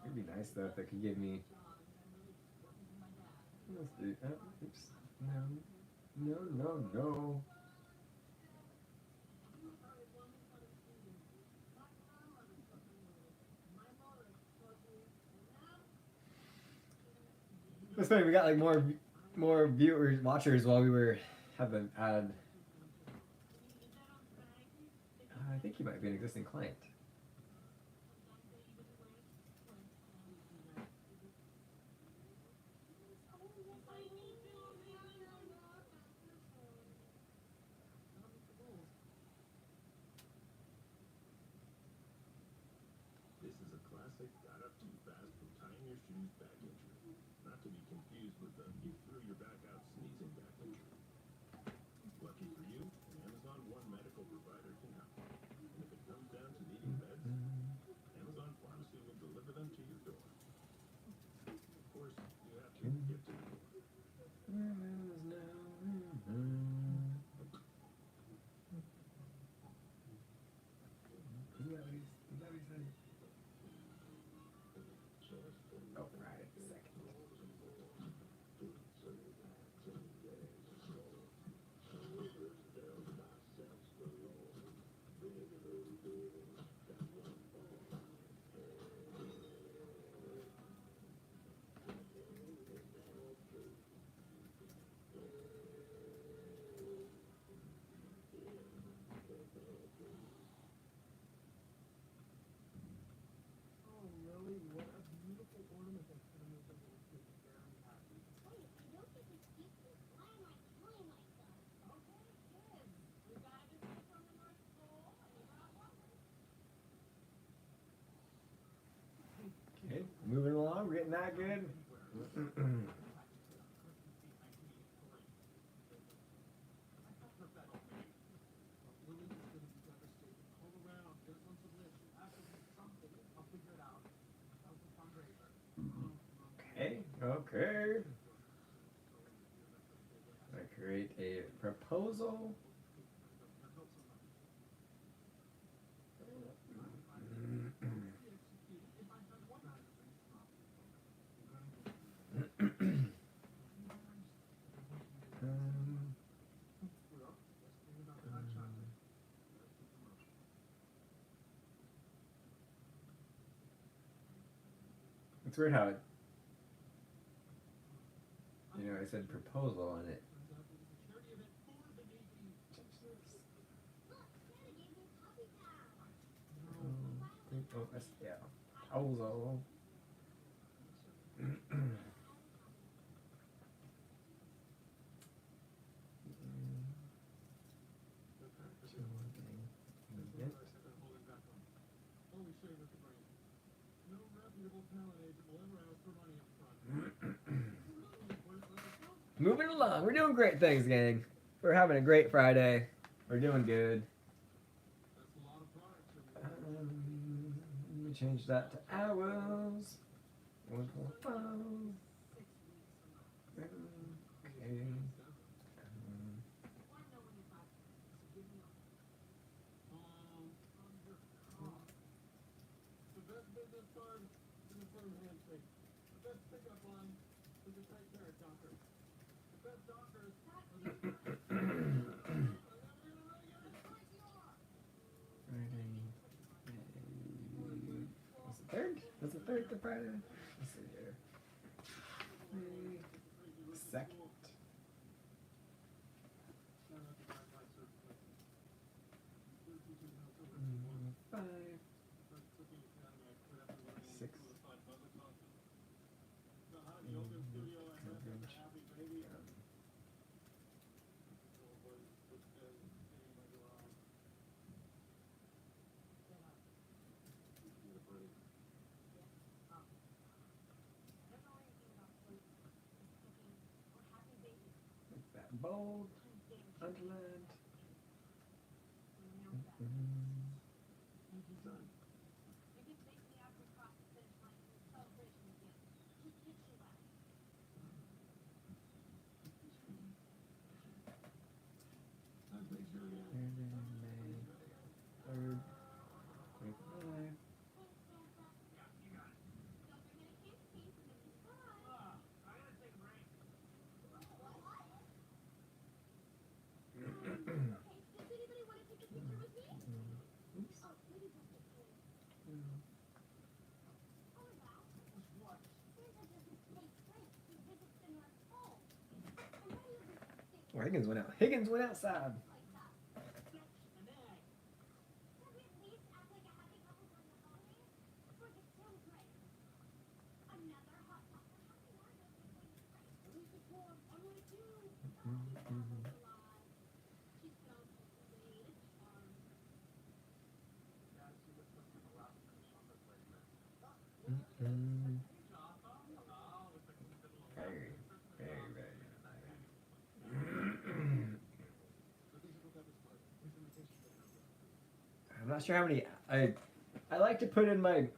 It'd be nice though if they could give me. Let's do. Oops. No. It's funny, we got like more viewers, watchers while we were having ad. I think he might be an existing client. This is a classic got up too fast from tying your shoes back injury. Not to be confused with the you threw your back out sneezing back injury. Lucky for you, an Amazon One medical provider can help. And if it comes down to needing meds, Amazon Pharmacy will deliver them to your door. Of course, you have to get to the door. Oh, right, a second. Oh, really? What a beautiful ornament that's going to make everyone very happy. Okay, moving along, we're getting that good. Okay. I create a proposal. It's weird how it, you know, I said proposal on it. Oh, that's, yeah. Proposal. Moving along. We're doing great things, gang. We're having a great Friday. We're doing good. Let me change that to hours. 1.5. Okay. The best business card is a firm handshake. The best pickup line is a tight pair of dockers. The best dockers are the What's the third? What's the third? The Friday? Let's see here. Second. Five. 6. Make that bold, underlined. Third, 25. Oh, Higgins went out. Higgins went outside. Very, very, very. I'm not sure how many. I like to put in my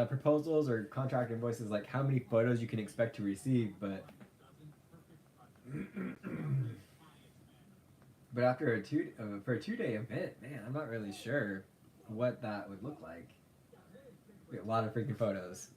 proposals or contract invoices like how many photos you can expect to receive, but but after for a 2-day event, man, I'm not really sure what that would look like. We have a lot of freaking photos.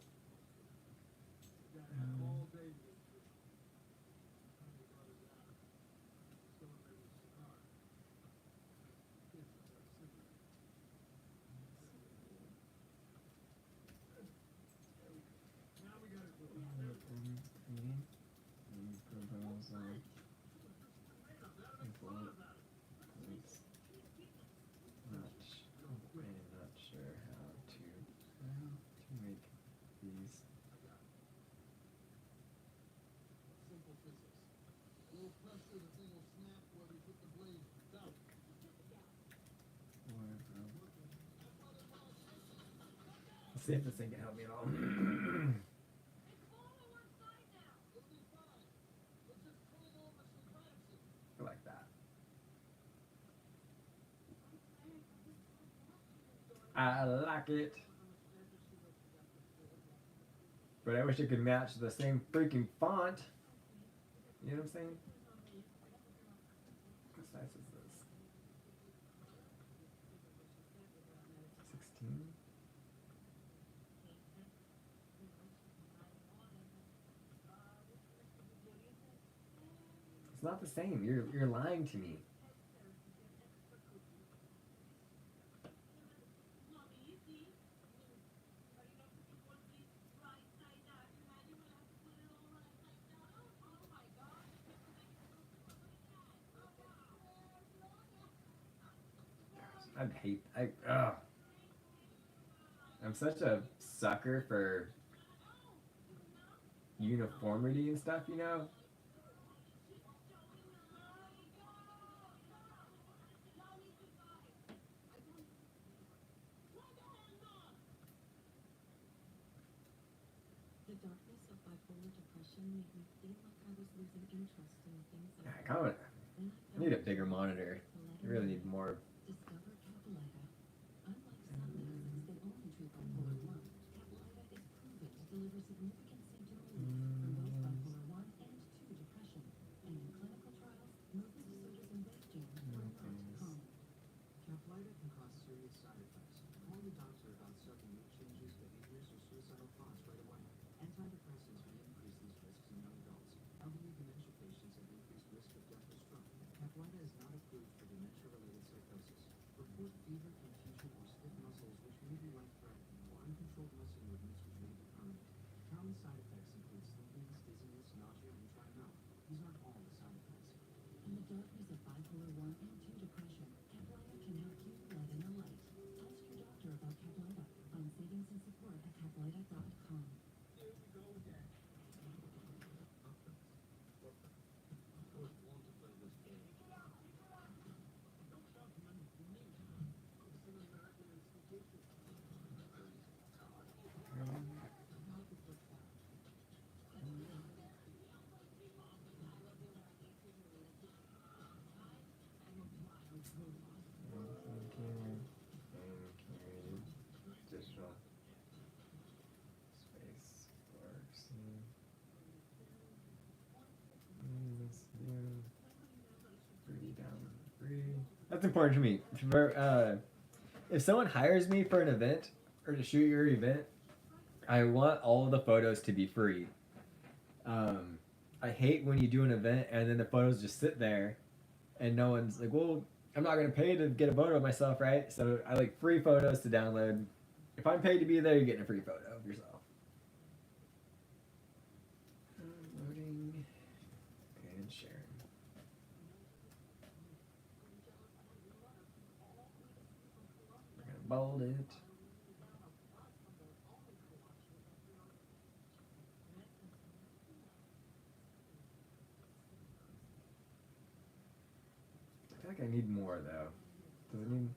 Not sure how to make these. Simple physics. A little pressure, the thing will snap whether you put the blade down. Let's see if this thing can help me at all. I like that. I like it. But I wish it could match the same freaking font. You know what I'm saying? What size is this? 16? It's not the same. You're lying to me. I'd hate. I'm such a sucker for uniformity and stuff, you know? The darkness of bipolar depression made me feel like I was losing interest in the things Yeah, I I kind of need a bigger monitor. I really need more. Discover Capilida. Unlike some medicines that only treat bipolar 1, Capilida is proven to deliver significant symptom relief for both bipolar 1 and 2 depression. And in clinical trials, movement disorders and weight gain were not common. Caplyta can cause serious side effects. Call your doctor about sudden mood changes, behaviors, or suicidal thoughts right away. Antidepressants may increase these risks in young adults. Elderly dementia patients have increased risk of death or stroke. Caplyta is not approved for dementia-related psychosis. Report fever, confusion, or stiff muscles which may be life-threatening, or uncontrolled muscle movements which may be permanent. Common side effects include sleepiness, dizziness, nausea, and dry mouth. These aren't all the side effects. In the darkness of bipolar 1 and 2 depression, Caplyta can help you let in the light. Ask your doctor about Caplyta. Find savings and support at caplyta.com. Additional space works. That's important to me. If someone hires me for an event or to shoot your event, I want all of the photos to be free. I hate when you do an event and then the photos just sit there and no one's like, well, I'm not going to pay to get a photo of myself, right? So I like free photos to download. If I'm paid to be there, you're getting a free photo of yourself. Loading and sharing. We're going to bold it. I feel like I need more though. Does it need?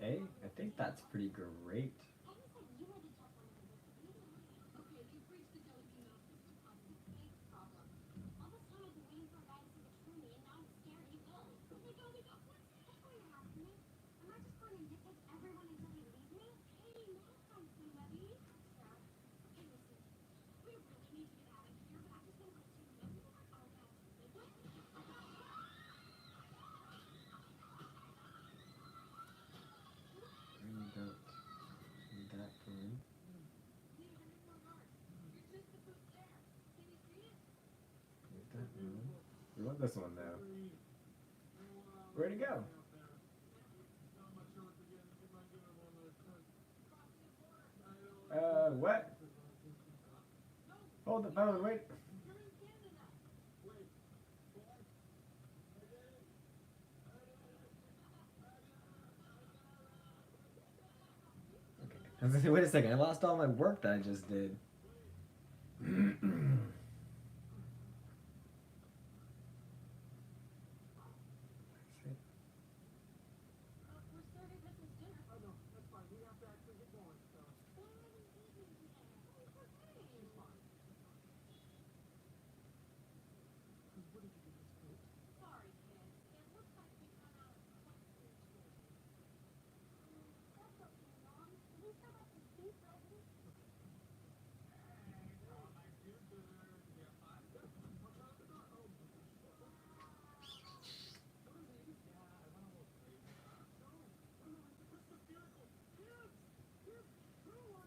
Okay, I think that's pretty great. We want this one though. Where'd it go? What? Hold the phone, wait. Okay. I was gonna say, wait a second, I lost all my work that I just did.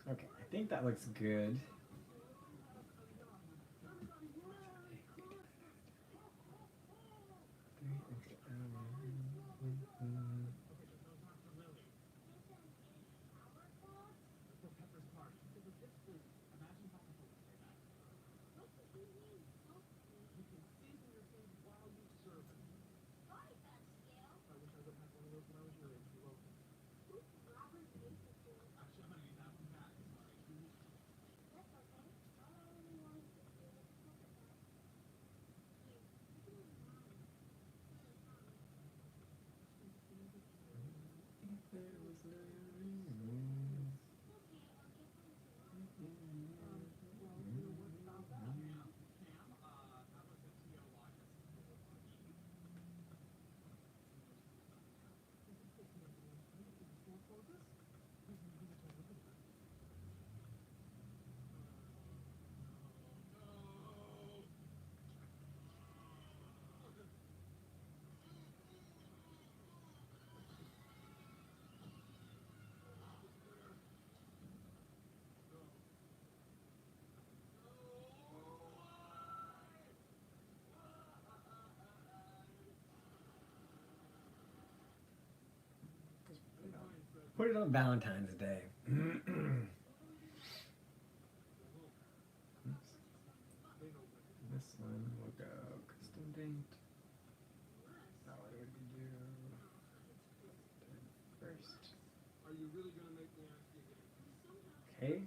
Okay, I think that looks good. Put it on Valentine's Day. This one will go custom date. That one would be due first. Are you really gonna make me ask you again? Okay.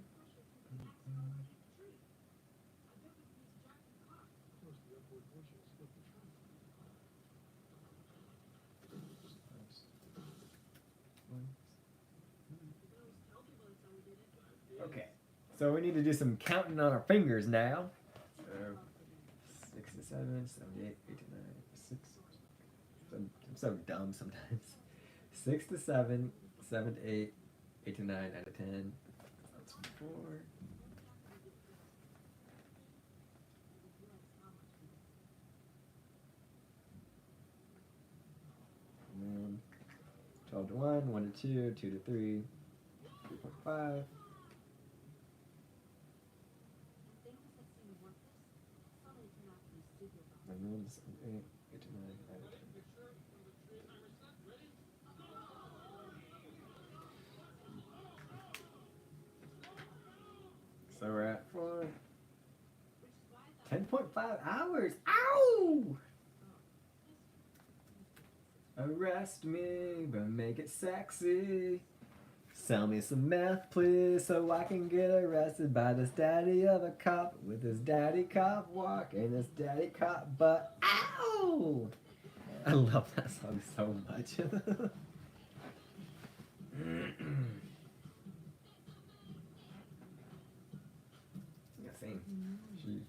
Okay, so we need to do some counting on our fingers now. So 6 to 7, 7 to 8, 8 to 9, 6. I'm so dumb sometimes. 6 to 7, 7 to 8, 8 to 9, 9 to 10. That's 4. And then 12 to 1, 1 to 2, 2 to 3, 3.5. And then 7 to 8, 8 to 9, 9 to 10. So we're at 4. 10.5 hours. Ow! Arrest me, but make it sexy. Sell me some meth, please, so I can get arrested by this daddy of a cop with his daddy cop walk and his daddy cop butt. Ow! I love that song so much. Yeah, same. She.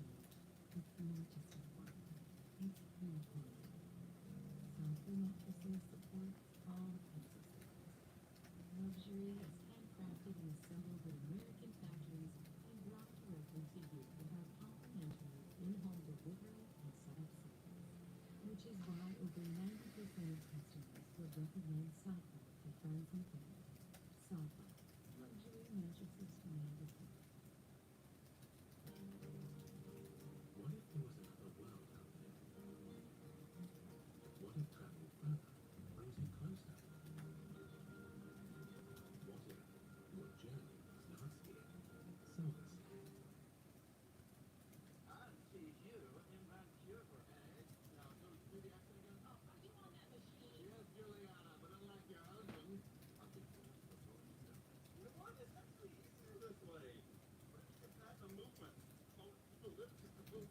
Luxury is handcrafted and assembled in American factories and brought directly to you with our complimentary in-home delivery and setup service, which is why over 90% of customers will recommend Safa to friends and family. Safa, luxury mattresses from Anderson. What if there was another world out there? What if traveling further brings you closer? What if your journey starts here? It's actually easier this way. Where did you get that in the movement? Oh, the lift is the move.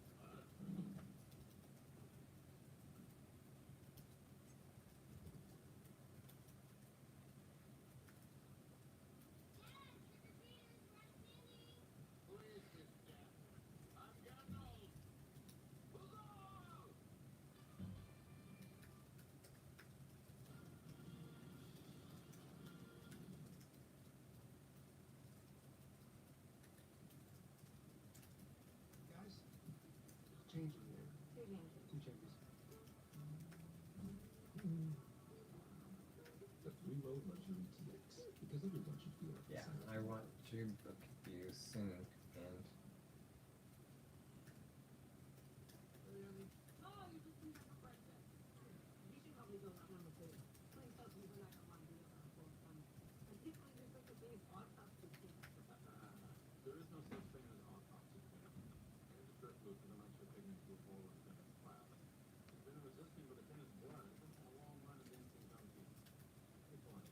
Please, Miss Jack. I'm getting old. Huzzah! Guys, change in there. Two changes. The three-road luxury TX, because everyone should feel like Yeah, I want to book you soon, and Oh, you just need for breakfast. You should help me build that number two. Please don't leave her like a one deal on full fun. Particularly this is the these autopsy things. There is no such thing as autopsy care. Here's a drip loop for the night you're taking to a forward in its class. It's been resisting, but it's in his blood. It comes from a long run of instinct junkies. It's on it.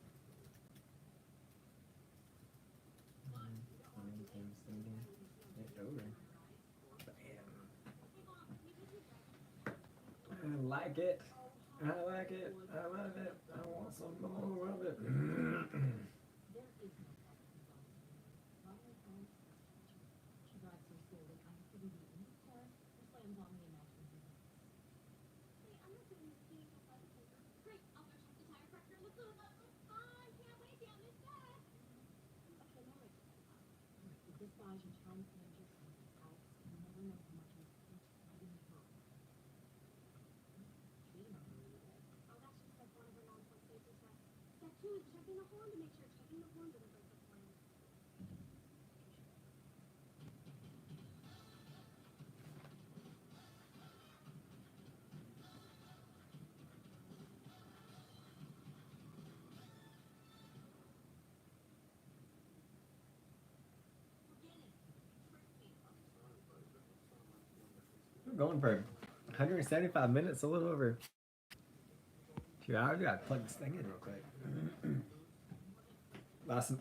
it's over. Bam. I like it. I like it. I love it. I want some more of it. She drives so slowly, I couldn't be in the car. She slams on me and knocks me. Hey, I'm not doing this thing by the paper. Great, I'll go check the tire pressure. Let's go. I can't wait down this fast. Okay, now I this buys you time to just out. You never know how much you can fighting her. Cheating on her either. Oh, that's just like one of her non-point safety tests. Step 2 is checking the horn to make sure checking the horn doesn't break the plan. We're going for 175 minutes, a little over 2 hours. We gotta plug this thing in real quick.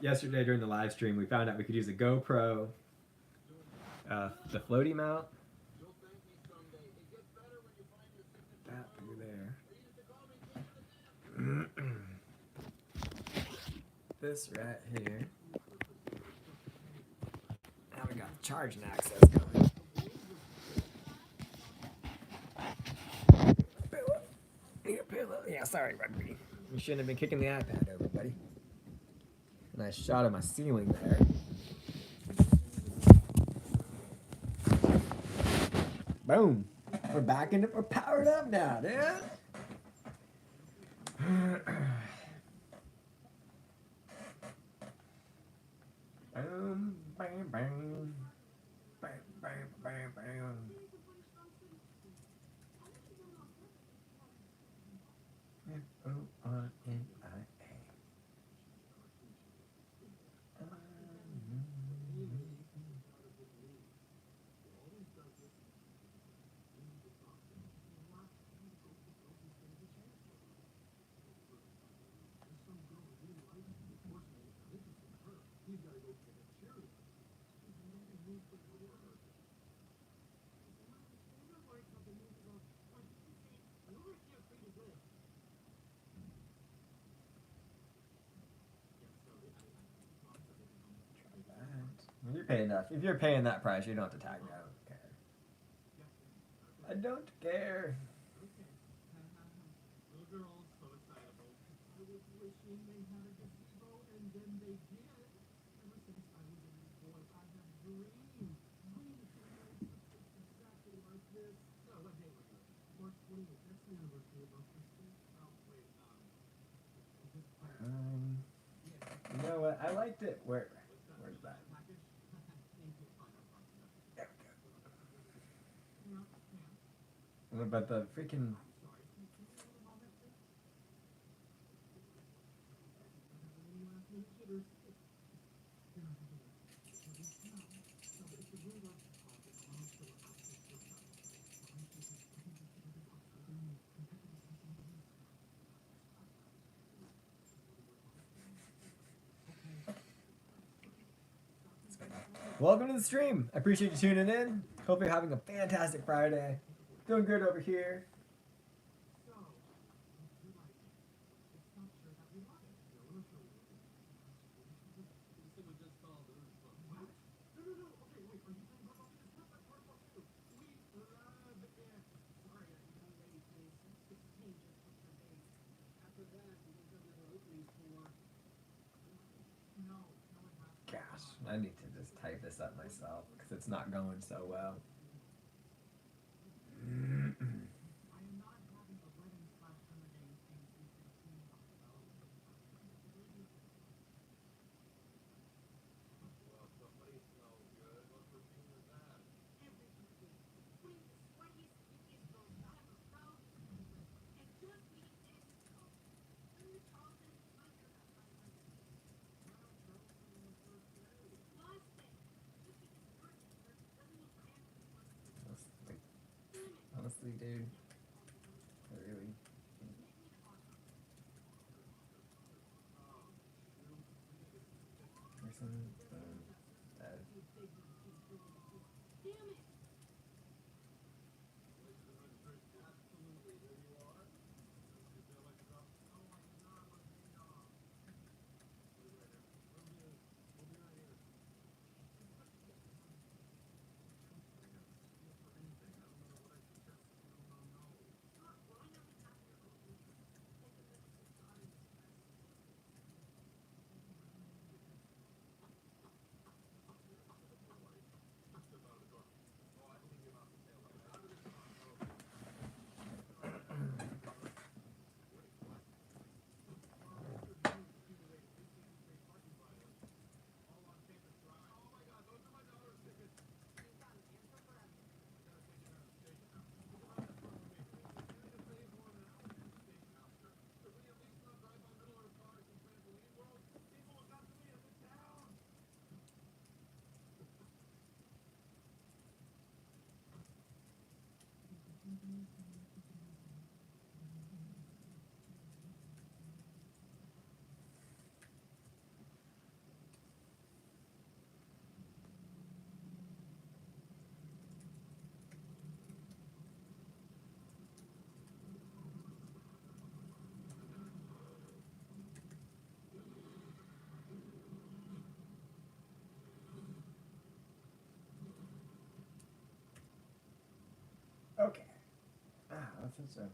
Yesterday during the live stream, we found out we could use a GoPro, the floaty mount. That through there. This right here. Now we got the charging access going. Yeah, sorry, Rugby. You shouldn't have been kicking the iPad over, buddy. Nice shot of my ceiling there. Boom. We're back in it. We're powered up now, dude. Boom, bam, bam. Bam, bam, bam, bam. F-O-R-N-I-A. If you're paying that price, you don't have to tag me. I don't care. I don't care. Little girls, so excitable. I was wishing they had a gazebo, and then they did. Ever since I was a little boy, I have dreamed. Exactly like this. No, what day was it? March 28th. That's the anniversary of our first date. Oh, wait, is this You know what? I liked it. Where's that? But the freaking. welcome to the stream. I appreciate you tuning in. Hope you're having a fantastic Friday. Doing good over here. Gosh, I need to just type this up myself because it's not going so well. Honestly, dude, I really. Person, okay. That's it.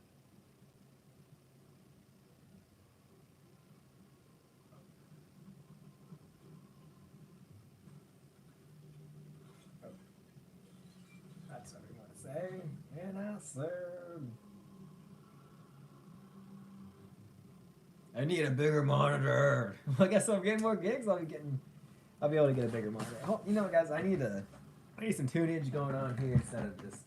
That's what we want to say. And I need a bigger monitor. I guess I'm getting more gigs. I'll be able to get a bigger monitor. Oh, you know, guys, I need some tunage going on here instead of just.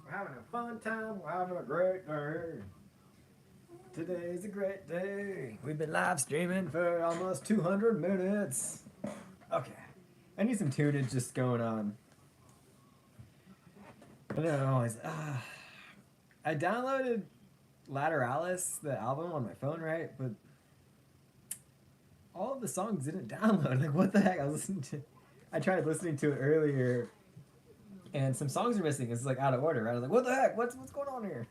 We're having a fun time. We're having a great day. Today's a great day. We've been live streaming for almost 200 minutes. Okay. I need some tunage just going on. I don't know. I downloaded Lateralis, the album, on my phone, right? But all of the songs didn't download. Like, what the heck? I tried listening to it earlier, and some songs are missing. It's like out of order, right? I was like, what the heck? What's going on here?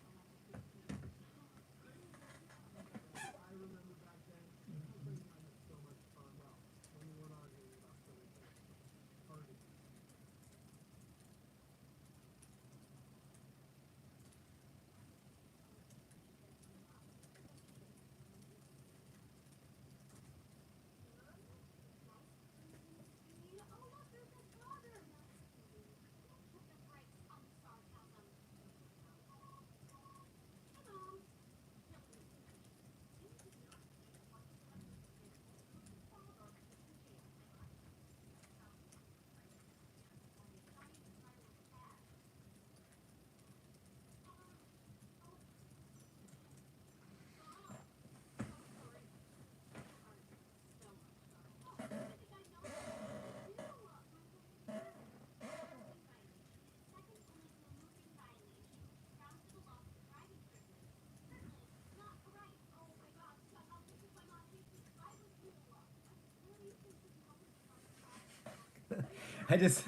I just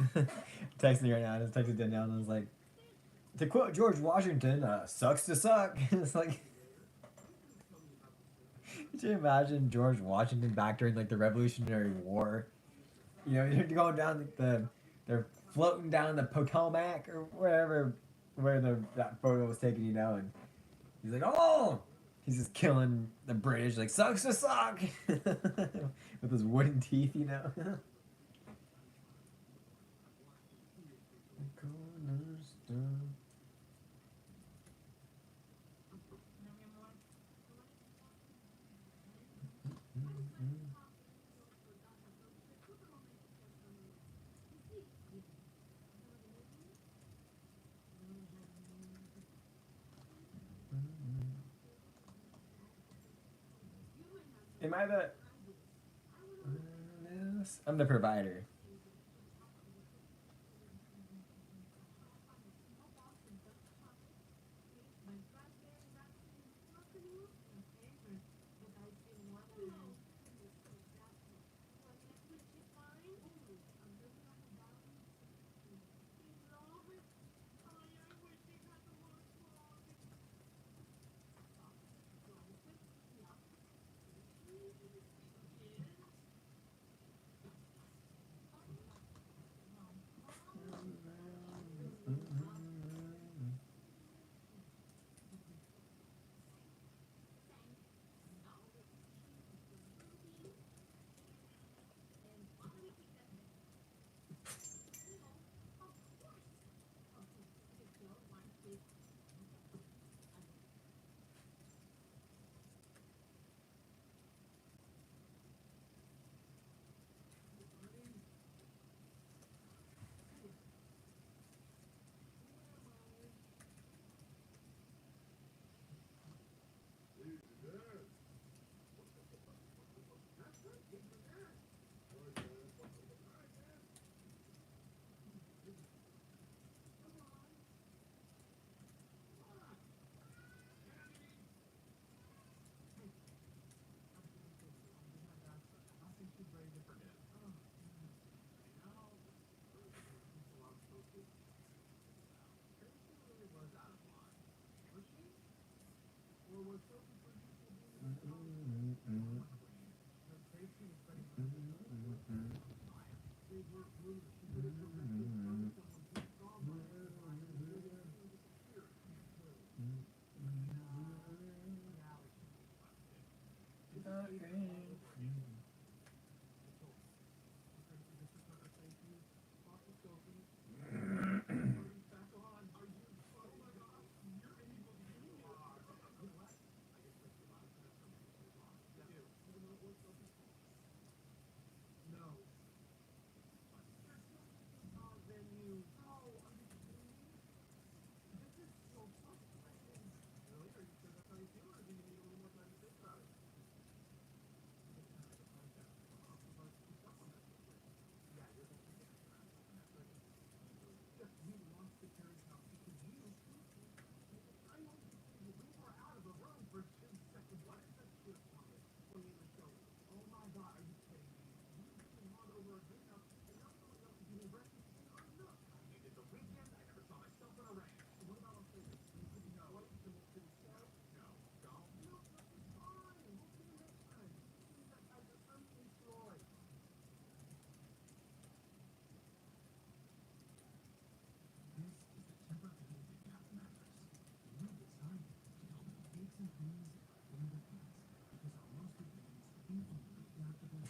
texting right now. I just texted Danielle and I was like, to quote George Washington, sucks to suck. It's like, could you imagine George Washington back during like the Revolutionary War? You know, you're going down they're floating down the Potomac or wherever, where that photo was taken, you know, and he's like, oh, he's just killing the British, like, sucks to suck, with his wooden teeth, you know. Am I the... I'm the provider.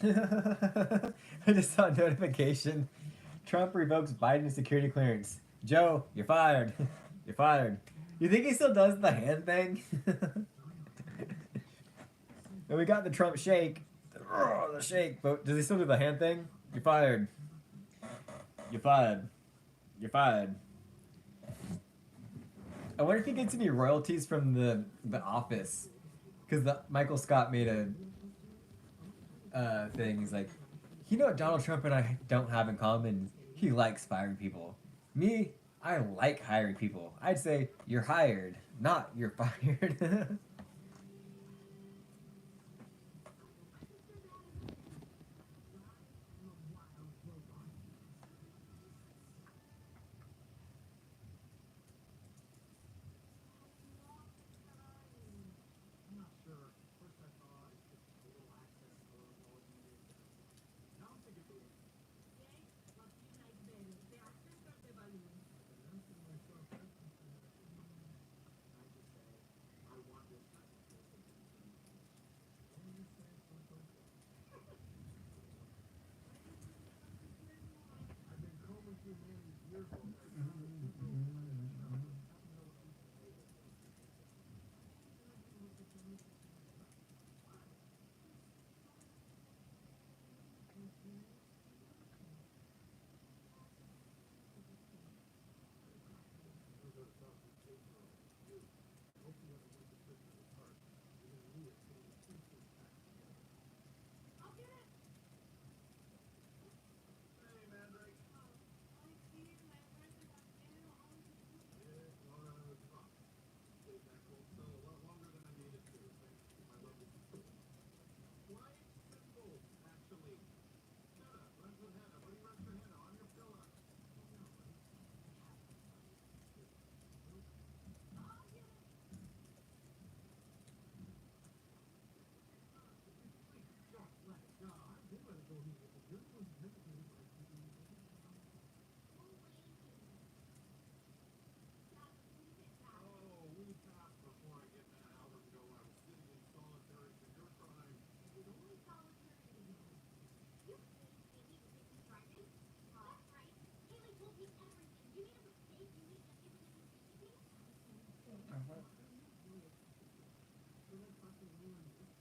I just saw a notification. Trump revokes Biden's security clearance. Joe, you're fired. You're fired. You think he still does the hand thing? And we got the Trump shake. The shake. But does he still do the hand thing? You're fired. You're fired. You're fired. I wonder if he gets any royalties from the Office. Because Michael Scott made a thing. He's like, you know what Donald Trump and I don't have in common? He likes firing people. Me, I like hiring people. I'd say you're hired, not you're fired.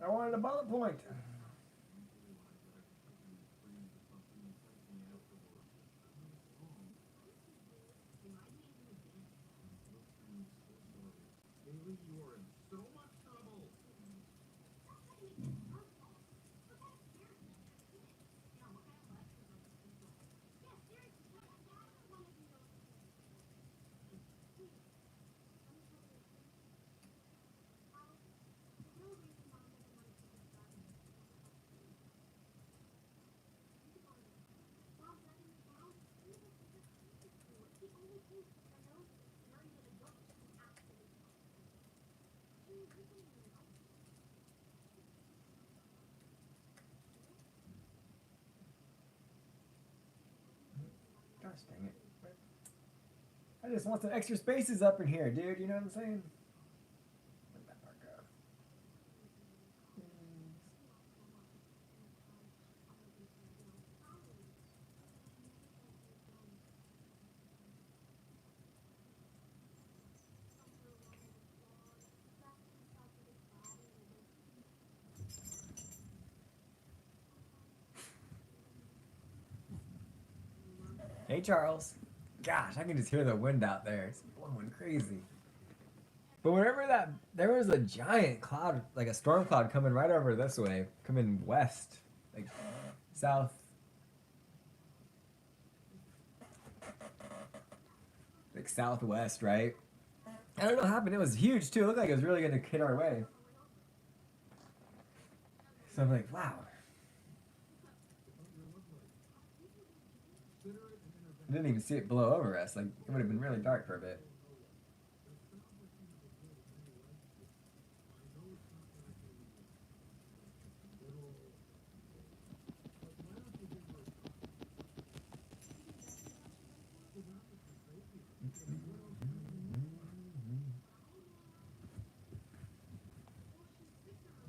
I wanted a bullet point. Gosh dang it. I just want some extra spaces up in here, dude. You know what I'm saying? Where'd that part go? Hey, Charles. Gosh, I can just hear the wind out there. It's blowing crazy. But whenever there was a giant cloud, like a storm cloud coming right over this way, coming west, like south. Like southwest, right? I don't know what happened. It was huge too. It looked like it was really going to hit our way. So I'm like, wow. I didn't even see it blow over us. Like, it would have been really dark for a bit.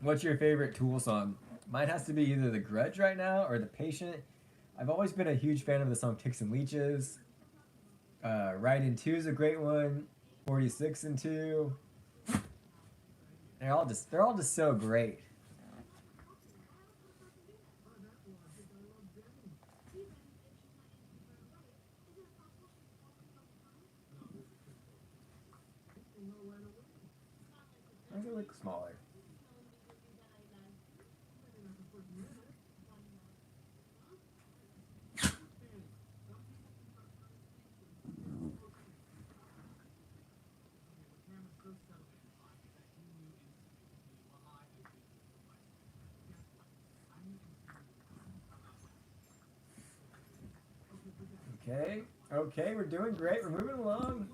What's your favorite Tool song? Mine has to be either The Grudge right now or The Patient. I've always been a huge fan of the song Ticks and Leeches. Ride in 2 is a great one. 46 and 2. They're all just so great. Mine's a little smaller. Okay, we're doing great. We're moving along.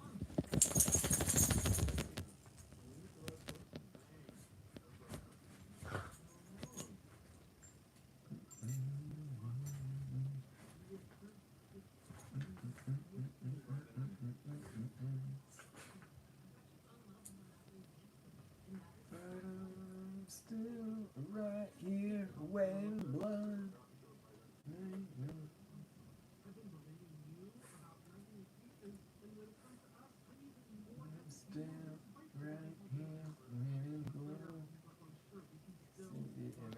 But I'm still right here, weighing blood. I'm still right here, weighing blood. CDMA.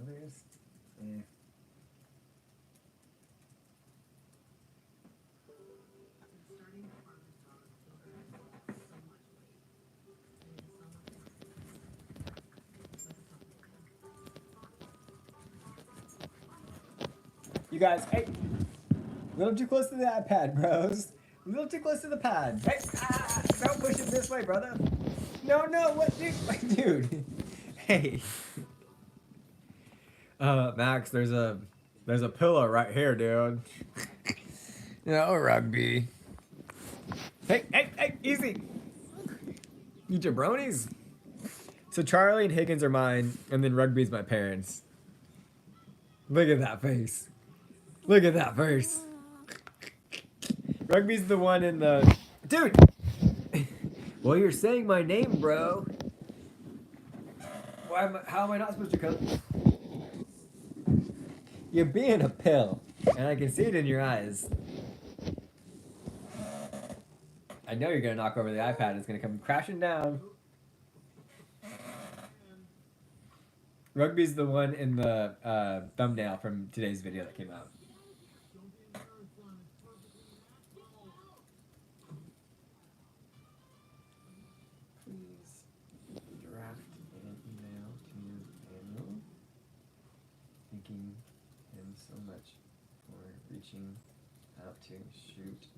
Others? Eh. You guys, hey, a little too close to the iPad, bros. A little too close to the pad. Hey, don't push it this way, brother. No, what, dude? Dude, hey. Max, there's a pillow right here, dude. No, Rugby. Hey, easy. You jabronis. So Charlie and Higgins are mine, and then Rugby's my parents. Look at that face. Look at that face. Rugby's the one in the... Dude! Well, you're saying my name, bro. How am I not supposed to come? You're being a pill, and I can see it in your eyes. I know you're gonna knock over the iPad. It's gonna come crashing down. Rugby's the one in the thumbnail from today's video that came out. Please draft an email to Daniel, thanking him so much for reaching out to shoot.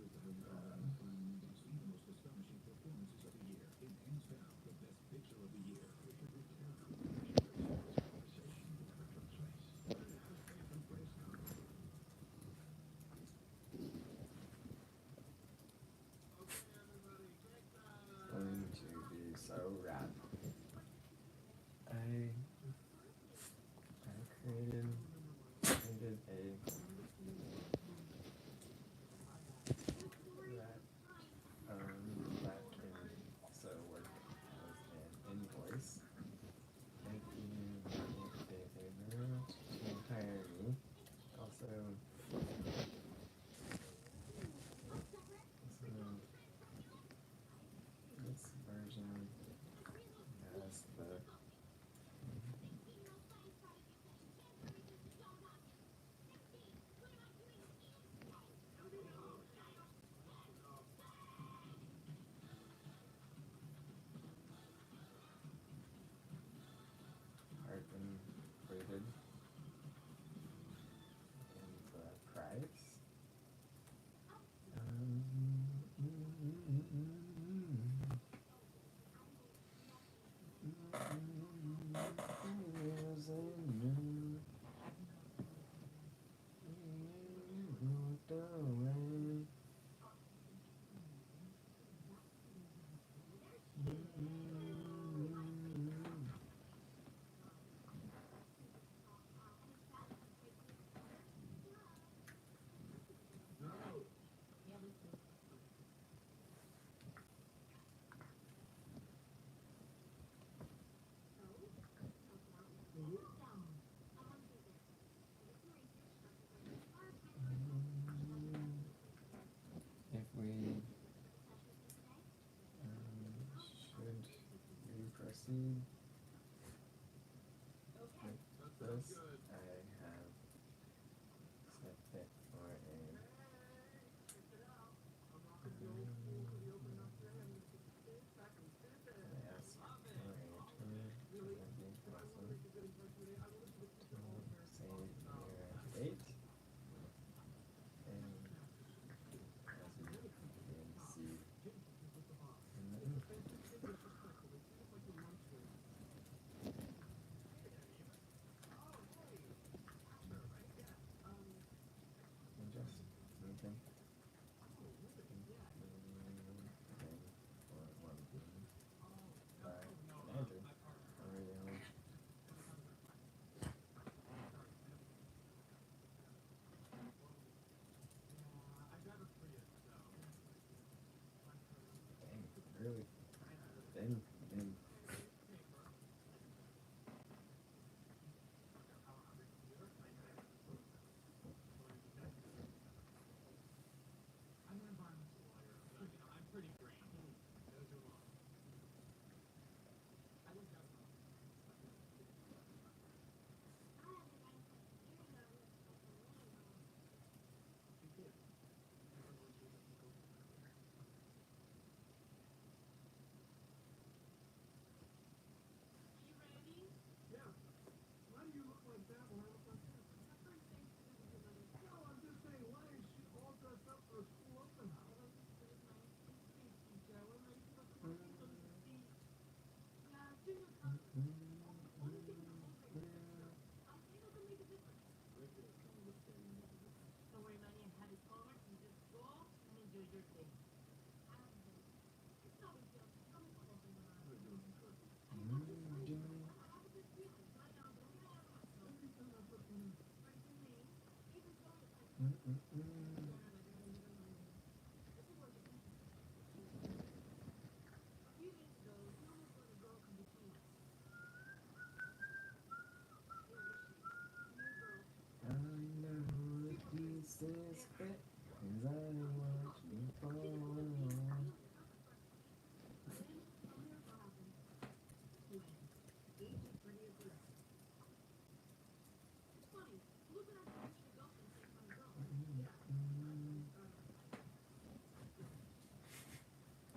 Going to be so rad. I created a that that can also work as an invoice. included in the price. If we should we proceed with this, I have set it for a really thin.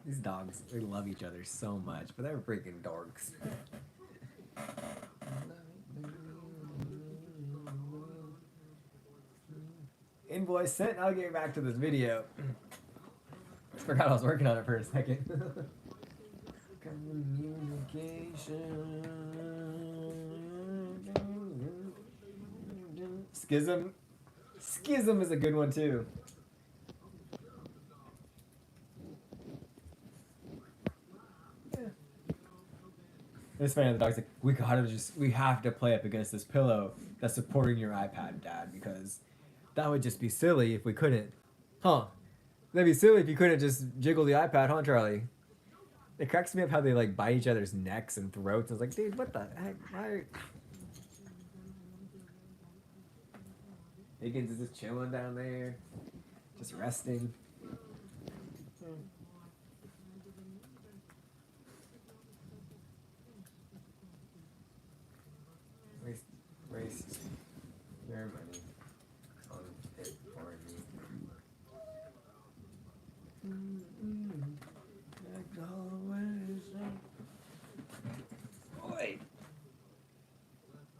These dogs, they love each other so much, but they're freaking dorks. Invoice sent. I'll get back to this video. I forgot I was working on it for a second. Communication. Schism. Schism is a good one too. This fan of the dog's like, we have to play up against this pillow that's supporting your iPad, Dad, because that would just be silly if we couldn't. Huh. That'd be silly if you couldn't just jiggle the iPad, huh, Charlie? It cracks me up how they like bite each other's necks and throats. I was like, dude, what the heck? Why? Higgins is just chilling down there, just resting. Waste your money on it for me. Like always.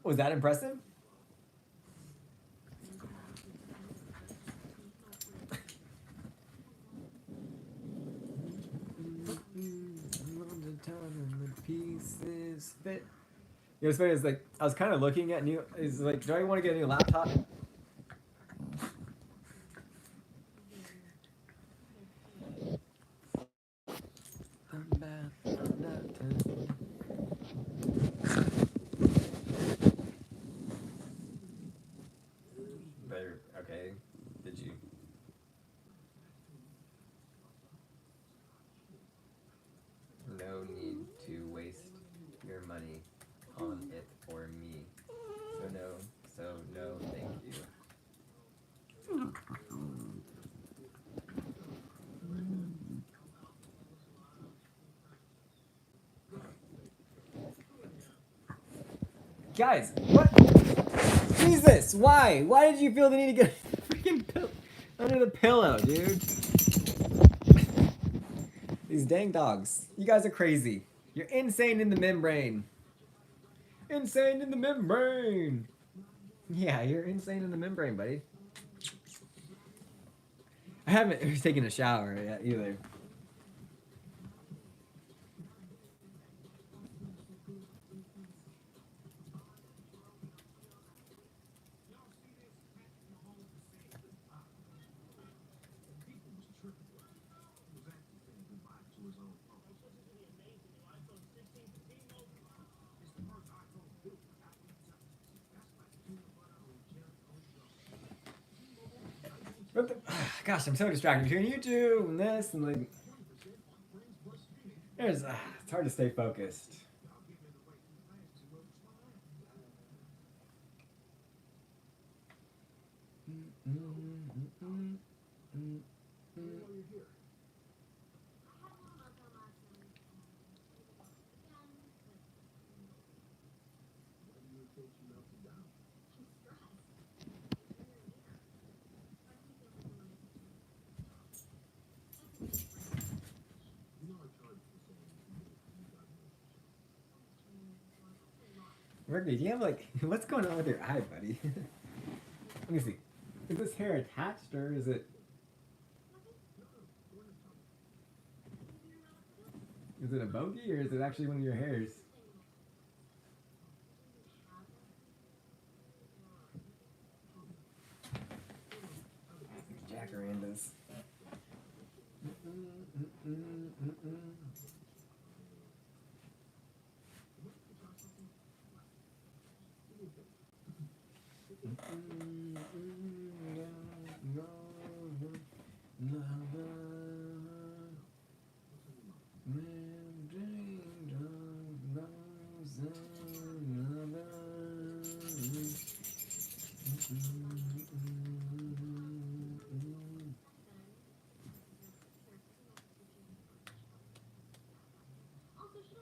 Was that impressive? Pieces fit. You know, what's funny is like I was kind of looking at new. Is like, do I want to get a new laptop? Better. Okay. Did you? No need to waste your money on it or me. So no, thank you. Guys, what? Jesus, why? Why did you feel the need to get a freaking pillow under the pillow, dude? These dang dogs. You guys are crazy. You're insane in the membrane. Insane in the membrane. Yeah, you're insane in the membrane, buddy. I haven't taken a shower yet either. What the, gosh, I'm so distracted between YouTube and this and like. It's hard to stay focused. Ricky, do you have like, what's going on with your eye, buddy? Let me see. Is this hair attached or is it? Is it a bogey or is it actually one of your hairs? Jacarandas.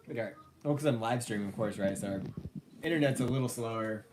Okay. Oh, because I'm live streaming, of course, right? So our internet's a little slower.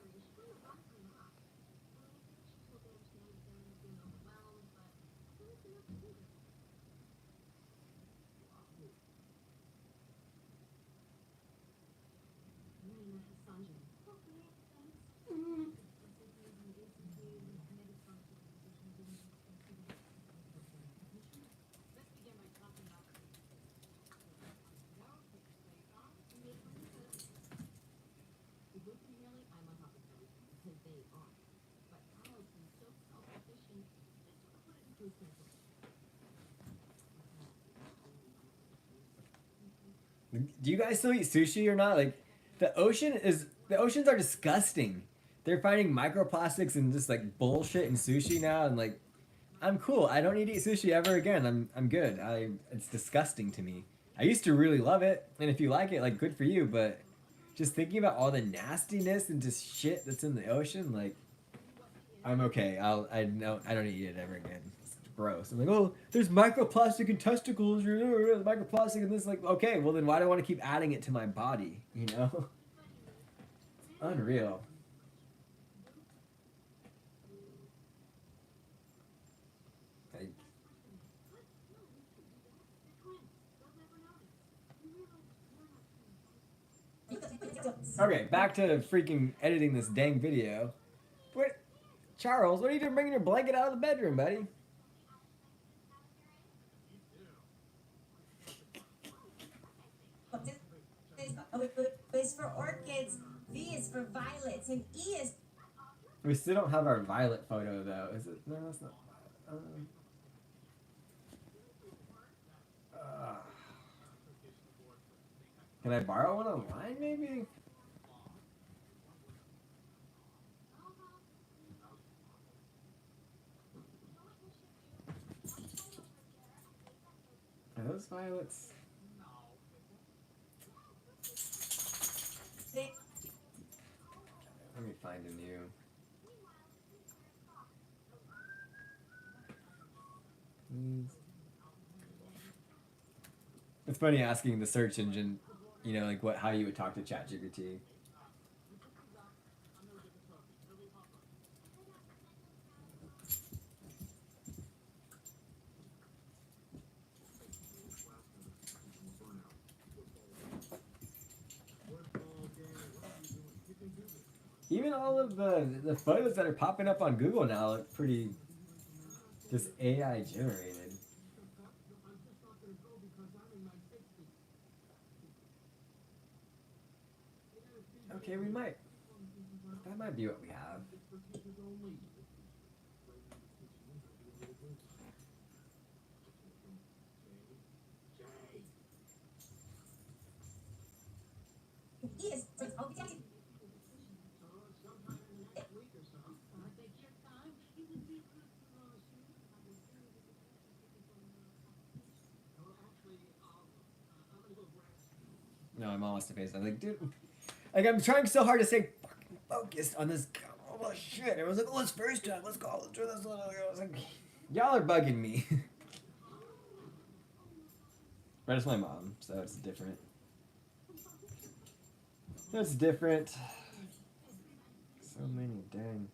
Do you guys still eat sushi or not? Like, the oceans are disgusting. They're finding microplastics and just like bullshit in sushi now, and like, I'm cool. I don't need to eat sushi ever again. I'm good. It's disgusting to me. I used to really love it, and if you like it, like, good for you. But just thinking about all the nastiness and just shit that's in the ocean, like, I'm okay. I don't eat it ever again. It's gross. I'm like, oh, there's microplastic in testicles. There's microplastic in this. Like, okay, well then why do I want to keep adding it to my body? You know? Unreal. Okay, back to freaking editing this dang video. What, Charles? What are you doing bringing your blanket out of the bedroom, buddy? O is for orchids, V is for violets, and E is. We still don't have our violet photo though. Is it? No, that's not. Can I borrow one online, maybe? Are those violets? Let me find a new. It's funny asking the search engine, you know, like how you would talk to ChatGPT. Even all of the photos that are popping up on Google now look pretty just AI generated. Okay, that might be what we have. Yes. No, I'm almost to face. I'm like, dude, like I'm trying so hard to stay fucking focused on this. Oh shit! Everyone's like, oh, it's first time. Let's go. Let's do this. I was like, y'all are bugging me. But it's my mom, so it's different. It's different. So many, dang.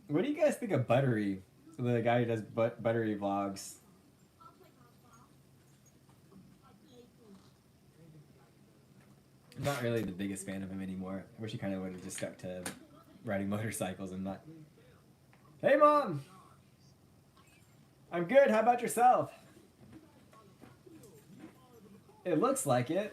What do you guys think of Buttery? The guy who does Buttery vlogs. I'm not really the biggest fan of him anymore. I wish he kind of would have just stuck to riding motorcycles and not. Hey, Mom! I'm good. How about yourself? It looks like it.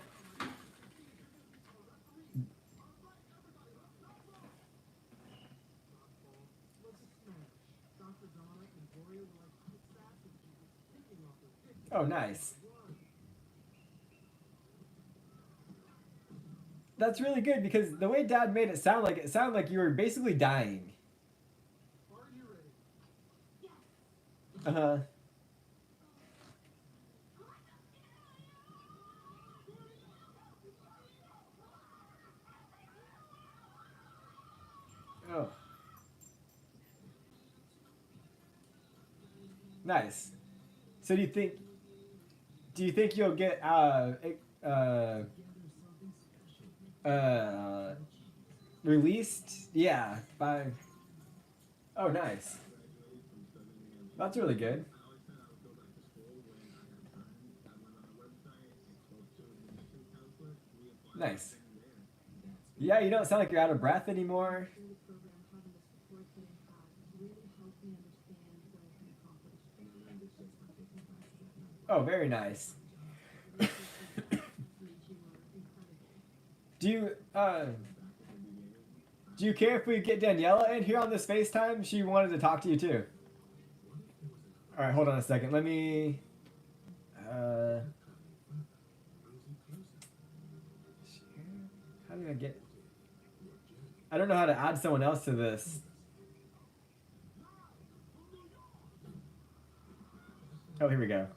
Oh, nice. That's really good because the way Dad made it sounded like you were basically dying. Uh-huh. Oh. Nice. So do you think you'll get released? Yeah, by. Oh, nice. That's really good. Nice. Yeah, you don't sound like you're out of breath anymore. Oh, very nice. Do you care if we get Daniela in here on this FaceTime? She wanted to talk to you too. All right, hold on a second. Let me. How do I get? I don't know how to add someone else to this. Oh, here we go.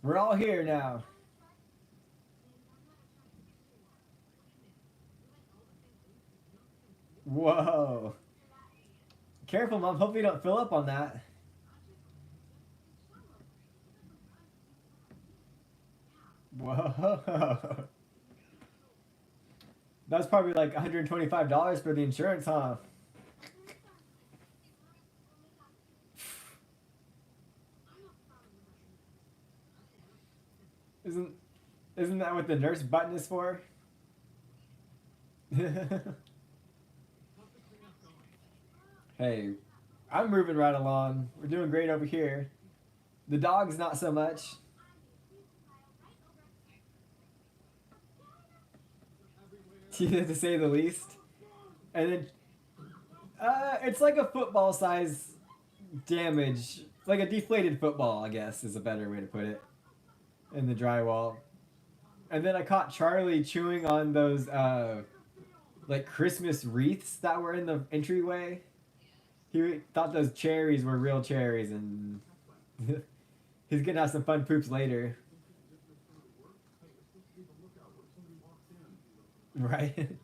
We're all here now. Whoa. Careful, Mom. Hope you don't fill up on that. Whoa. That's probably like $125 for the insurance, huh? Isn't that what the nurse button is for? Hey, I'm moving right along. We're doing great over here. The dog's not so much. To say the least. And then, it's like a football size damage. Like a deflated football, I guess, is a better way to put it. In the drywall. And then I caught Charlie chewing on those, like Christmas wreaths that were in the entryway. He thought those cherries were real cherries, and he's gonna have some fun poops later. Right?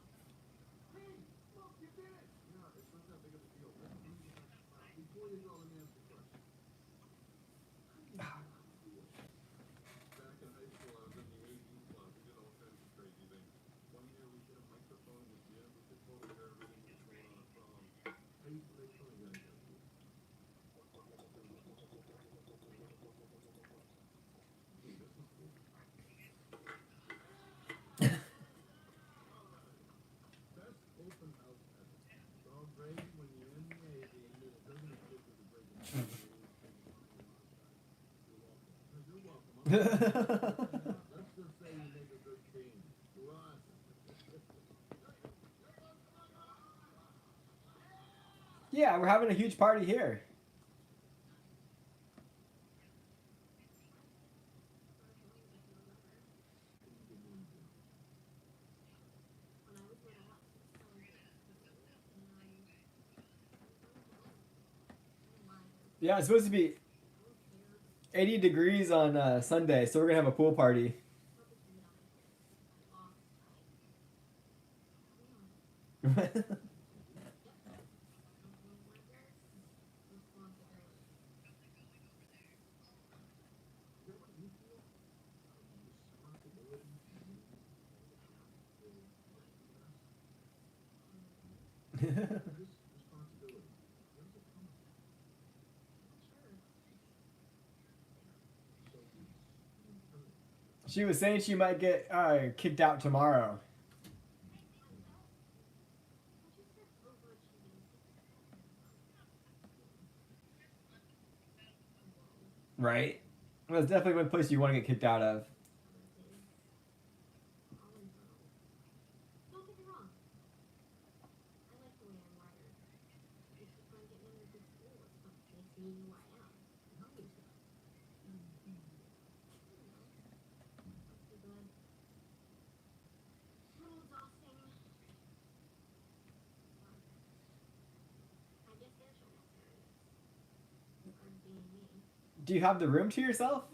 Yeah, we're having a huge party here. Yeah, it's supposed to be 80 degrees on Sunday, so we're gonna have a pool party. She was saying she might get kicked out tomorrow. Right? Well, that's definitely one place you want to get kicked out of. Do you have the room to yourself?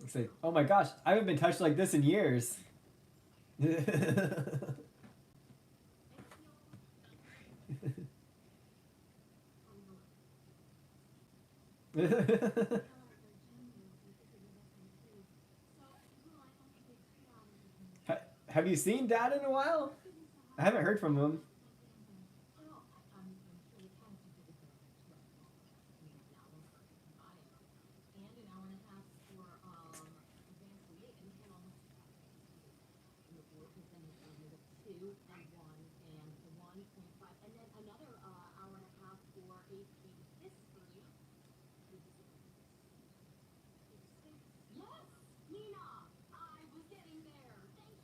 Say, oh my gosh, I haven't been touched like this in years. Have you seen Dad in a while? I haven't heard from him.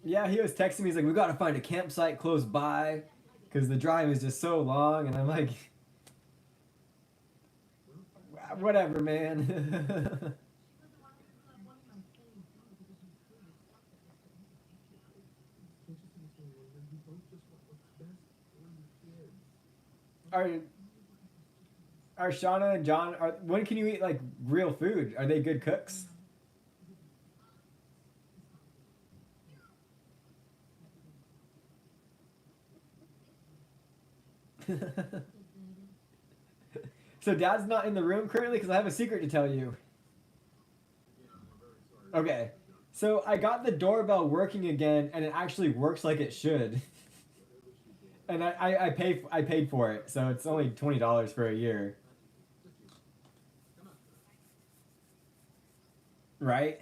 Yeah, he was texting me. He's like, we gotta find a campsite close by, because the drive is just so long. And I'm like, whatever, man. Are Shauna and John? When can you eat like real food? Are they good cooks? So Dad's not in the room currently because I have a secret to tell you. Okay, so I got the doorbell working again, and it actually works like it should. And I paid for it, so it's only $20 for a year. Right?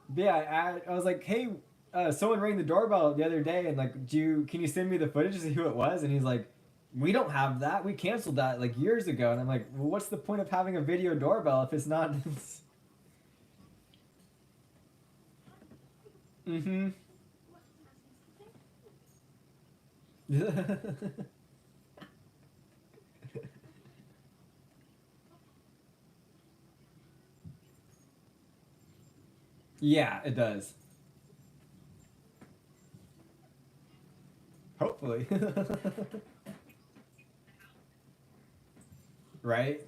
But yeah, I was like, hey, someone rang the doorbell the other day, and like, can you send me the footage to see who it was? And he's like, we don't have that. We canceled that like years ago. And I'm like, well, what's the point of having a video doorbell if it's not? Mm-hmm. Yeah, it does. Hopefully. Right?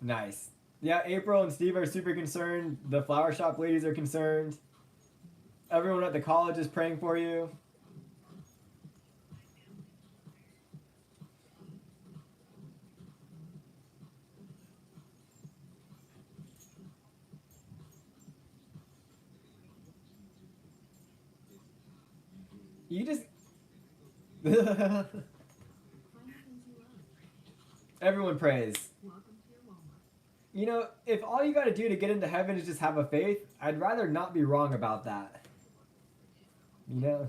Nice. Yeah, April and Steve are super concerned. The flower shop ladies are concerned. Everyone at the college is praying for you. You just... Everyone prays. You know, if all you gotta do to get into heaven is just have a faith, I'd rather not be wrong about that. You know?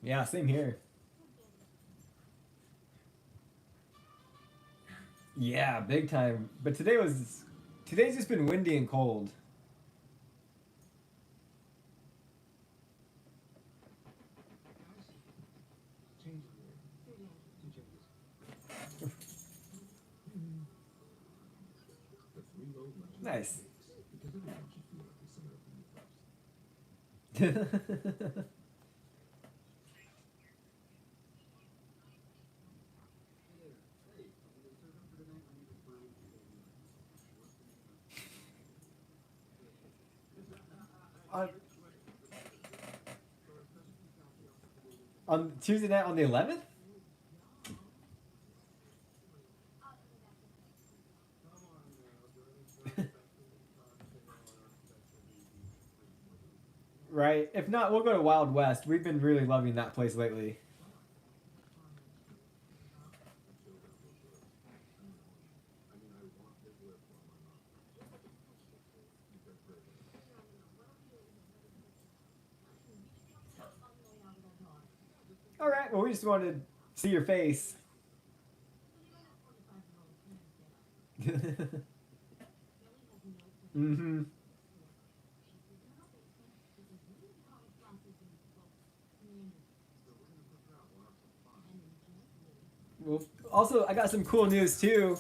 Yeah, same here. Yeah, big time. But today's just been windy and cold. Nice. On Tuesday night on the 11th? Right. If not, we'll go to Wild West. We've been really loving that place lately. All right. Well, we just wanted to see your face. Mm-hmm. Well, also, I got some cool news too.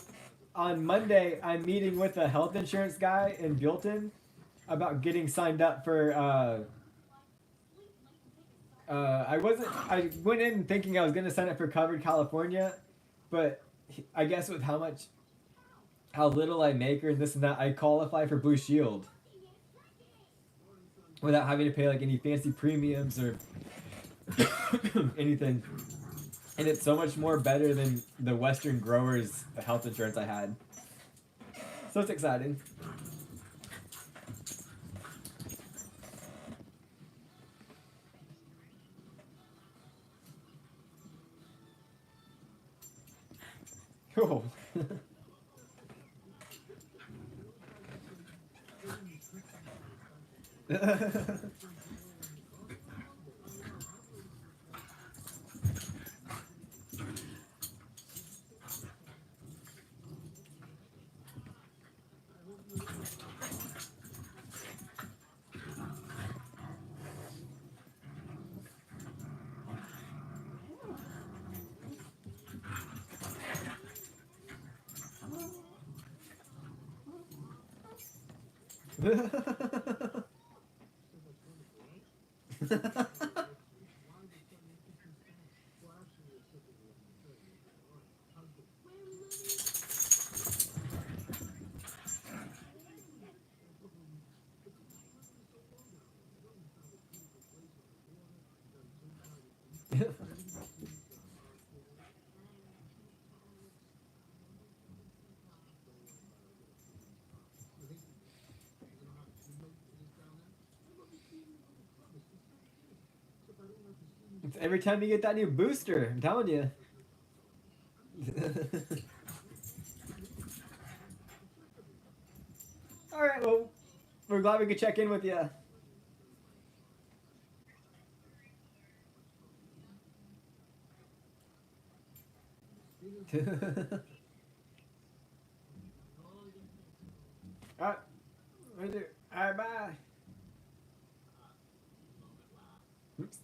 On Monday, I'm meeting with a health insurance guy in Buellton about getting signed up for I went in thinking I was gonna sign up for Covered California, but I guess with how little I make or this and that, I qualify for Blue Shield without having to pay like any fancy premiums or anything. And it's so much more better than the Western Growers health insurance I had. So it's exciting. Cool. It's every time you get that new booster, I'm telling you. Alright, well, we're glad we could check in with you. Alright, alright, bye. Oops.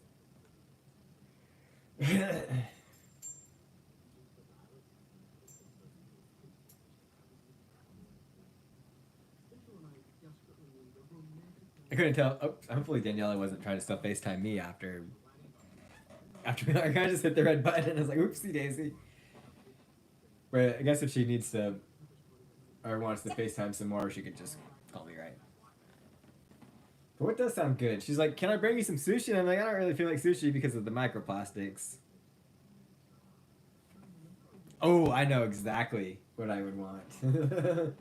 I couldn't tell. Oh, hopefully Daniela wasn't trying to still FaceTime me after I just hit the red button and I was like, oopsie daisy. But I guess if she needs to or wants to FaceTime some more, she could just call me, right? But what does sound good? She's like, can I bring you some sushi? And I'm like, I don't really feel like sushi because of the microplastics. Oh, I know exactly what I would want.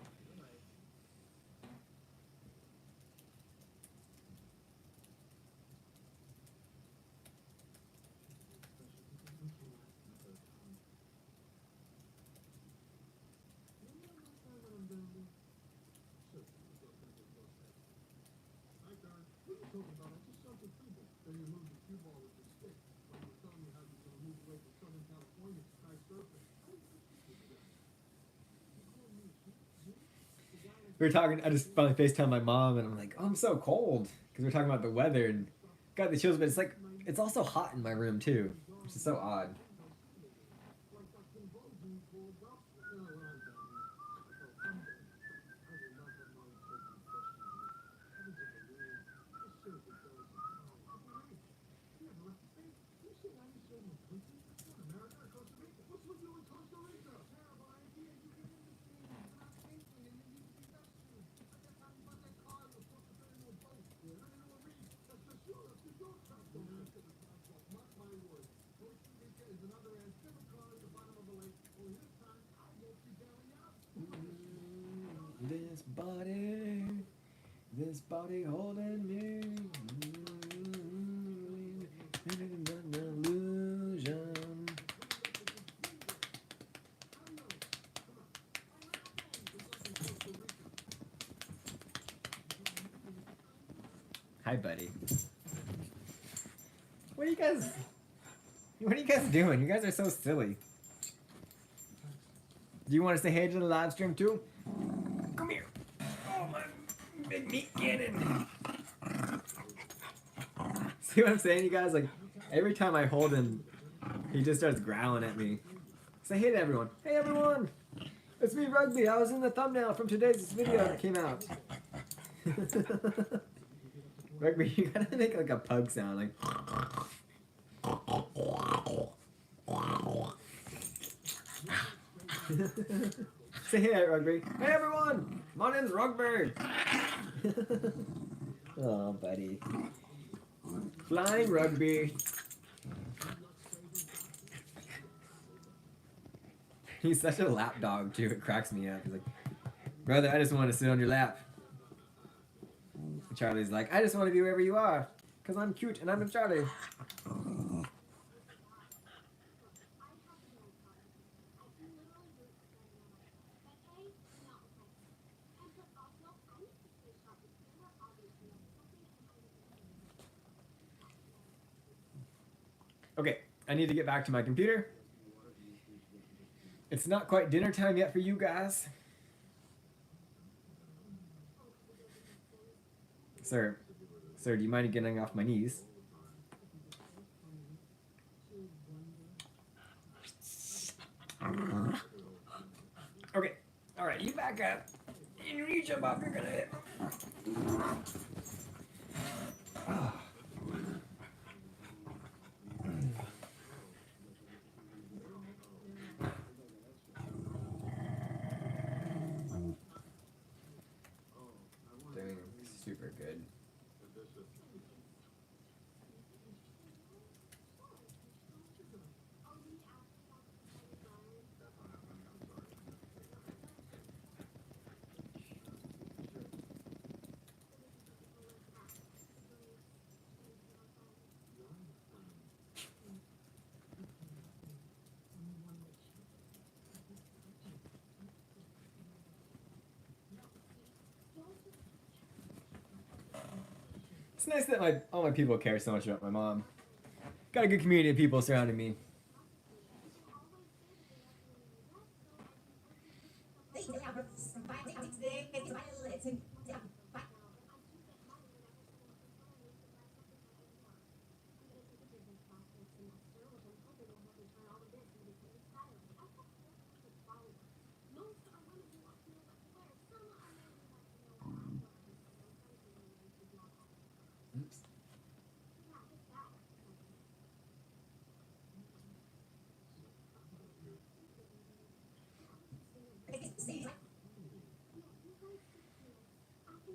We were talking, I just finally FaceTimed my mom and I'm like, oh, I'm so cold. Because we're talking about the weather and got the chills, but it's like, it's also hot in my room too, which is so odd. This body holding me, an illusion. Hi, buddy. What are you guys doing? You guys are so silly. Do you want to say hey to the live stream too? Come here. Oh, my big meat cannon. See what I'm saying, you guys? Like, every time I hold him, he just starts growling at me. Say hey to everyone. Hey, everyone. It's me, Rugby. I was in the thumbnail from today's video that came out. Rugby, you gotta make like a pug sound, like. Say hey, Rugby. Hey, everyone. My name's Rugby. Oh, buddy. Flying Rugby. He's such a lap dog, too. It cracks me up. He's like, brother, I just want to sit on your lap. And Charlie's like, I just want to be wherever you are. Because I'm cute and I'm a Charlie. Okay, I need to get back to my computer. It's not quite dinner time yet for you guys. Sir, do you mind getting off my knees? Okay, alright, you back up. And you jump off, you're gonna hit. Doing super good. It's nice that all my people care so much about my mom. Got a good community of people surrounding me. Oops.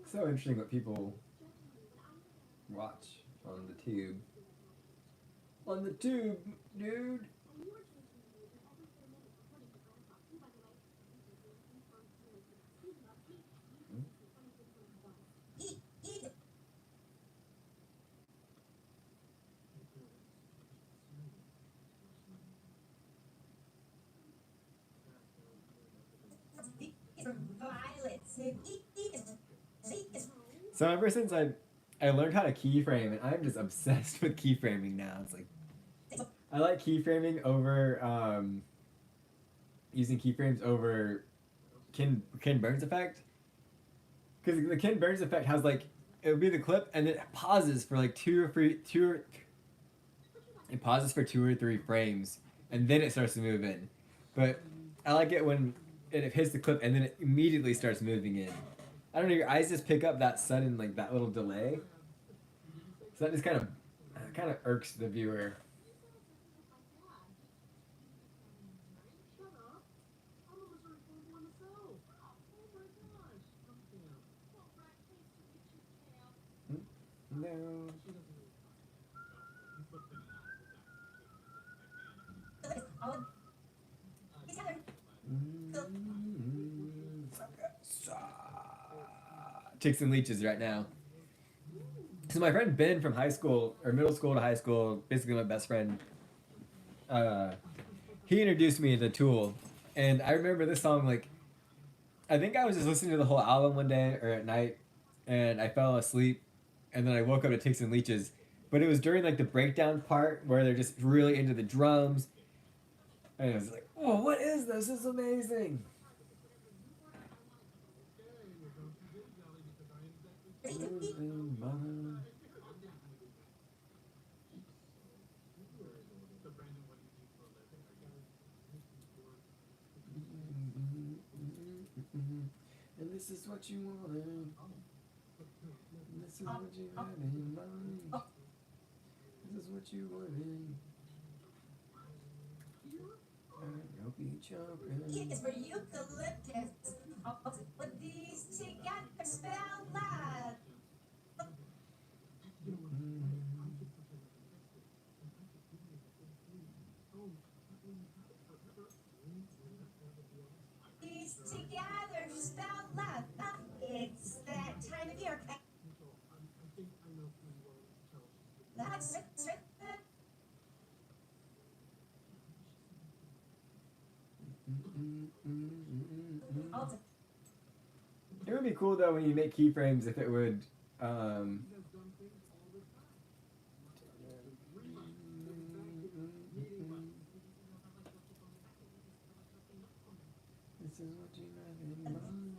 So interesting what people watch on the tube. On the tube, dude. So ever since I learned how to keyframe, and I'm just obsessed with keyframing now. It's like I like keyframing over using keyframes over Ken Burns effect, because the Ken Burns effect has like it would be the clip and then it pauses for like two or three frames and then it starts to move in. But I like it when it hits the clip and then it immediately starts moving in. I don't know, your eyes just pick up that sudden, like, that little delay. So that just kind of irks the viewer. No. Chicks and leeches right now. So my friend Ben from high school, or middle school to high school, basically my best friend, he introduced me to Tool. And I remember this song, like, I think I was just listening to the whole album one day, or at night, and I fell asleep, and then I woke up to Chicks and Leeches. But it was during, like, the breakdown part, where they're just really into the drums. And I was like, oh, what is this? This is amazing. And this is what you wanted. And this is what you had in mind. This is what you wanted. Alright, be jumping. It's for eucalyptus. I'll put these together, spell love. These together, spell love. It's that time of year. That's it. It would be cool though when you make keyframes if it would this is what you have in mind.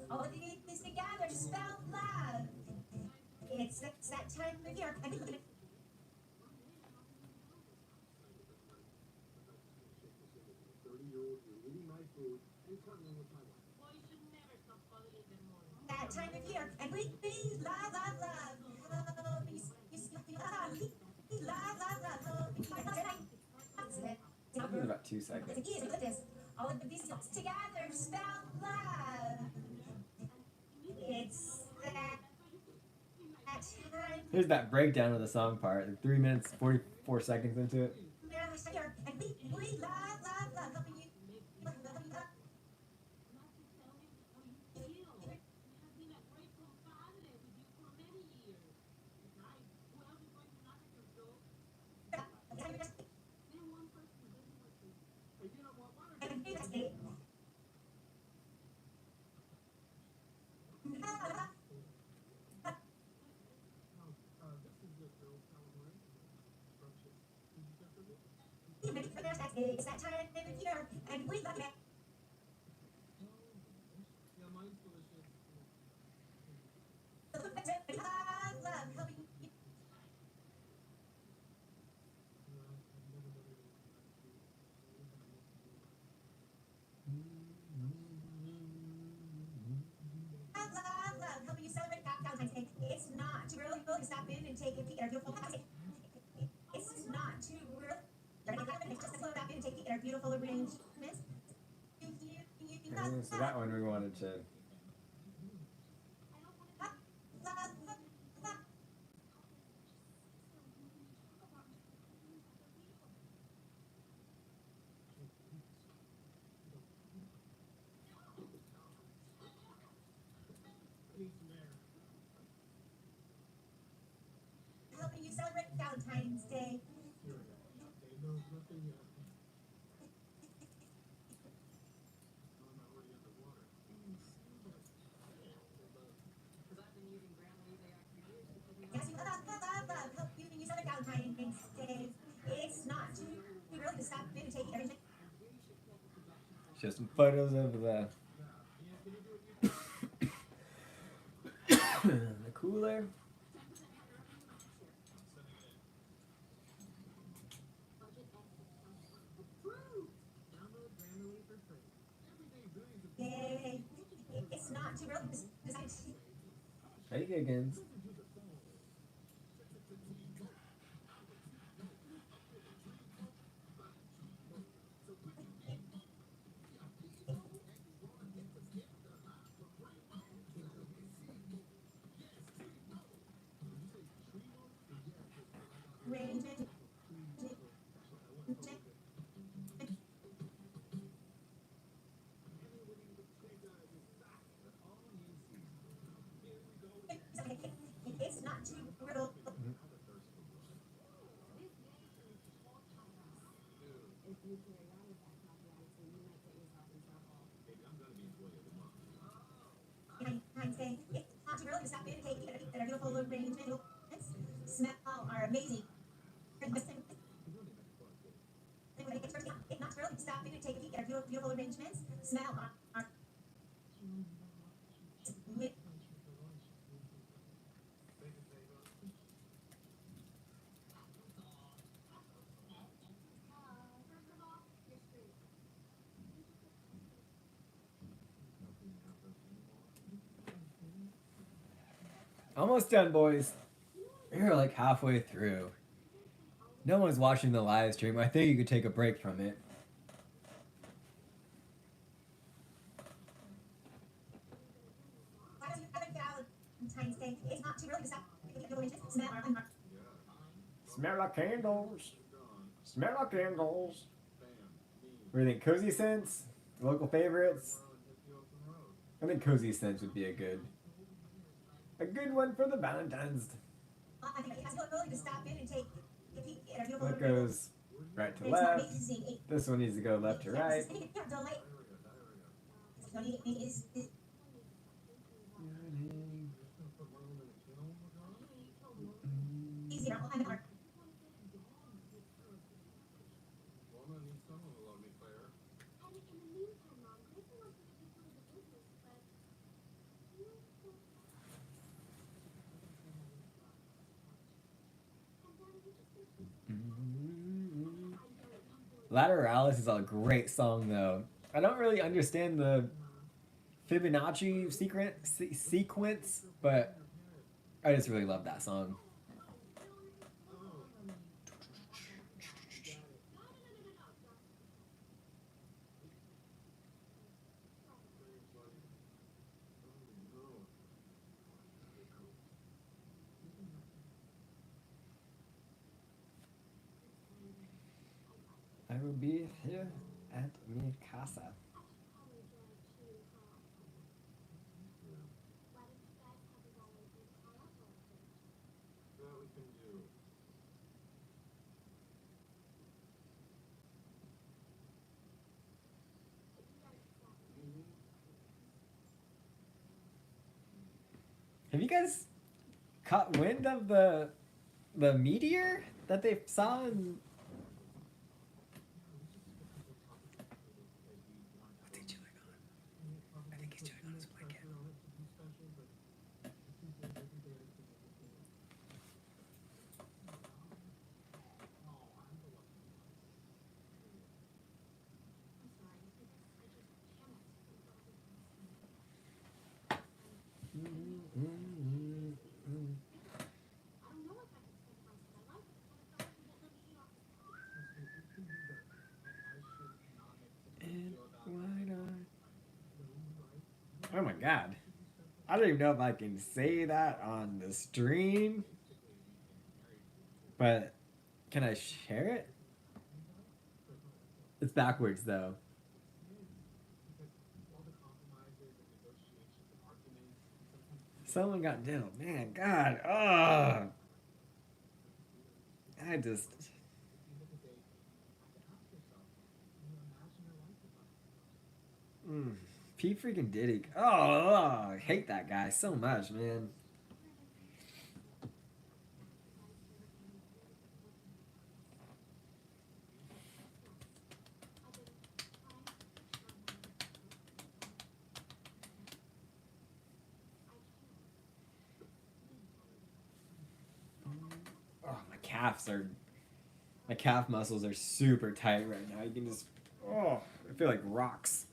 All of these together, spell love. It's that time of year. 30-year-old, you're eating my food and cuddling with my wife. Well, you should never stop cuddling them more. That time of year, and we love, love, love. Oh, we love, love, love. I'll give it about 2 seconds. All of these together, spell love. It's that time. Here's that breakdown of the song part, like 3 minutes 44 seconds into it. And we love, love, love. Helping you. It's that time of year, and we love it. Yeah, mine's delicious. Love, love, helping you. Love, love, love, helping you celebrate Valentine's Day. It's not too early to stop in and take a peek at our beautiful house. It's not too early. It's just to slow down and take a peek at our beautiful arrangements. So that one we wanted to. Helping you celebrate Valentine's Day. No, nothing yet. Yes, you love, helping you celebrate Valentine's Day. It's not too early to stop in and take everything. Show some photos of the the cooler. Yay. It's not too early to decide. Hey, Giggins. It's not too early. Valentine's Day. It's not too early to stop in and take a peek at our beautiful arrangements. Smell are amazing. It's not too early to stop in and take a peek at our beautiful arrangements. Smell are Almost done, boys. We're like halfway through. No one's watching the live stream. I think you could take a break from it. Valentine's Day. It's not too early to stop. Smell like candles. Smell like candles. What do you think? Cozy Scents? Local favorites? I think Cozy Scents would be a good one for the Valentine's. I think it's not early to stop in and take. That goes right to left. This one needs to go left to right. Lateralis is a great song, though. I don't really understand the Fibonacci sequence, but I just really love that song. I will be here at mi casa. Have you guys caught wind of the meteor that they saw in? What's he chewing on? I think he's chewing on his blanket. Oh my god. I don't even know if I can say that on the stream. But can I share it? It's backwards though. Someone got diddled. Man, God. Oh. I just... P freaking Diddy. Oh, I hate that guy so much, man. Oh, my calf muscles are super tight right now. You can just, I feel like rocks.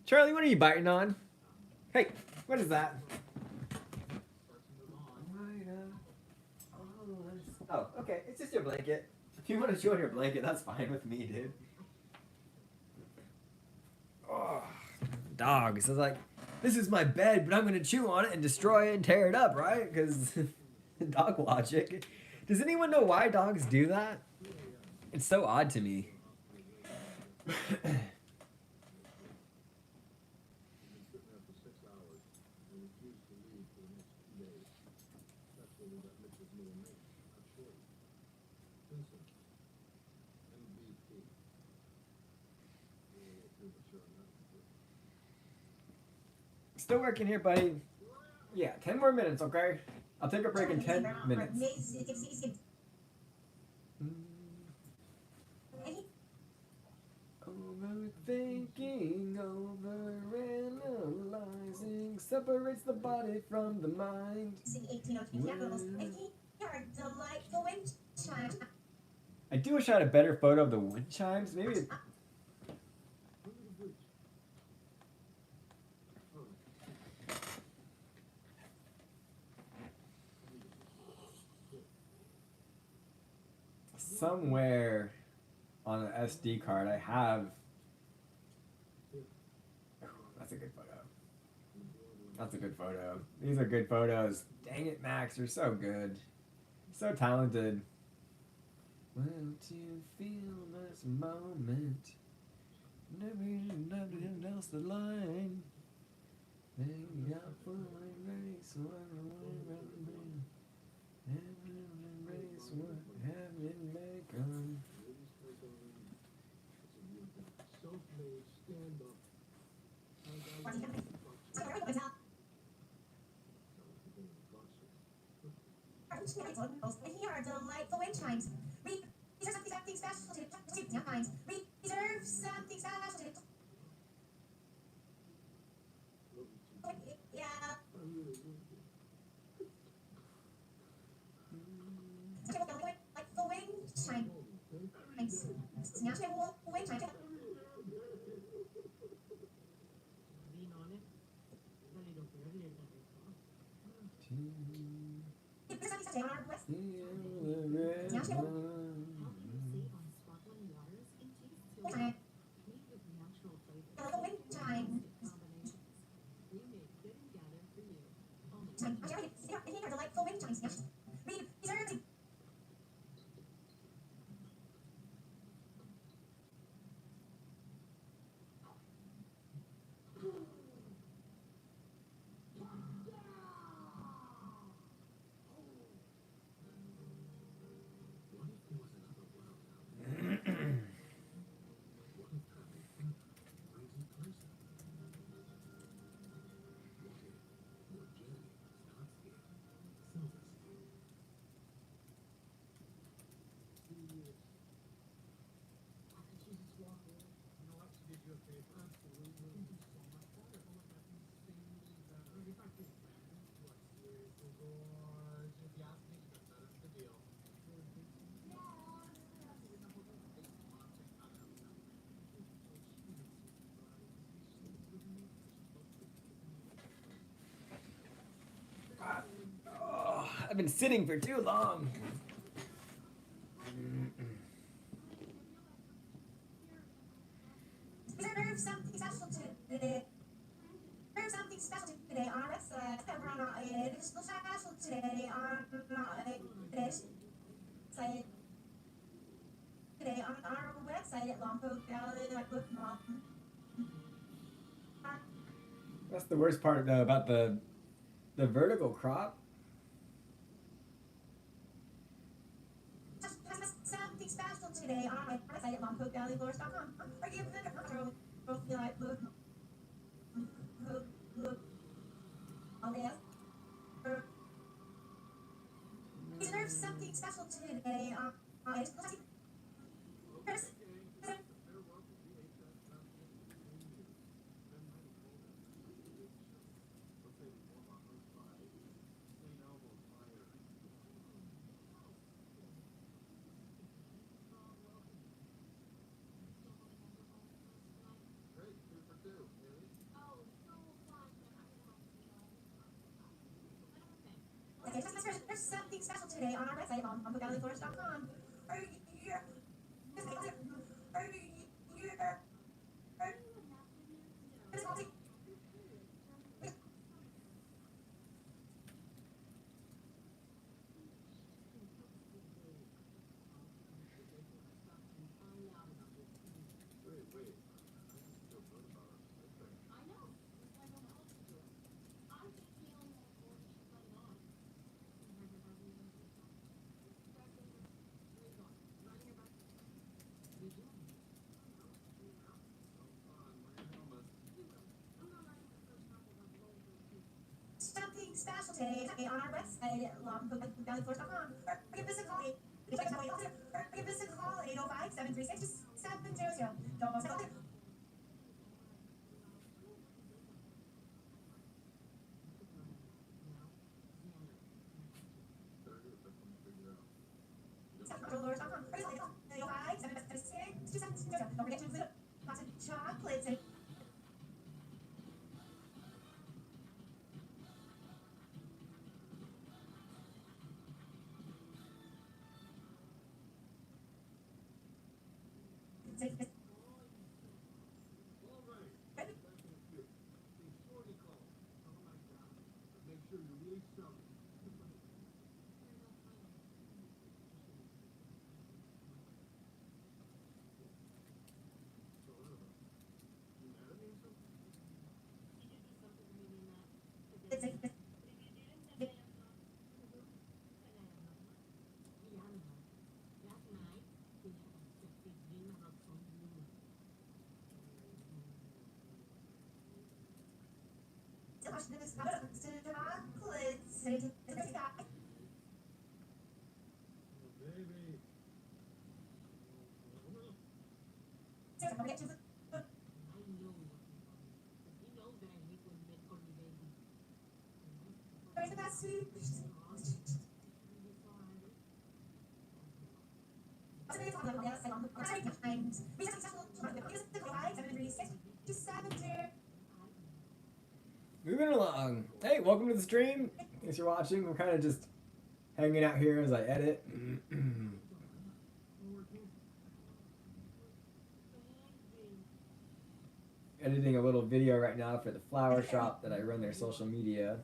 Charlie, what are you biting on? Hey, what is that? Oh, okay, it's just your blanket. If you want to chew on your blanket, that's fine with me, dude. Oh, dogs. It's like, this is my bed, but I'm going to chew on it and destroy it and tear it up, right? Because dog logic. Does anyone know why dogs do that? It's so odd to me. Still working here, buddy. Yeah, 10 more minutes, okay? I'll take a break in 10 minutes. Overthinking, overanalyzing separates the body from the mind. chimes. I do wish I had a better photo of the wind chimes. Maybe. Somewhere on an SD card, I have. That's a good photo. That's a good photo. These are good photos. Dang it, Max, you're so good. So talented. Won't you feel this moment? Never else the line. Then you got full race, race, what heaven may come. Self-made stand-up. Here are delightful wind chimes. Reserve something special to minds. Reserve something special to. Yeah. Like the wind chime. Snatch it, wind chime. Lean on it. Then you don't forget it. There's something special on our west. How Snatch it. can you save on sparkling waters and taste to Wind chime. made with natural flavors? Like the wind chime. Combinations. We make good and gather for you. Only Here are delightful wind chimes. Reserve. Oh, I've been sitting for too long. Reserve something special today. Reserve something special today on our website. Cover on our additional special today on our site. Today on our website at Lompoc Valley Bookmark. That's the worst part though about the vertical crop. Something special today on our website at LompocValleyFlorist.com. Or give it a both like look. Oh yes. Reserve something special today on our There's something special today on our website on LompocValleyFlorist.com. Something special today on our website at LompocValleyFlorist.com. Or give us a call. Or give us a call at 805-736-700. Don't tell them. Make sure you really sell it. Moving along. Hey, welcome to the stream. Thanks for watching. We're kind of just hanging out here as I edit. Editing a little video right now for the flower shop that I run their social media.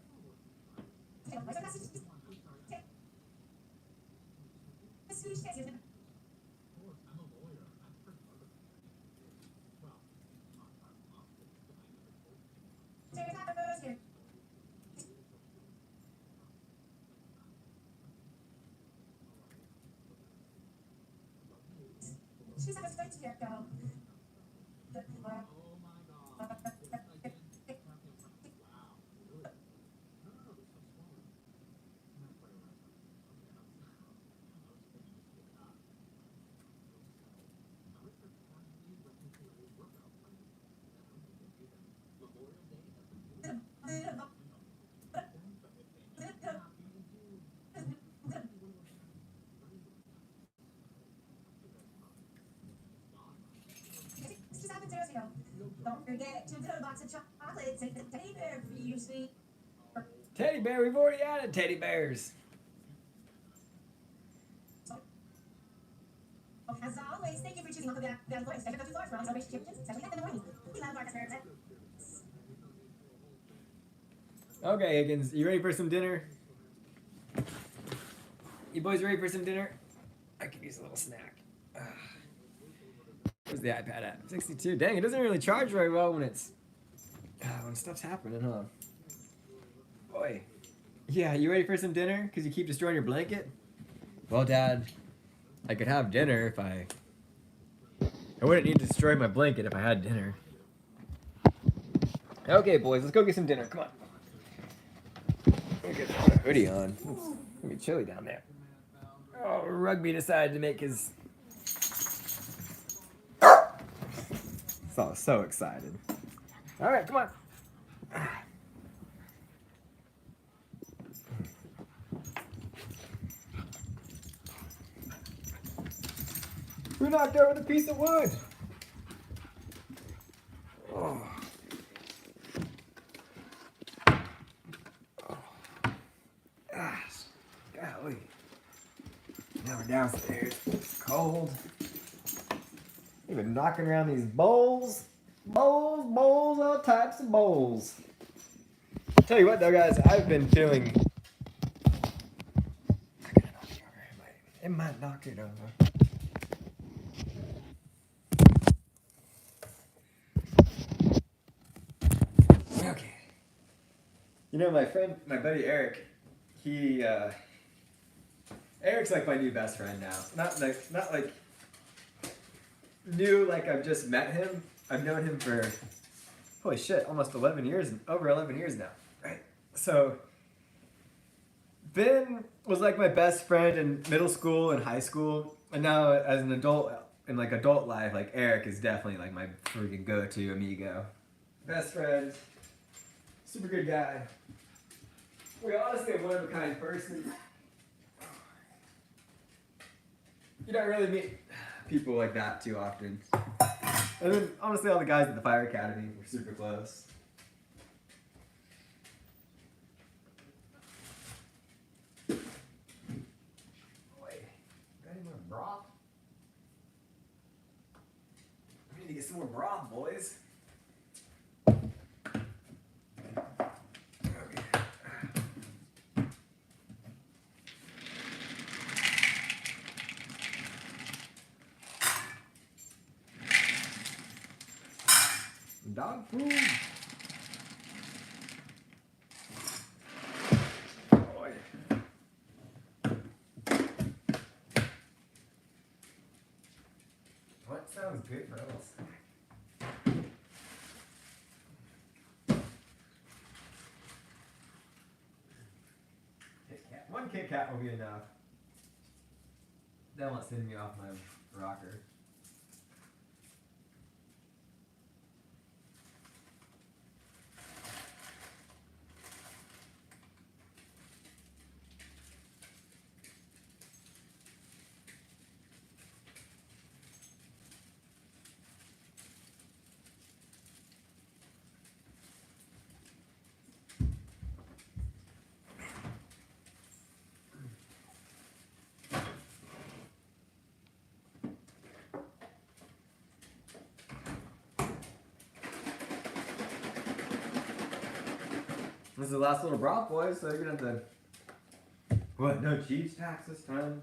Don't forget to put a box of chocolates and a teddy bear for you, sweet. Teddy bear, we've already added teddy bears. As always, thank you for choosing Uncle Dad's Voice. Check out 2 floors for all celebration champions, especially in the morning. We love our customers. Okay, Higgins, you ready for some dinner? You boys ready for some dinner? I could use a little snack. Where's the iPad at? 62. Dang, it doesn't really charge very well when it's when stuff's happening, huh? Boy. Yeah, you ready for some dinner? Because you keep destroying your blanket? Well, Dad, I could have dinner if I wouldn't need to destroy my blanket if I had dinner. Okay, boys, let's go get some dinner. Come on. Let me get a hoodie on. It's gonna be chilly down there. Oh, Rugby decided to make his... So excited. All right, come on. Who knocked over the piece of wood? Oh. Gosh, golly. Now we're downstairs. It's cold. They've been knocking around these bowls. Bowls, all types of bowls. Tell you what though, guys, I've been feeling... It might knock it over. Okay. You know, my buddy Eric, Eric's like my new best friend now. Not like new, like I've just met him. I've known him for, holy shit, almost 11 years, over 11 years now, right? So, Ben was like my best friend in middle school and high school, and now as an adult, in like adult life, like Eric is definitely like my freaking go-to amigo. Best friend, super good guy. We're honestly a one-of-a-kind person. You don't really meet people like that too often. And then, honestly, all the guys at the fire academy were super close. Boy, got any more broth? need to get some more broth, boys. Dog food. Boy. What sounds good for us? Kit Kat. One Kit Kat will be enough. That won't send me off my rocker. This is the last little broth, boys, so you're gonna have to... What, no cheese tax this time?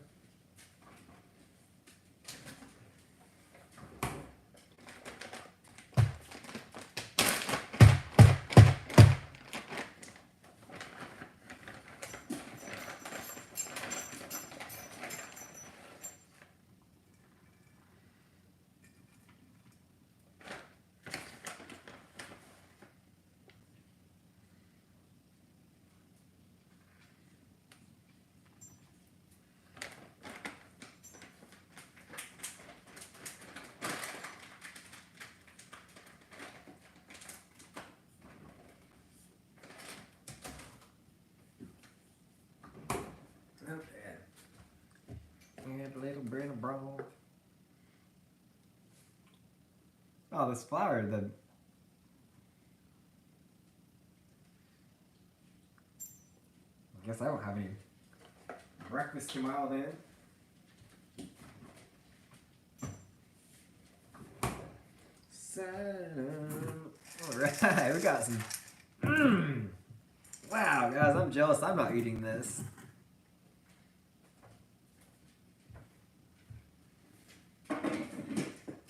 And a little bit of broth. Oh, this flour, I guess I don't have any breakfast tomorrow then. So, alright, we got some. Wow, guys, I'm jealous I'm not eating this.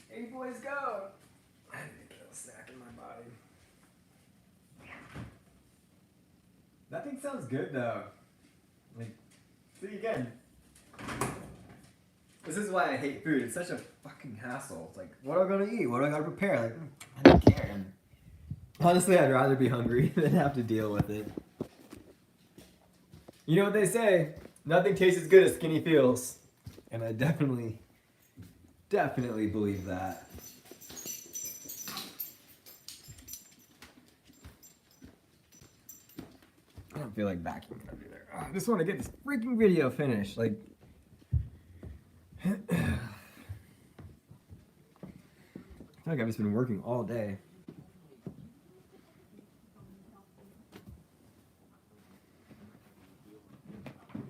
Hey, boys, go! I need to kill a snack in my body. That thing sounds good, though. Like, see, again, this is why I hate food. It's such a fucking hassle. It's like, what am I gonna eat? What do I gotta prepare? Like, I don't care. And honestly, I'd rather be hungry than have to deal with it. You know what they say? Nothing tastes as good as skinny feels. And I definitely believe that. I don't feel like vacuuming up either. I just want to get this freaking video finished. Like, I feel like I've just been working all day.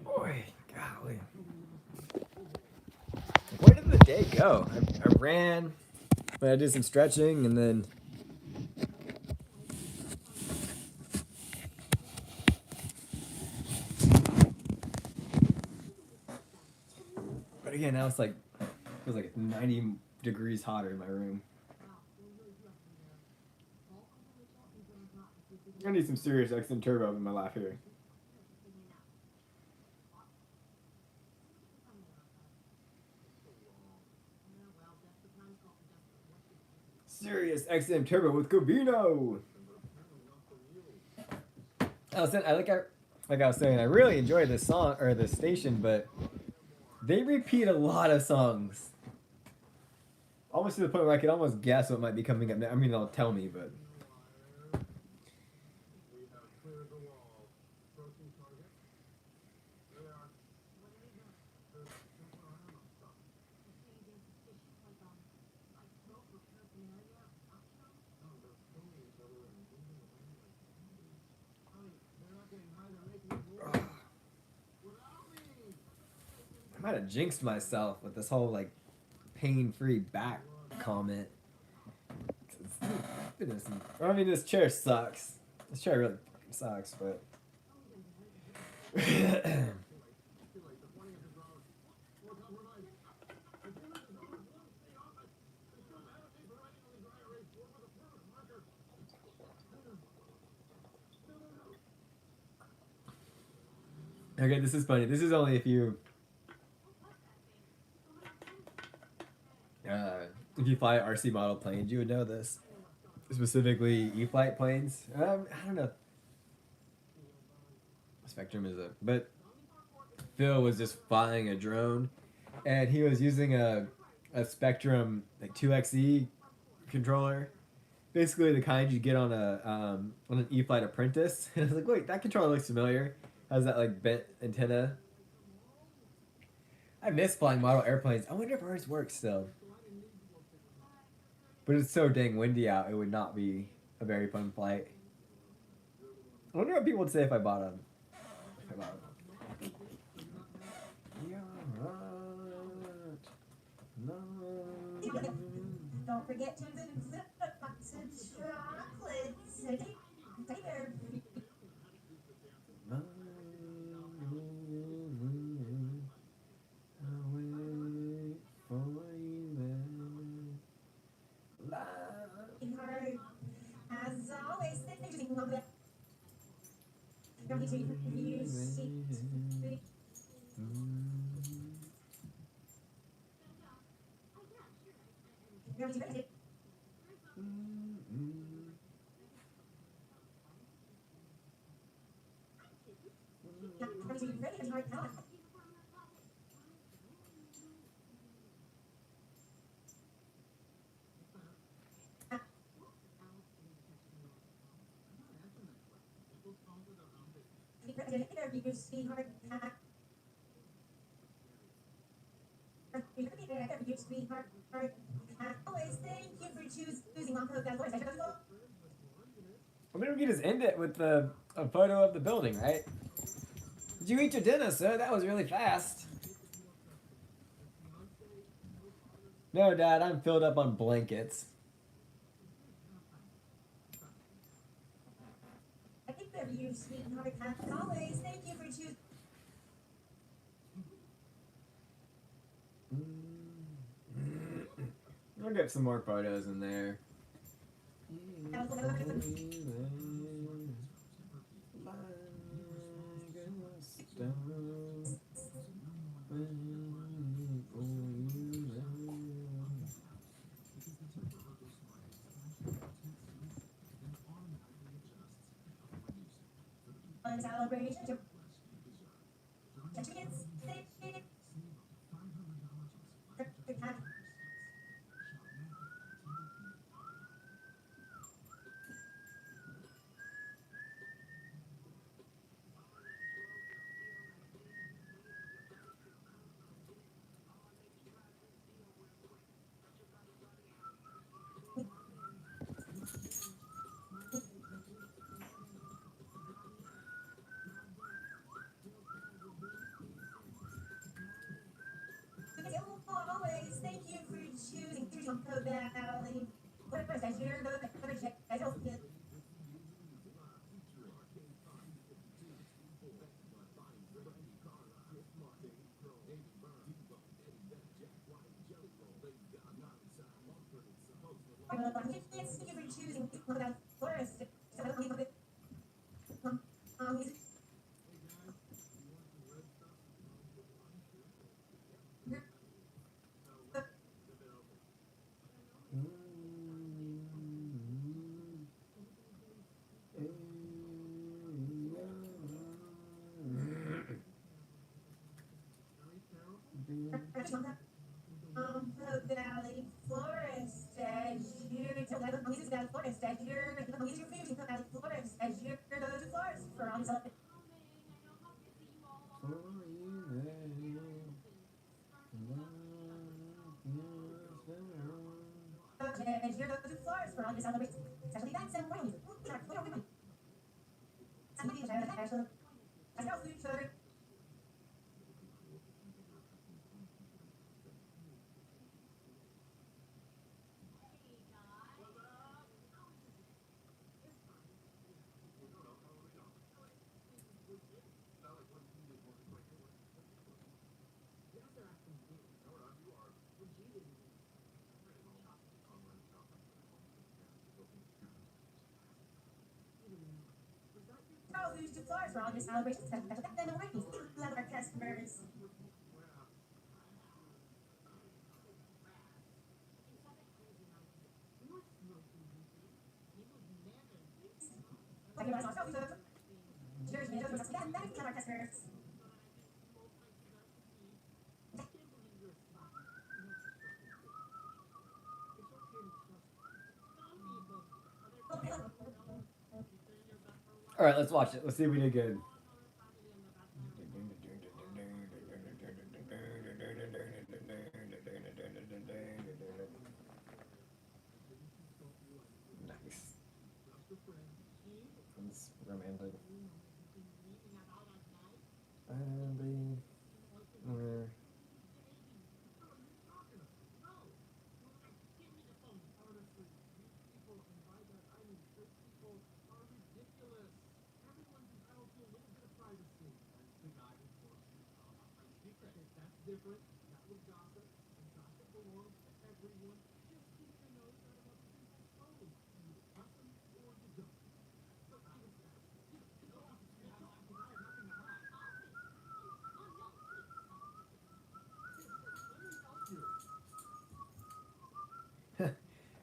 Boy, golly. Where did the day go? I ran, but I did some stretching, and then but again, now it's like feels like it's 90 degrees hotter in my room. I need some serious XM Turbo in my life here. Sirius XM Turbo with Gabino. Like I was saying, I really enjoy this song or this station, but they repeat a lot of songs. Almost to the point where I could almost guess what might be coming up. I mean, they'll tell me, but. I might have jinxed myself with this whole like pain-free back comment. Goodness. I mean, this chair sucks. This chair really sucks, but. Okay, this is funny. This is only if you fly RC model planes, you would know this. Specifically, E-flight planes. I don't know. Spectrum is but Phil was just flying a drone, and he was using a Spectrum like 2XE controller, basically the kind you get on an E-flight Apprentice. And I was like, wait, that controller looks familiar. Has that like bent antenna? I miss flying model airplanes. I wonder if ours works still. But it's so dang windy out, it would not be a very fun flight. I wonder what people would say if I bought them. Don't forget to zip a box of chocolates. Later. As always, thank you for that. Don't need to use seat. Don't need to sweetheart. Sweetheart. Always thank you for choosing Lonco that voice. I mean, we can just end it with a photo of the building, right? Did you eat your dinner, sir? That was really fast. No, Dad, I'm filled up on blankets. I think that you, sweetheart. As always, thank you for choosing. I'll get some more photos in there. Celebration. Always, thank you for choosing Code Valley. What first, as you're the project, I don't get. Thank you for choosing Forest. Valley Florist, as you're Florist, as you're Valley Florist, as you're those florists for on something. As you're those florists for on the celebration, especially that's a way. I know food for. for all your celebrations. Then the working. We love our customers. All right, let's watch it. Let's see if we did good. Nice. It's romantic. Different, not with gossip, and gossip belongs to everyone. Just keep your nose out of other people's clothes. You trust them or you don't. But I was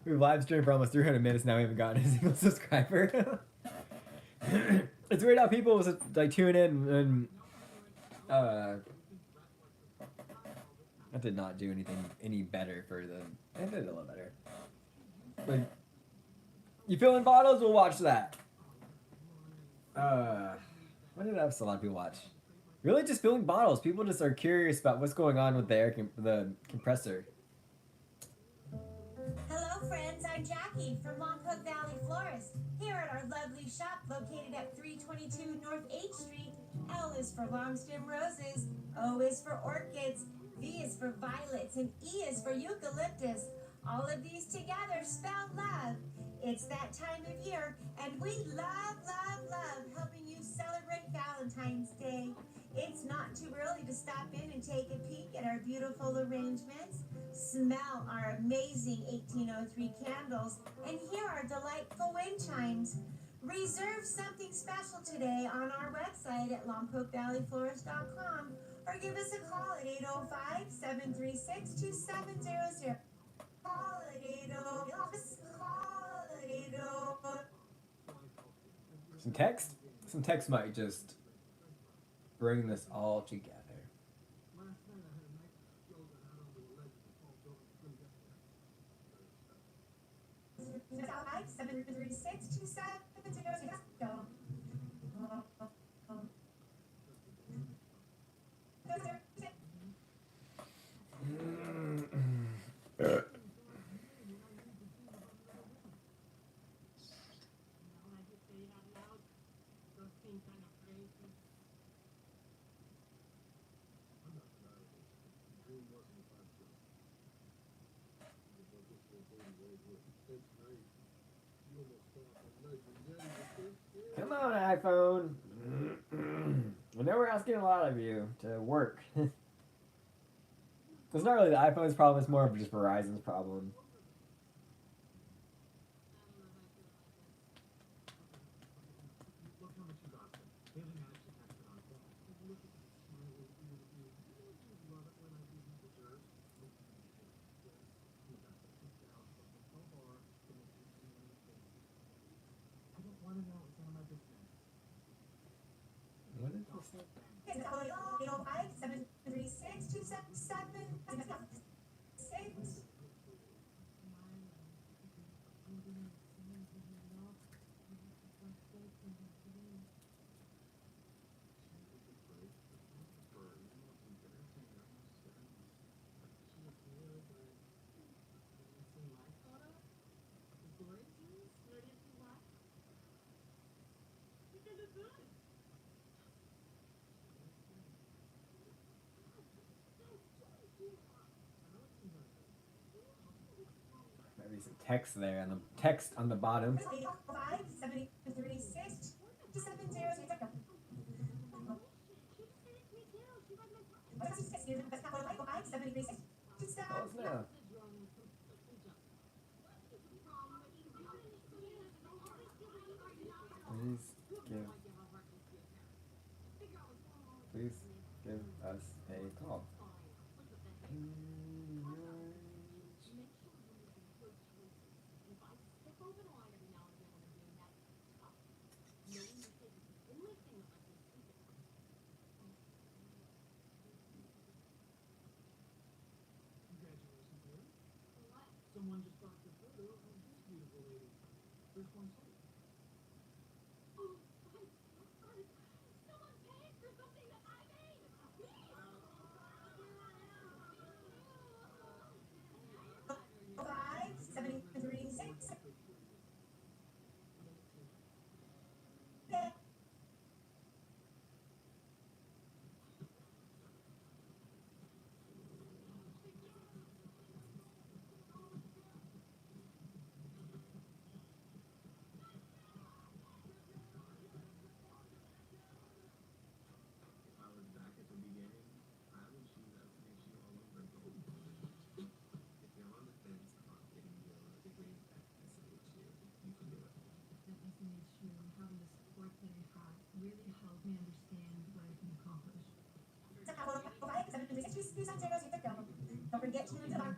We've live streamed for almost 300 minutes now. We haven't gotten a single subscriber. It's weird how people like tune in and that did not do anything any better for them. It did a little better. But you filling bottles? We'll watch that. What did else a lot of people watch? Really, just filling bottles. People just are curious about what's going on with the compressor. Hello, friends. I'm Jackie from Lompoc Valley Florist. Here at our lovely shop located at 322 North 8th Street. L is for long stem roses. O is for orchids. V is for violets. And E is for eucalyptus. All of these together spell love. It's that time of year, and we love, love, love helping you celebrate Valentine's Day. It's not too early to stop in and take a peek at our beautiful arrangements. Smell our amazing 1803 candles and hear our delightful wind chimes. Reserve something special today on our website at lompocvalleyflorist.com or give us a call at 805-736-2700. Call at 805. Some text? Some text might just bring this all together. Come on, iPhone. I know we're asking a lot of you to work. It's not really the iPhone's problem, it's more of just Verizon's problem. What is this? 805-736-2776. Maybe some text there on the text on the bottom. 805-736-2700. Close now. Please give please give us a call. Someone just brought the photo of this beautiful lady. First one sold. Oh my God! Someone paid for something that I made! Me! 5736. If I was back at the beginning, I would choose SNHU all over again. If you're on the fence about getting your degree at SNHU, you can do it. At SNHU, having the support that I had really helped me understand what I can accomplish. Don't forget to use the box.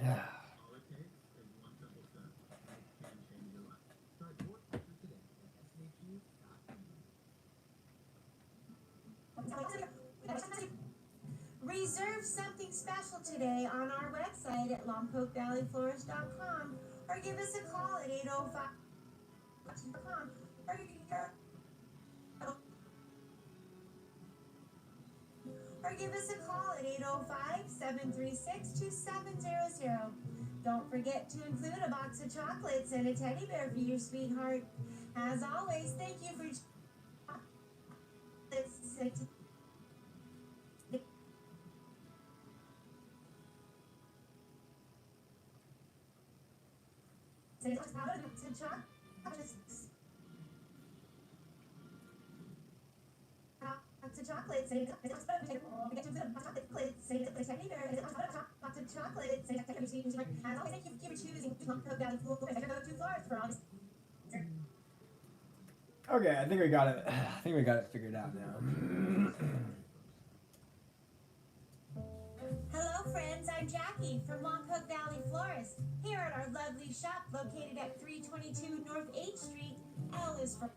Yeah. All it takes is one simple step, and it can change your life. Start your future today at SNHU.com. Reserve something special today on our website at lompokevalleyflorist.com or give us a call at 805.com or give us a call at 805-736-2700. Don't forget to include a box of chocolates and a teddy bear for your sweetheart. As always, thank you for chocolates and thank you for choosing Lompoc Valley Florist as your go-to florist for all this. Okay, I think we got it. I think we got it figured out now. Hello friends, I'm Jackie from Lompoc Valley Florist. Here at our lovely shop located at 322 North 8th Street. L is for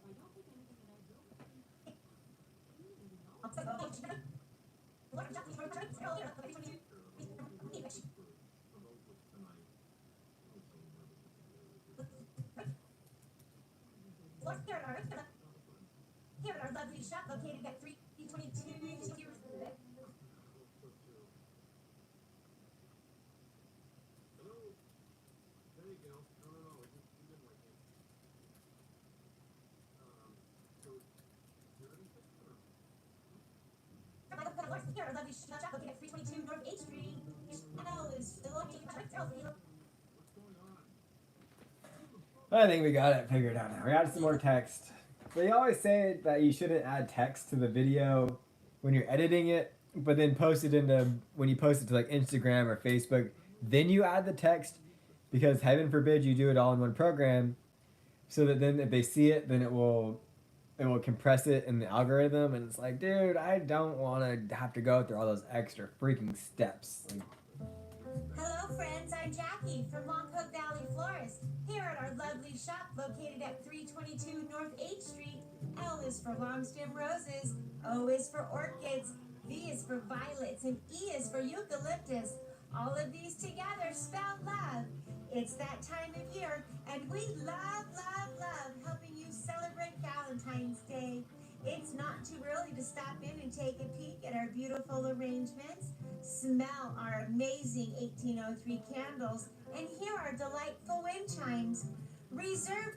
here at our lovely shop located at 322. Hello? There you go. No, it didn't work yet. So, you're ready for it? Here at our lovely shop located at 322 North 8th Street. L is located What's going on? I think we got it figured out now. We added some more text. They always say that you shouldn't add text to the video when you're editing it, but then post it when you post it to like Instagram or Facebook, then you add the text, because heaven forbid you do it all in one program, so that then if they see it, then it will compress it in the algorithm, and it's like, dude, I don't want to have to go through all those extra freaking steps. Like, hello friends, I'm Jackie from Lompoc Valley Florist. Here at our lovely shop located at 322 North 8th Street. L is for long stem roses, O is for orchids, V is for violets, and E is for eucalyptus. All of these together spell love. It's that time of year, and we love, love, love helping you celebrate Valentine's Day. It's not too early to stop in and take a peek at our beautiful arrangements, smell our amazing 1803 candles, and hear our delightful wind chimes. Reserve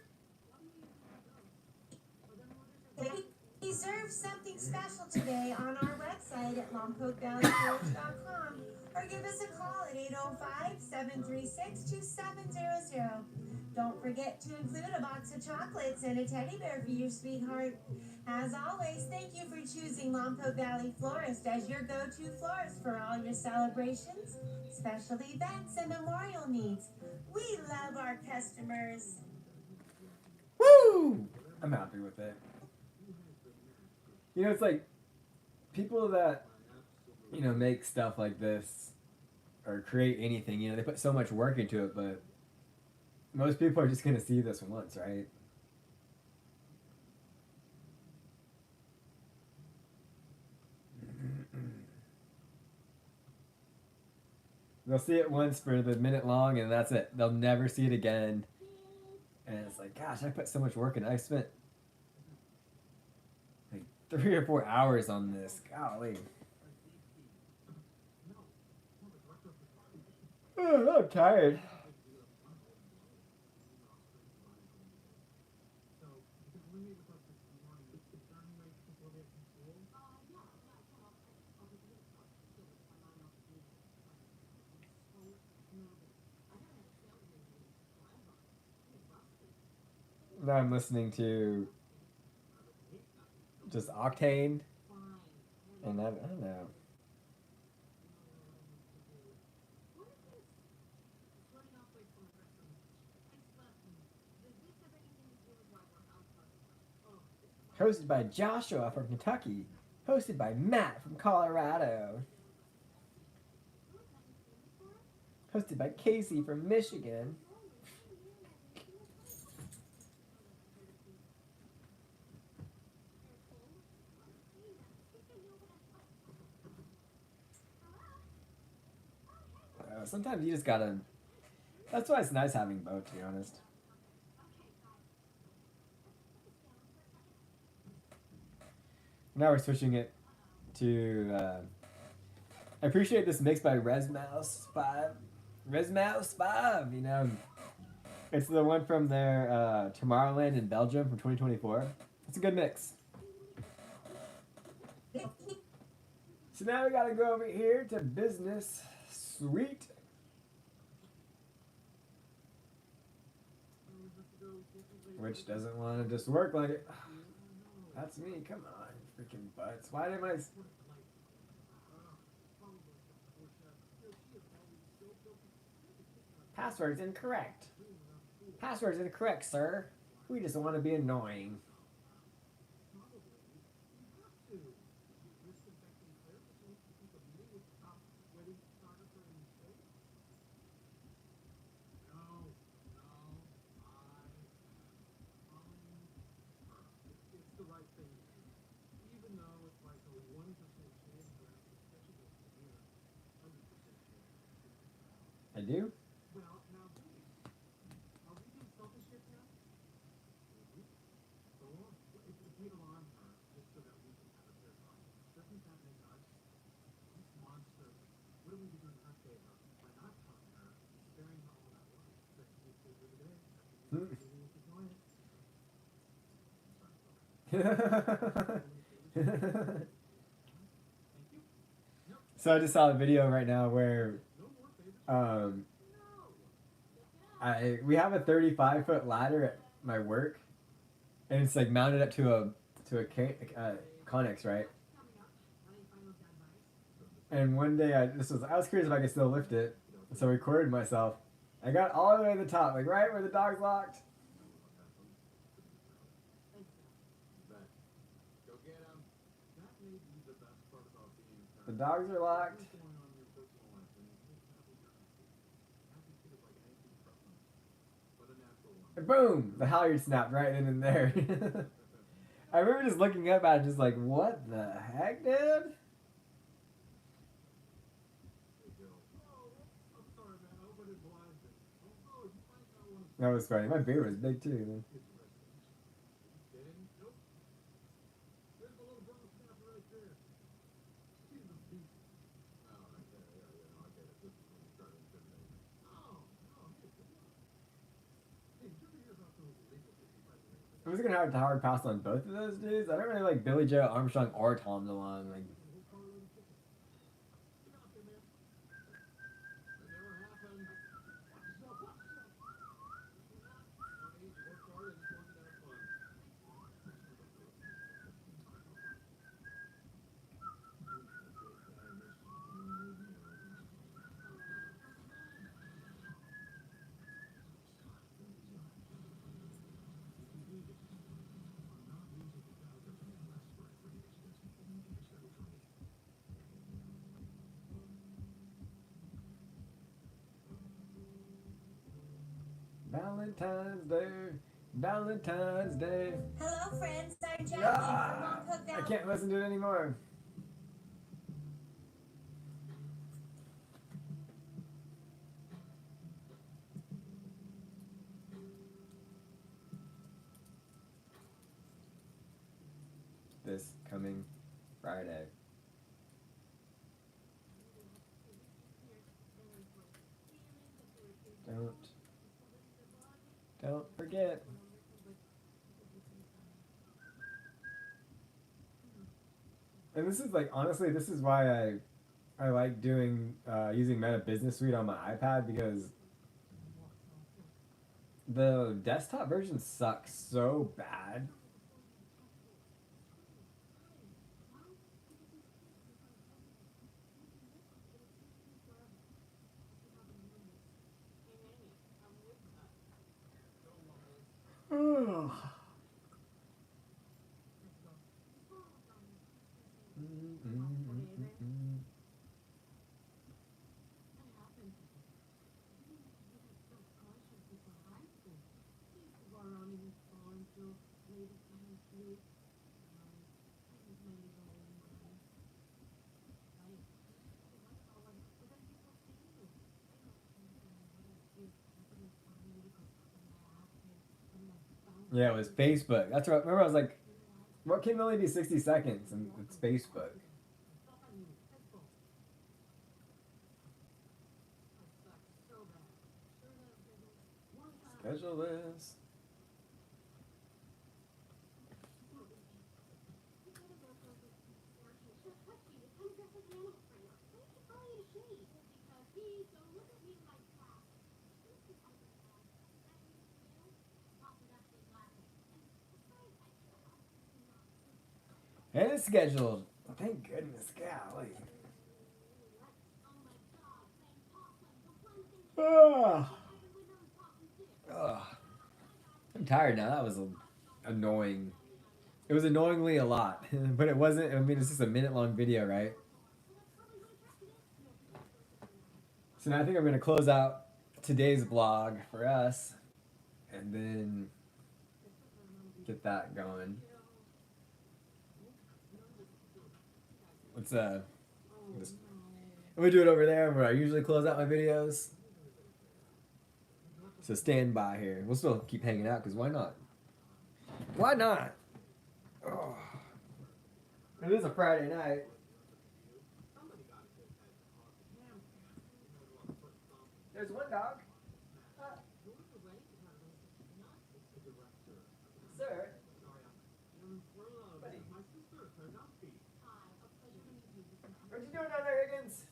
something special today on our website at lompokevalleyflorist.com or give us a call at 805-736-2700. Don't forget to include a box of chocolates and a teddy bear for your sweetheart. As always, thank you for choosing Lompoc Valley Florist as your go-to florist for all your celebrations, special events, and memorial needs. We love our customers. woo! I'm happy with it. You know, it's like people that, you know, make stuff like this or create anything, you know, they put so much work into it, but most people are just going to see this once, right? They'll see it once for the minute long and that's it. They'll never see it again. And it's like, gosh, I put so much work in it. I spent like 3 or 4 hours on this. Golly. Oh, I'm tired. Now I'm listening to just Octane, and I don't know. Hosted by Joshua from Kentucky. Hosted by Matt from Colorado. Hosted by Casey from Michigan. Sometimes you just gotta... That's why it's nice having both, to be honest. Now we're switching it to... I appreciate this mix by Resmouse 5. Resmouse 5, you know. It's the one from their Tomorrowland in Belgium from 2024. It's a good mix. So now we gotta go over here to Business Suite. Which doesn't want to just work like it. That's me, come on, freaking butts. Why did my... Password's incorrect. Password's incorrect, sir. We just want to be annoying. I do? So I just saw a video right now where we have a 35-foot ladder at my work, and it's like mounted up to a Connex, right? And one day I was curious if I could still lift it, so I recorded myself. I got all the way to the top, like right where the dog's locked. The dogs are locked. And boom! The halyard snapped right in and there. I remember just looking up at it, just like, what the heck, dude? That was funny. My beard was big too, man. I was gonna have a hard pass on both of those dudes. I don't really like Billy Joe Armstrong or Tom DeLonge. Like, Valentine's Day. Valentine's Day. Hello, friends. I'm Jackie Ah, from Mom Cooked I Out. can't listen to it anymore. This coming Friday. Don't forget. And this is like, honestly, this is why I like doing using Meta Business Suite on my iPad, because the desktop version sucks so bad. Yeah, it was Facebook. That's right. Remember, I was like, what can only be 60 seconds? And it's Facebook. Schedule this. And it's scheduled. Thank goodness, golly. I'm tired now. That was annoying. It was annoyingly a lot, but it wasn't. I mean, it's just a minute-long video, right? So now I think I'm going to close out today's vlog for us, and then get that going. Let's I'm gonna do it over there where I usually close out my videos. So stand by here. We'll still keep hanging out, because why not? Why not? Oh. It is a Friday night. There's one dog. Sir. Buddy. What you doing down there, Higgins?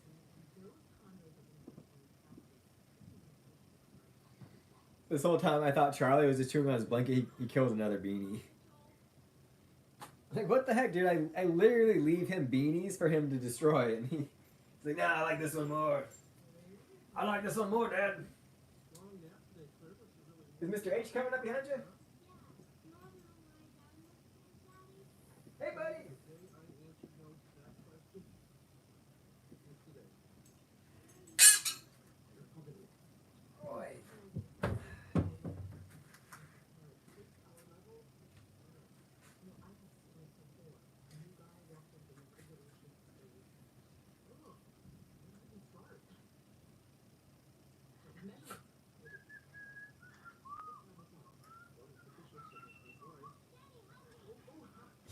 This whole time I thought Charlie was just chewing on his blanket. He kills another beanie. Like, what the heck, dude? I literally leave him beanies for him to destroy. And he's like, nah, I like this one more. I like this one more, Dad. Is Mr. H coming up behind you? Hey, buddy.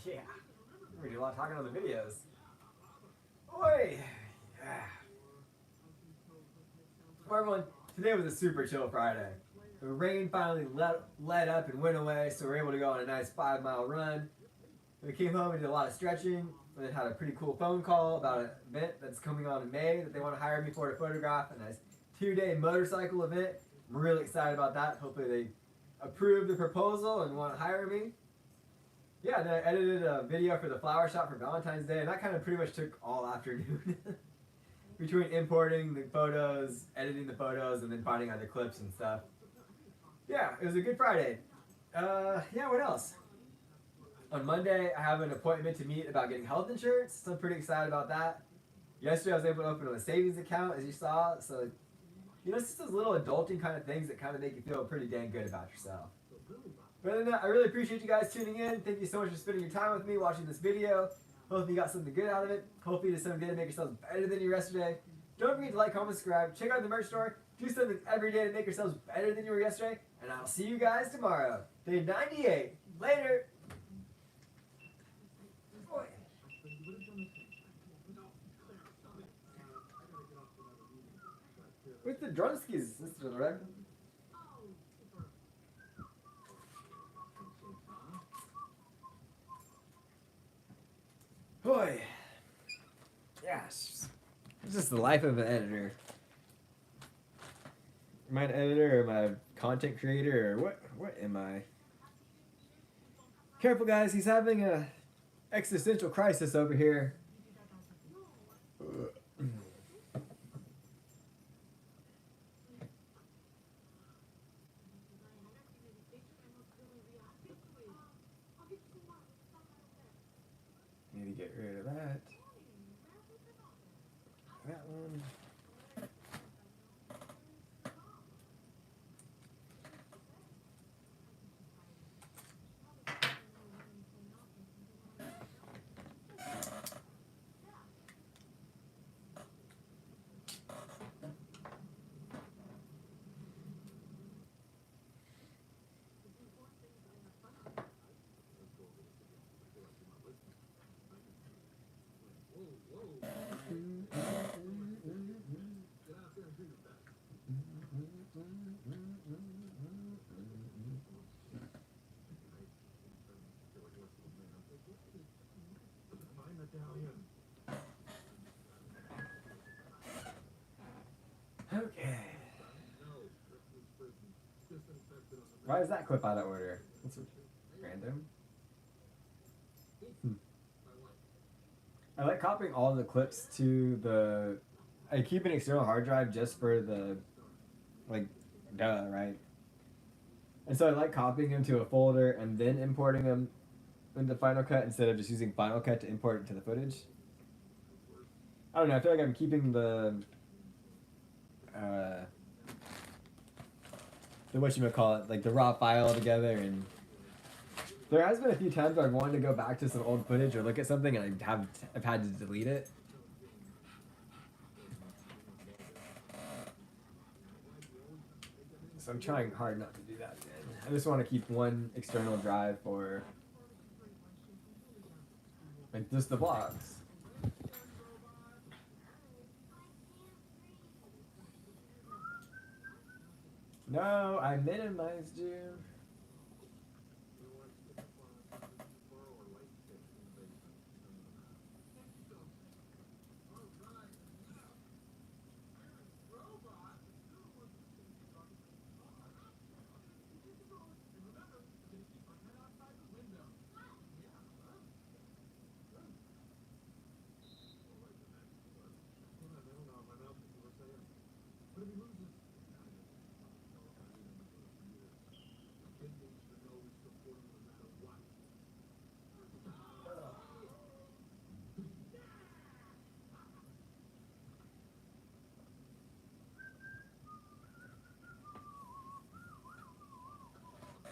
Yeah. We do a lot of talking on the videos. Oi! Yeah. Well, everyone, today was a super chill Friday. The rain finally let up and went away, so we were able to go on a nice 5-mile run. We came home and did a lot of stretching, and then had a pretty cool phone call about an event that's coming on in May that they want to hire me for to photograph, a nice 2-day motorcycle event. I'm really excited about that. Hopefully they approve the proposal and want to hire me. Yeah, then I edited a video for the flower shop for Valentine's Day, and that kind of pretty much took all afternoon. Between importing the photos, editing the photos, and then finding other clips and stuff. Yeah, it was a good Friday. Yeah, what else? On Monday, I have an appointment to meet about getting health insurance, so I'm pretty excited about that. Yesterday, I was able to open a savings account, as you saw, so You know, it's just those little adulting kind of things that kind of make you feel pretty dang good about yourself. But other than that, I really appreciate you guys tuning in. Thank you so much for spending your time with me watching this video. Hope you got something good out of it. Hope you did something good to make yourselves better than you were yesterday. Don't forget to like, comment, subscribe. Check out the merch store. Do something every day to make yourselves better than you were yesterday. And I'll see you guys tomorrow. Day 98. Later. Boy. Where's the drumskis, Mr. Lorette? Boy. Yes. It's just the life of an editor. Am I an editor or am I a content creator or what am I? Careful guys, he's having a existential crisis over here. Need to get rid of that. That one. Okay. Why is that clip out of order? That's random. I like copying all the clips to the... I keep an external hard drive just for the... Like, duh, right? And so I like copying them to a folder and then importing them into Final Cut instead of just using Final Cut to import it to the footage. I don't know, I feel like I'm keeping the whatchamacallit, like the raw file together, and there has been a few times where I've wanted to go back to some old footage or look at something and I've had to delete it. So I'm trying hard not to do that, man. I just want to keep one external drive for like just the vlogs. No, I minimized you.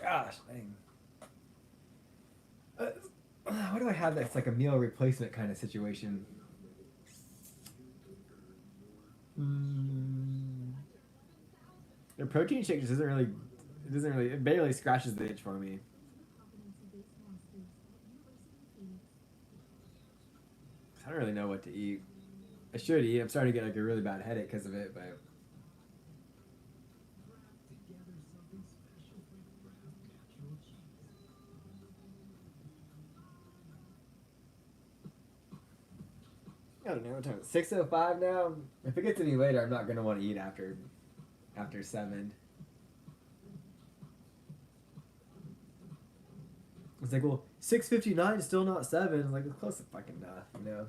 Gosh, dang. What do I have that's like a meal replacement kind of situation? The protein shake just it barely scratches the itch for me. I don't really know what to eat. I should eat. I'm starting to get like a really bad headache because of it, but... I don't know what time. 6:05 now. If it gets any later, I'm not gonna want to eat after 7. It's like, well, 6:59 still not 7. I'm like, it's close to fucking enough, you know.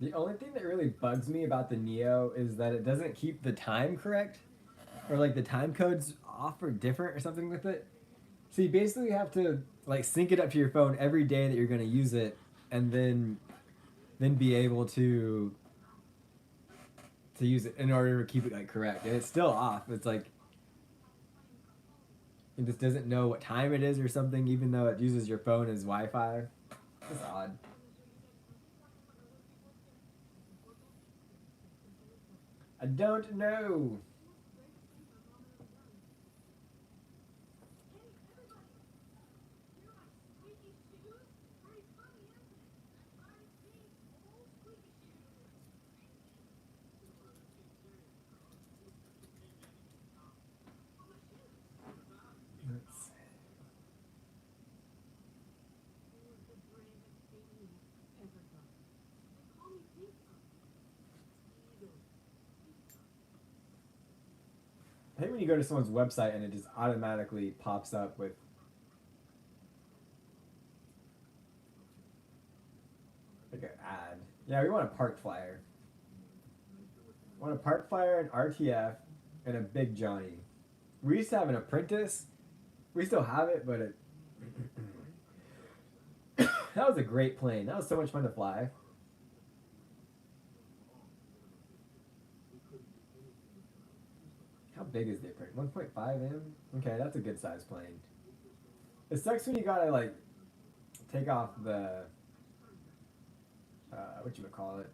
The only thing that really bugs me about the Neo is that it doesn't keep the time correct, or like the time codes off or different or something with it. So you basically have to like sync it up to your phone every day that you're going to use it, and then be able to use it in order to keep it like correct. And it's still off. It's like it just doesn't know what time it is or something, even though it uses your phone as Wi-Fi. It's odd. I don't know. I hate when you go to someone's website and it just automatically pops up with like an ad. Yeah, we want a park flyer. I want a park flyer, an RTF, and a Big Johnny. We used to have an Apprentice. We still have it, but it that was a great plane. That was so much fun to fly. How big is the Apprentice? 1.5 M? Okay, that's a good size plane. It sucks when you gotta like take off the whatchamacallit.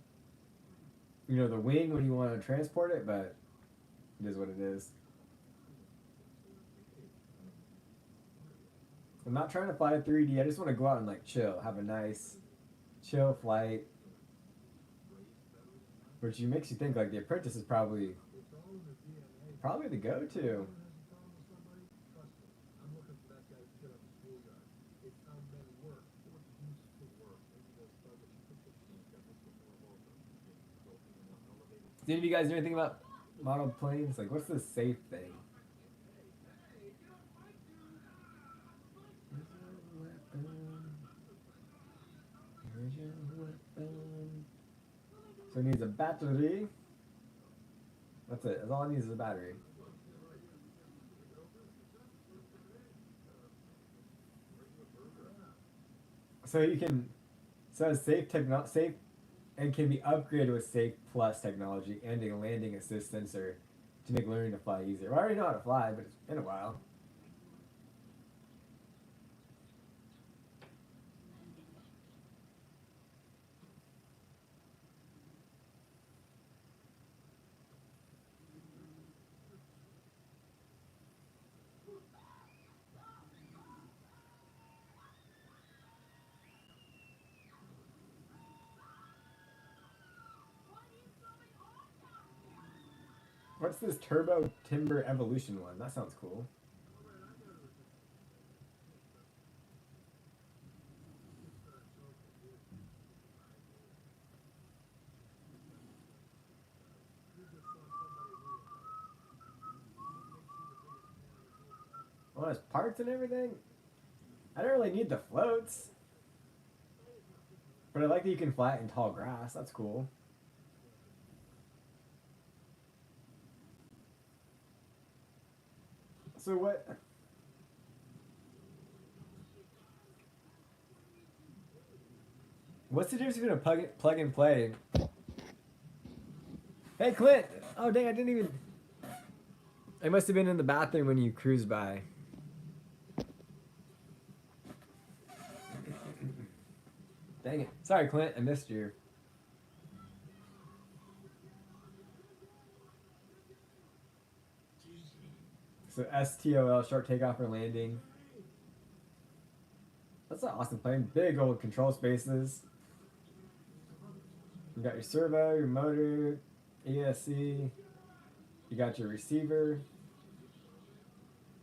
You know, the wing when you want to transport it, but it is what it is. I'm not trying to fly 3D. I just want to go out and like chill, have a nice chill flight. Which makes you think like the Apprentice is probably the go-to. Did any of you guys know anything about model planes? Like, what's the safe thing? So it needs a battery. That's it. That's all it needs is a battery. So you can, so it's safe and can be upgraded with Safe Plus technology and a landing assist sensor to make learning to fly easier. I already know how to fly, but it's been a while. What's this Turbo Timber Evolution one? That sounds cool. Oh, there's parts and everything? I don't really need the floats. But I like that you can fly it in tall grass. That's cool. So what's the difference between a plug and play? Hey, Clint! Oh, dang, I didn't even... I must have been in the bathroom when you cruised by. Dang it. Sorry, Clint, I missed you. So STOL, short takeoff or landing. That's an awesome plane. Big old control spaces. You got your servo, your motor, ESC. You got your receiver.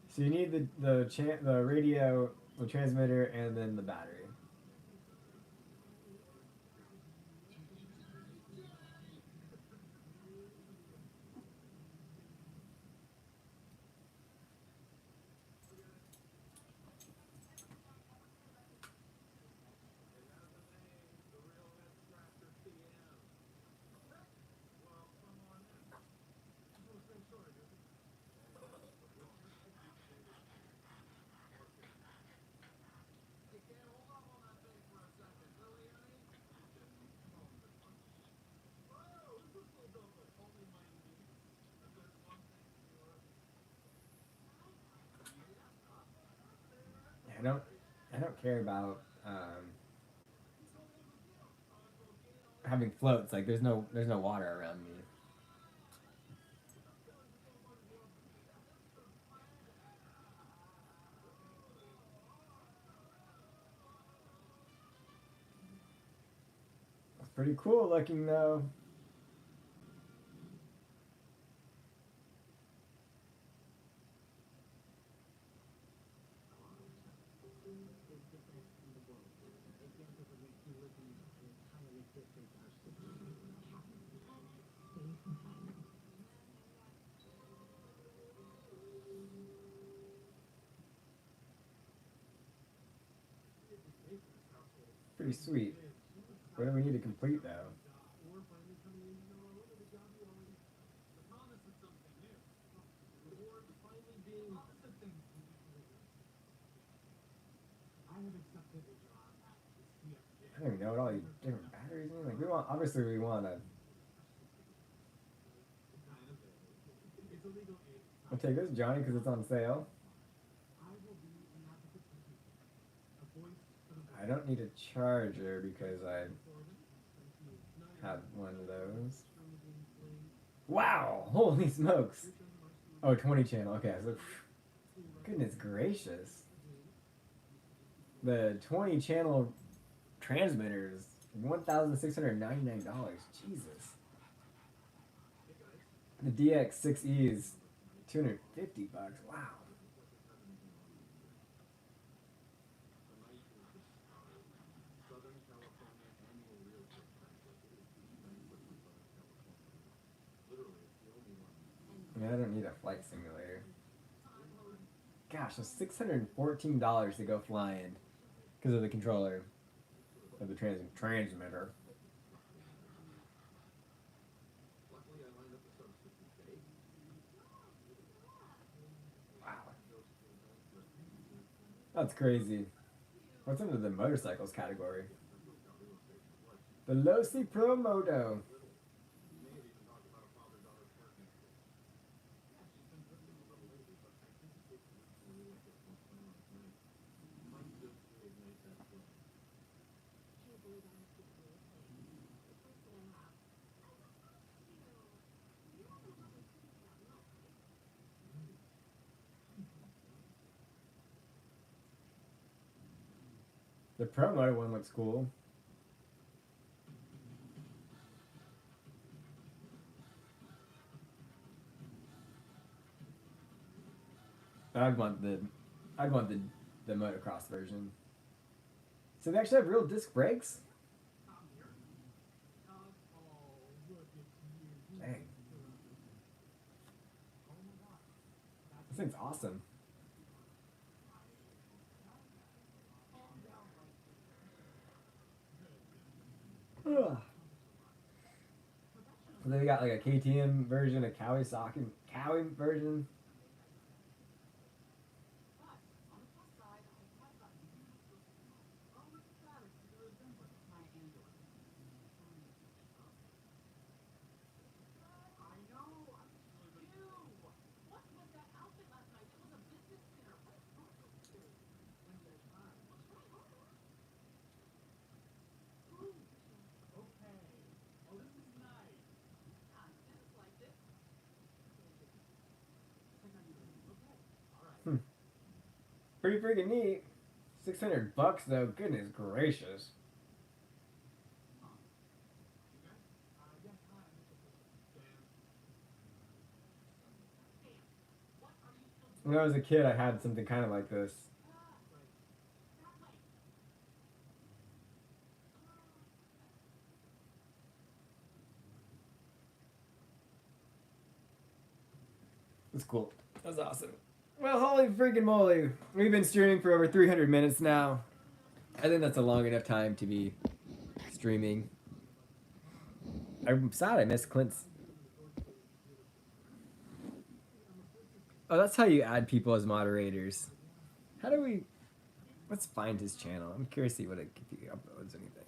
So you need the radio, the transmitter, and then the battery. I don't care about having floats. Like there's no water around me. It's pretty cool looking though. Pretty sweet. What do we need to complete though? I don't even know what all these different batteries mean. Like we want, obviously we want to. I'll take this, Johnny, because it's on sale. I don't need a charger because I have one of those. Wow! Holy smokes! Oh, 20 channel. Okay, so goodness gracious. The 20 channel transmitter is $1,699. Jesus. The DX6E is $250. Wow. I mean, I don't need a flight simulator. Gosh, it's $614 to go flying because of the controller of the transmitter. Wow. That's crazy. What's under the motorcycles category? The Losi Pro Moto. The Pro Moto one looks cool. I'd want the motocross version. So they actually have real disc brakes? Dang. This thing's awesome. Ugh. So they got like a KTM version, a Kawasaki version. Pretty freaking neat. $600 though. Goodness gracious. When I was a kid, I had something kind of like this. That's cool. That's awesome. Well, holy freaking moly. We've been streaming for over 300 minutes now. I think that's a long enough time to be streaming. I'm sad I missed Clint's. Oh, that's how you add people as moderators. How do we... Let's find his channel. I'm curious to see what if he uploads anything.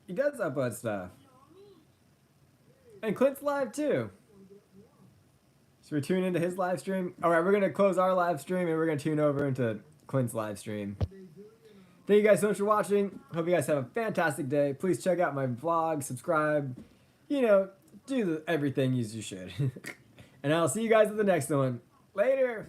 He does upload stuff. And Clint's live too. So we tune into his live stream. All right, we're gonna close our live stream and we're gonna tune over into Clint's live stream. Thank you guys so much for watching. Hope you guys have a fantastic day. Please check out my vlog, subscribe, you know, do everything you should. And I'll see you guys at the next one. Later.